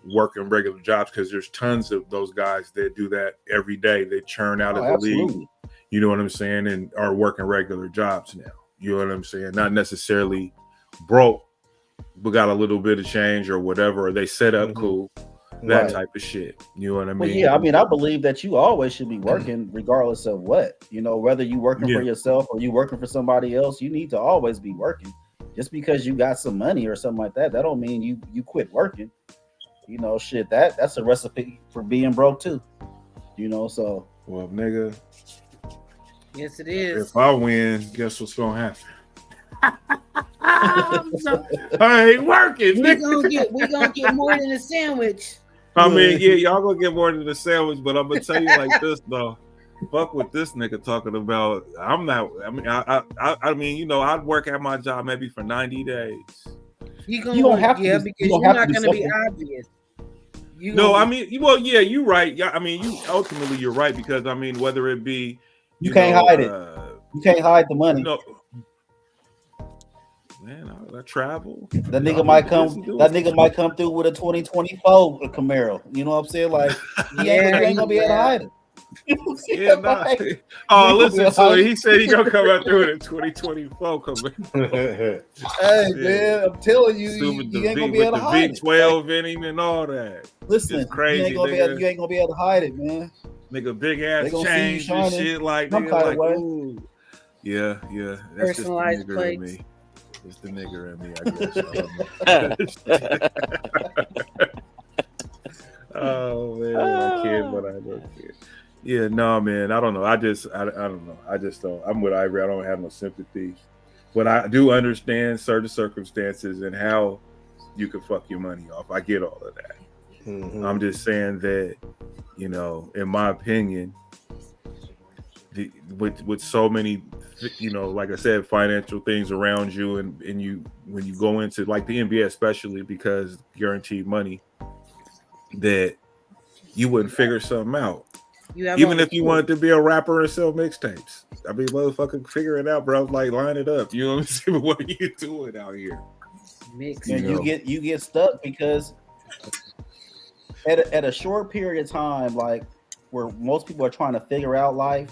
working regular jobs, because there's tons of those guys that do that every day. They churn out of the league. You know what I'm saying? And are working regular jobs now. You know what I'm saying? Not necessarily broke, but got a little bit of change or whatever, or they set up cool, that type of shit. You know what I mean? Well, yeah, I mean, I believe that you always should be working regardless of what, whether you working for yourself or you working for somebody else, you need to always be working. Just because you got some money or something like that, that don't mean you quit working. Shit, that's a recipe for being broke too. So. Well, nigga. Yes, it is. If I win, guess what's gonna happen? I ain't working. We gonna get more than a sandwich. I mean, y'all gonna get more than a sandwich, but I'm gonna tell you like this though. Fuck what this nigga talking about. I'm not. I mean, I'd work at my job maybe for 90 days. You don't have to, because you're not gonna be obvious. I mean, you're right. Yeah, I mean, ultimately you're right, because I mean, whether it be you can't hide it. You can't hide the money. Man, I travel. That nigga might come through with a 2024 Camaro. You know what I'm saying? Like, he ain't gonna be able to hide it. Yeah, nah. Oh, listen to it. He said he gonna come out there in 2024 coming. Hey man, I'm telling you, you ain't gonna be able to hide it. V12 in him and all that. Listen, it's crazy. You ain't gonna be able to hide it, man. Nigga, big ass chains and shit like nigga, like ooh. Yeah. That's personalized just the nigger in me. It's the nigger in me, I guess. Oh man, I kid, but I don't care. Yeah, no, man, I don't know. I don't know. I just don't. I'm with Ivory. I don't have no sympathy, but I do understand certain circumstances and how you can fuck your money off. I get all of that. Mm-hmm. I'm just saying that, you know, in my opinion, with so many, you know, like I said, financial things around you, and you when you go into like the NBA, especially because guaranteed money, that you wouldn't figure something out. Even if you wanted to be a rapper and sell mixtapes. I mean, motherfucker, figure it out, bro. Like, line it up. You know what I'm saying? What are you doing out here? You get stuck because at a short period of time, like where most people are trying to figure out life,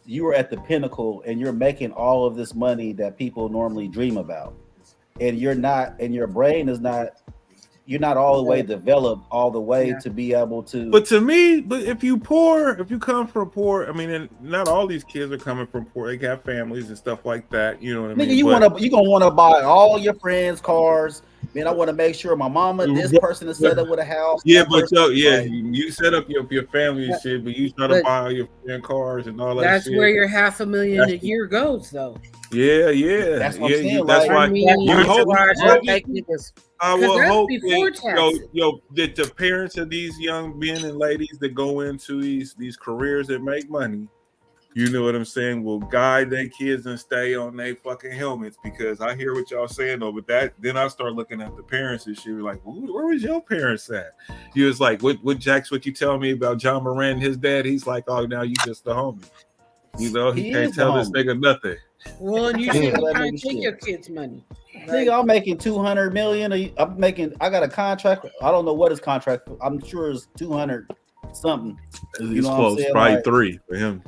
you are at the pinnacle and you're making all of this money that people normally dream about. And you're not, and your brain is not, you're not all the way developed all the way to be able to. But to me, if you come from poor, I mean, and not all these kids are coming from poor. They got families and stuff like that. You know what I mean? You gonna want to buy all your friends' cars. Man, I want to make sure my mama, this person is set up with a house. Yeah, but you set up your family and shit, but you try to buy all your friend cars and all that. That's shit. where your $500,000 a year goes, though. Yeah. That's what I'm saying. That's why you hope. I will hope that, that the parents of these young men and ladies that go into these careers that make money, you know what I'm saying, will guide their kids and stay on their fucking helmets, because I hear what y'all saying though, but then I start looking at the parents and shit like, where was your parents at? He was like, what Jax, what you tell me about John Moran and his dad? He's like, oh, now you just the homie. You know, he can't tell this nigga nothing. Well, and you shouldn't be trying to take your kids' money. Nigga, I'm making $200 million. I got a contract. I don't know what his contract. I'm sure it's 200 something. He's close, probably like, 3 for him.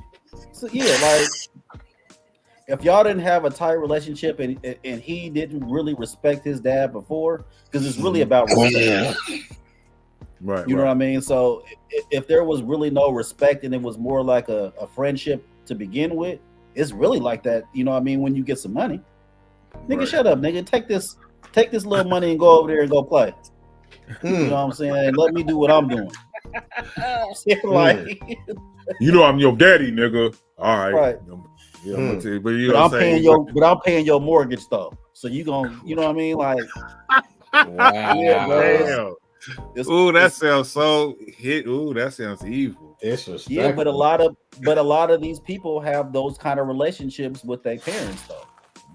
So yeah, like if y'all didn't have a tight relationship and he didn't really respect his dad before, because it's really about respect. Right. You know what I mean? So if there was really no respect and it was more like a friendship to begin with, it's really like that. You know what I mean? When you get some money, nigga, shut up, nigga. Take this little money and go over there and go play. You know what I'm saying? And let me do what I'm doing. Like, you know, I'm your daddy, nigga. All right. Right. Yeah, but I'm paying your mortgage though. So you know what I mean? Like, wow. Ooh, that sounds so hit. Ooh, that sounds evil. Yeah, but a lot of these people have those kind of relationships with their parents though.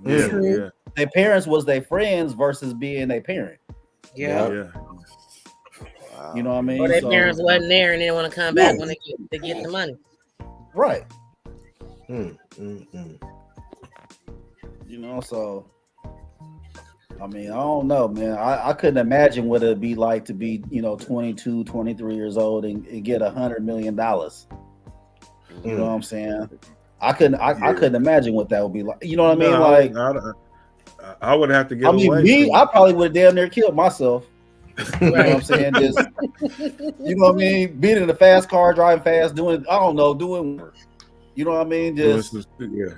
Yeah. Their parents was their friends versus being a parent. Yeah. You know what I mean? Or their parents wasn't there and they want to come back when they get the money. Right. You know, so I mean, I don't know, man. I couldn't imagine what it'd be like to be, 22, 23 years old and get $100 million. You know what I'm saying? I couldn't imagine what that would be like. You know what I mean? I would have to get away. I probably would have damn near killed myself. You know what I'm saying? Just, you know what I mean? Being in a fast car, driving fast, doing you know what I mean? Just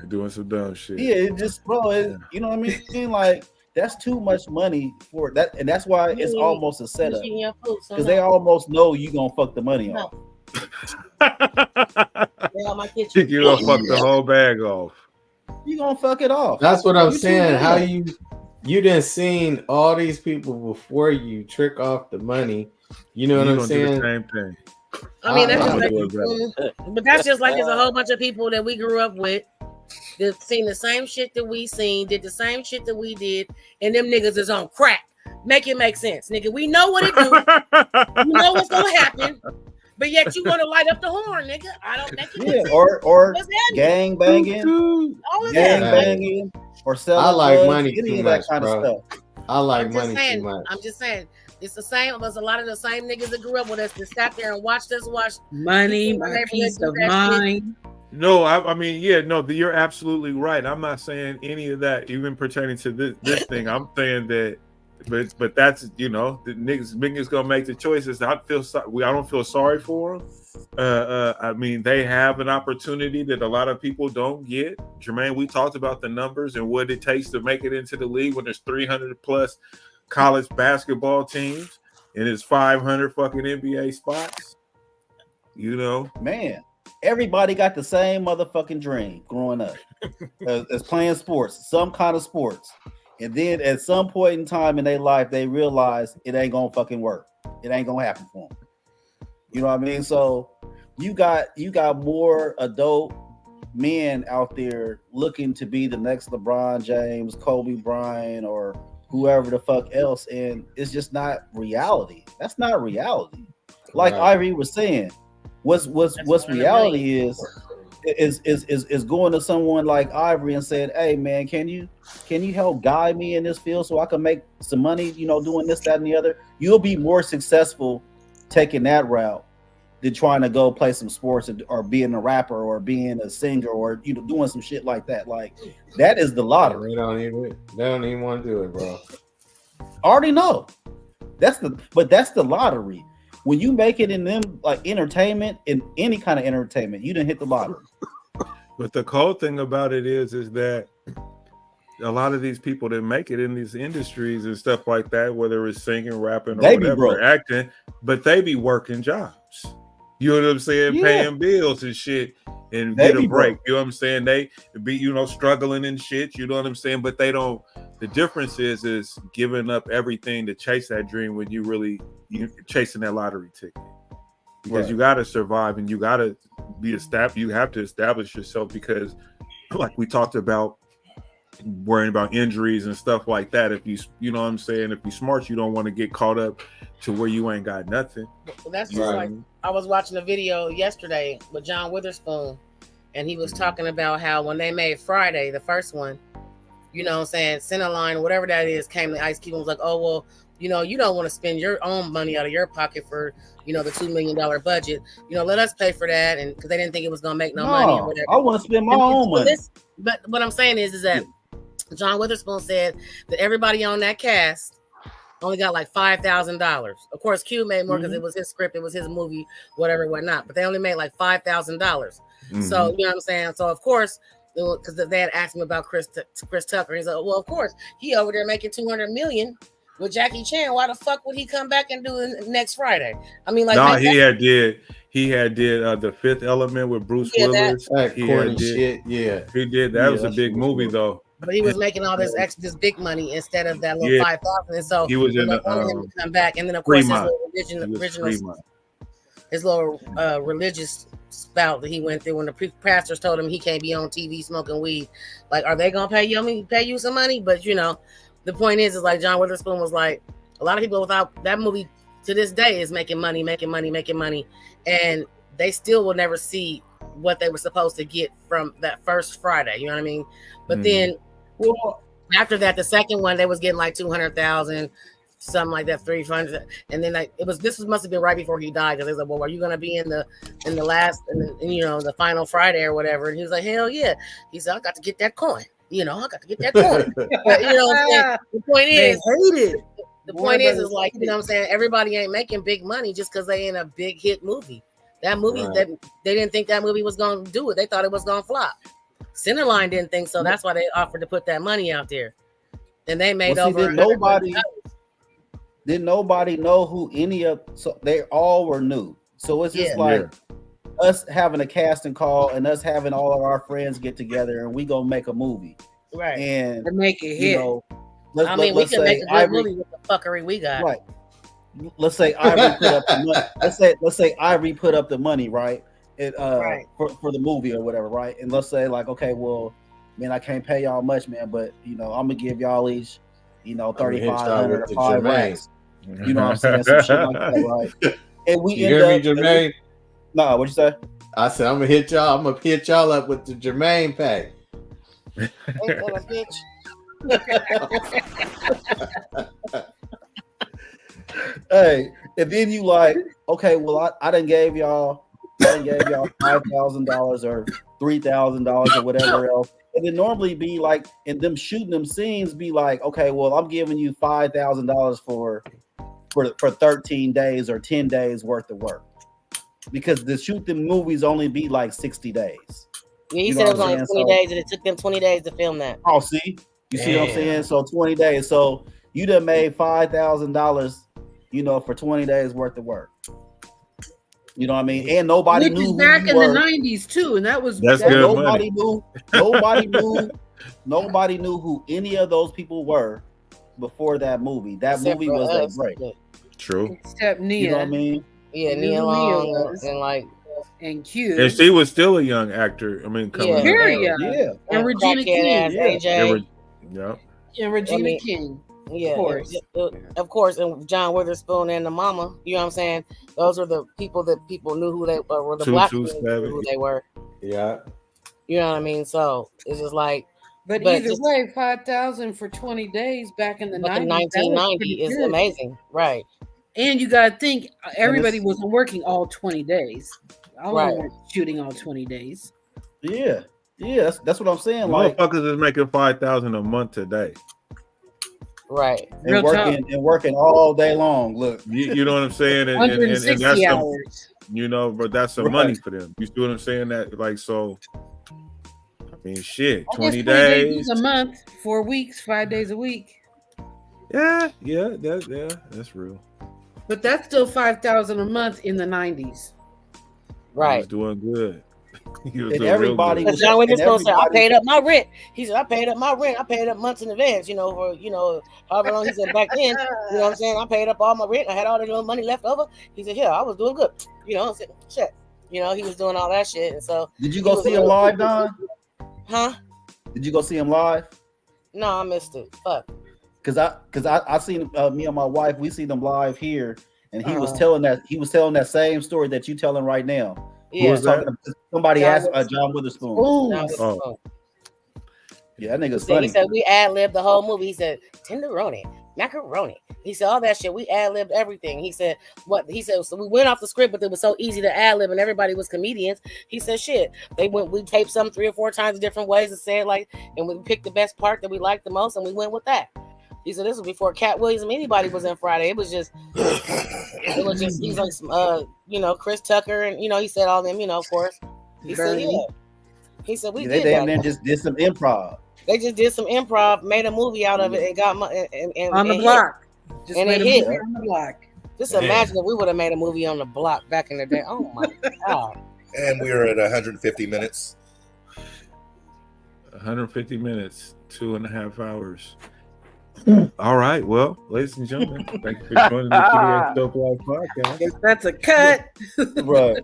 doing some dumb shit. Yeah, it just, bro, you know what I mean? Like, that's too much money for that, and that's why it's almost a setup, because they almost know you gonna fuck the money off. You gonna fuck the whole bag off. You gonna fuck it off. That's what I'm saying. How you didn't seen all these people before you trick off the money. You know what I'm saying? Do the same thing. I mean, that's just like there's a whole bunch of people that we grew up with that seen the same shit that we seen, did the same shit that we did, and them niggas is on crack. Make it make sense, nigga. We know what it do. You know what's gonna happen, but yet you want to light up the horn, nigga. I don't make it. Or gang banging, or selling. I like drugs, money any too of much, that kind bro. of stuff. I like I'm just money saying, too much. I'm just saying. It's the same. There's a lot of the same niggas that grew up with us that sat there and watched us watch money, people in the my peace neighborhood of do that shit. mind. No, I mean, yeah, no, you're absolutely right. I'm not saying any of that, even pertaining to this thing. I'm saying that, but that's, you know, the niggas gonna make the choices. I don't feel sorry for them. I mean, they have an opportunity that a lot of people don't get. Jermaine, we talked about the numbers and what it takes to make it into the league when there's 300 plus college basketball teams and it's 500 fucking NBA spots. You know, man, everybody got the same motherfucking dream growing up as playing sports, some kind of sports. And then at some point in time in their life, they realize it ain't gonna fucking work. It ain't gonna happen for them. You know what I mean? So you got more adult men out there looking to be the next LeBron James, Kobe Bryant, or whoever the fuck else, and it's just not reality. That's not reality. Like Ivory was saying, what's reality is going to someone like Ivory and saying, "Hey man, can you help guide me in this field so I can make some money? You know, doing this, that, and the other." You'll be more successful taking that route than trying to go play some sports or being a rapper or being a singer or, you know, doing some shit like that. Like, that is the lottery. They don't even want to do it, bro. I already know. That's the lottery. When you make it in them, like, entertainment, in any kind of entertainment, you didn't hit the lottery. But the cool thing about it is that a lot of these people that make it in these industries and stuff like that, whether it's singing, rapping, or whatever, acting, but they be working jobs. You know what I'm saying? Yeah. Paying bills and shit and They get a be break. broke. You know what I'm saying? They be, you know, struggling and shit. You know what I'm saying? But they don't. The difference is giving up everything to chase that dream when you chasing that lottery ticket. Because you got to survive and you got to be established. You have to establish yourself because, like we talked about, worrying about injuries and stuff like that. If you know what I'm saying, if you're smart, you don't want to get caught up to where you ain't got nothing. Well, that's just like, I was watching a video yesterday with John Witherspoon, and he was talking about how when they made Friday, the first one, you know what I'm saying, Centerline, whatever that is, came to Ice Cube and was like, "Oh, well, you know, you don't want to spend your own money out of your pocket for, you know, the $2 million budget. You know, let us pay for that." And because they didn't think it was going to make no money or whatever. I want to spend my own money. But what I'm saying is that John Witherspoon said that everybody on that cast only got like $5,000. Of course, Q made more because it was his script, it was his movie, whatever, whatnot. But they only made like $5,000. So you know what I'm saying. So of course, because they had asked him about Chris Tucker, he's like, "Well, of course, he over there making $200 million with Jackie Chan. Why the fuck would he come back and do it next Friday?" I mean, like, no, he had did The Fifth Element with Bruce Willis. He did. That was a big movie though. But he was making all this big money instead of that little 5,000. And so he was in they wanted him to come back, and then of course his little religious spout that he went through when the pastors told him he can't be on TV smoking weed. Like, are they gonna pay you some money? But you know, the point is like John Witherspoon was like, a lot of people without that movie to this day is making money, and they still will never see what they were supposed to get from that first Friday. You know what I mean? But then, well, after that, the second one they was getting like 200,000, something like that, 300, and then like this must have been right before he died because they was like, "Well, are you gonna be in the last and you know the final Friday or whatever?" And he was like, "Hell yeah!" He said, "I got to get that coin. You know, I got to get that coin." But, you know what I'm saying? The point is, the point is like, you know what I'm saying, everybody ain't making big money just because they in a big hit movie. That movie, that they didn't think that movie was gonna do it. They thought it was gonna flop. Centerline didn't think so. That's why they offered to put that money out there. And they made over. Did nobody know who any of? So they all were new. So it's just like us having a casting call and us having all of our friends get together and we gonna make a movie, right? And make it hit. You know, we can make a good movie with the fuckery we got. Right. Let's say Ivory put up the money. Let's say Ivory put up the money, right? For the movie or whatever, right? And let's say like, okay, well, man, I can't pay y'all much, man, but you know, I'm gonna give y'all each, you know, 3,500 or 5 racks. You know what I'm saying? Some shit like that, right? And we you hear me, Jermaine? No, what'd you say? I said I'm gonna hit y'all up with the Jermaine pack. Ain't that a bitch? Hey, and then you like, okay, well, I done gave y'all $5,000 or $3,000 or whatever else. And then normally be like, and them shooting them scenes be like, okay, well, I'm giving you $5,000 for 13 days or 10 days worth of work. Because the shoot them movies only be like 60 days. Yeah, he said it was only 20 days, and it took them 20 days to film that. Oh, see? You see what I'm saying? So 20 days. So you done made $5,000, for 20 days worth of work. You know what I mean? And nobody Which knew is who back you in were. the 90s too, and that was nobody knew. Nobody knew who any of those people were before that movie. That Except movie for was us. a break. True. Except Nia. You know what I mean? Yeah, Knew Nia who Long was. and like and Q. And she was still a young actor. I mean, coming up. Very young. Yeah. And Regina King. AJ. Yeah. And Regina King. Yeah, Of course. of course, and John Witherspoon and the mama. You know what I'm saying? Those were the people that people knew who they were. The black people knew who they were. Yeah. You know what I mean? So it's just like. But either way, 5,000 for 20 days back in the 90s. 1990 is amazing, right? And you got to think everybody wasn't working all 20 days. I wasn't shooting all 20 days. Yeah, that's what I'm saying. Motherfuckers is making $5,000 a month today. Right. And working all day long. Look, you know what I'm saying? And 160 that's hours. But that's some money for them. You see what I'm saying? That like so. I mean, shit. 20 days a month, 4 weeks, 5 days a week. Yeah, that's real. But that's still 5,000 a month in the 90s. Right. He was doing good. He was and doing everybody real good. was. John Witherspoon said, "I paid up my rent." He said, "I paid up my rent. I paid up months in advance. For however long." He said, "Back then, you know what I'm saying? I paid up all my rent. I had all the little money left over." He said, "Yeah, I was doing good." I said, "Shit." He was doing all that shit, and so. Did you go see him live, Don? Huh? Did you go see him live? No, I missed it. Fuck. Cause I seen me and my wife. We seen them live here, and he was telling that same story that you telling right now. Yeah. Was talking, somebody asked John Witherspoon. Oh. Yeah, that nigga's He funny. said we ad-libbed the whole movie. He said tenderoni, macaroni. He said all that shit. We ad-libbed everything. He said what? He said so we went off the script, but it was so easy to ad-lib, and everybody was comedians. He said shit. We taped some 3 or 4 times different ways to say it, and we picked the best part that we liked the most, and we went with that. He said this was before Cat Williams and anybody was in Friday. It was just he's like Chris Tucker and he said all them, of course. He said He said we they did damn that. near just did some improv. They just did some improv, made a movie out of it, and got on the block. Just and it hit on the block. Just imagine if we would have made a movie on the block back in the day. Oh my god! And we are at 150 minutes. 150 minutes, 2.5 hours. All right. Well, ladies and gentlemen, thank you for joining the PDXDOPE Live podcast. That's a cut. Right.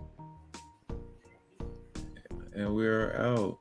And we're out.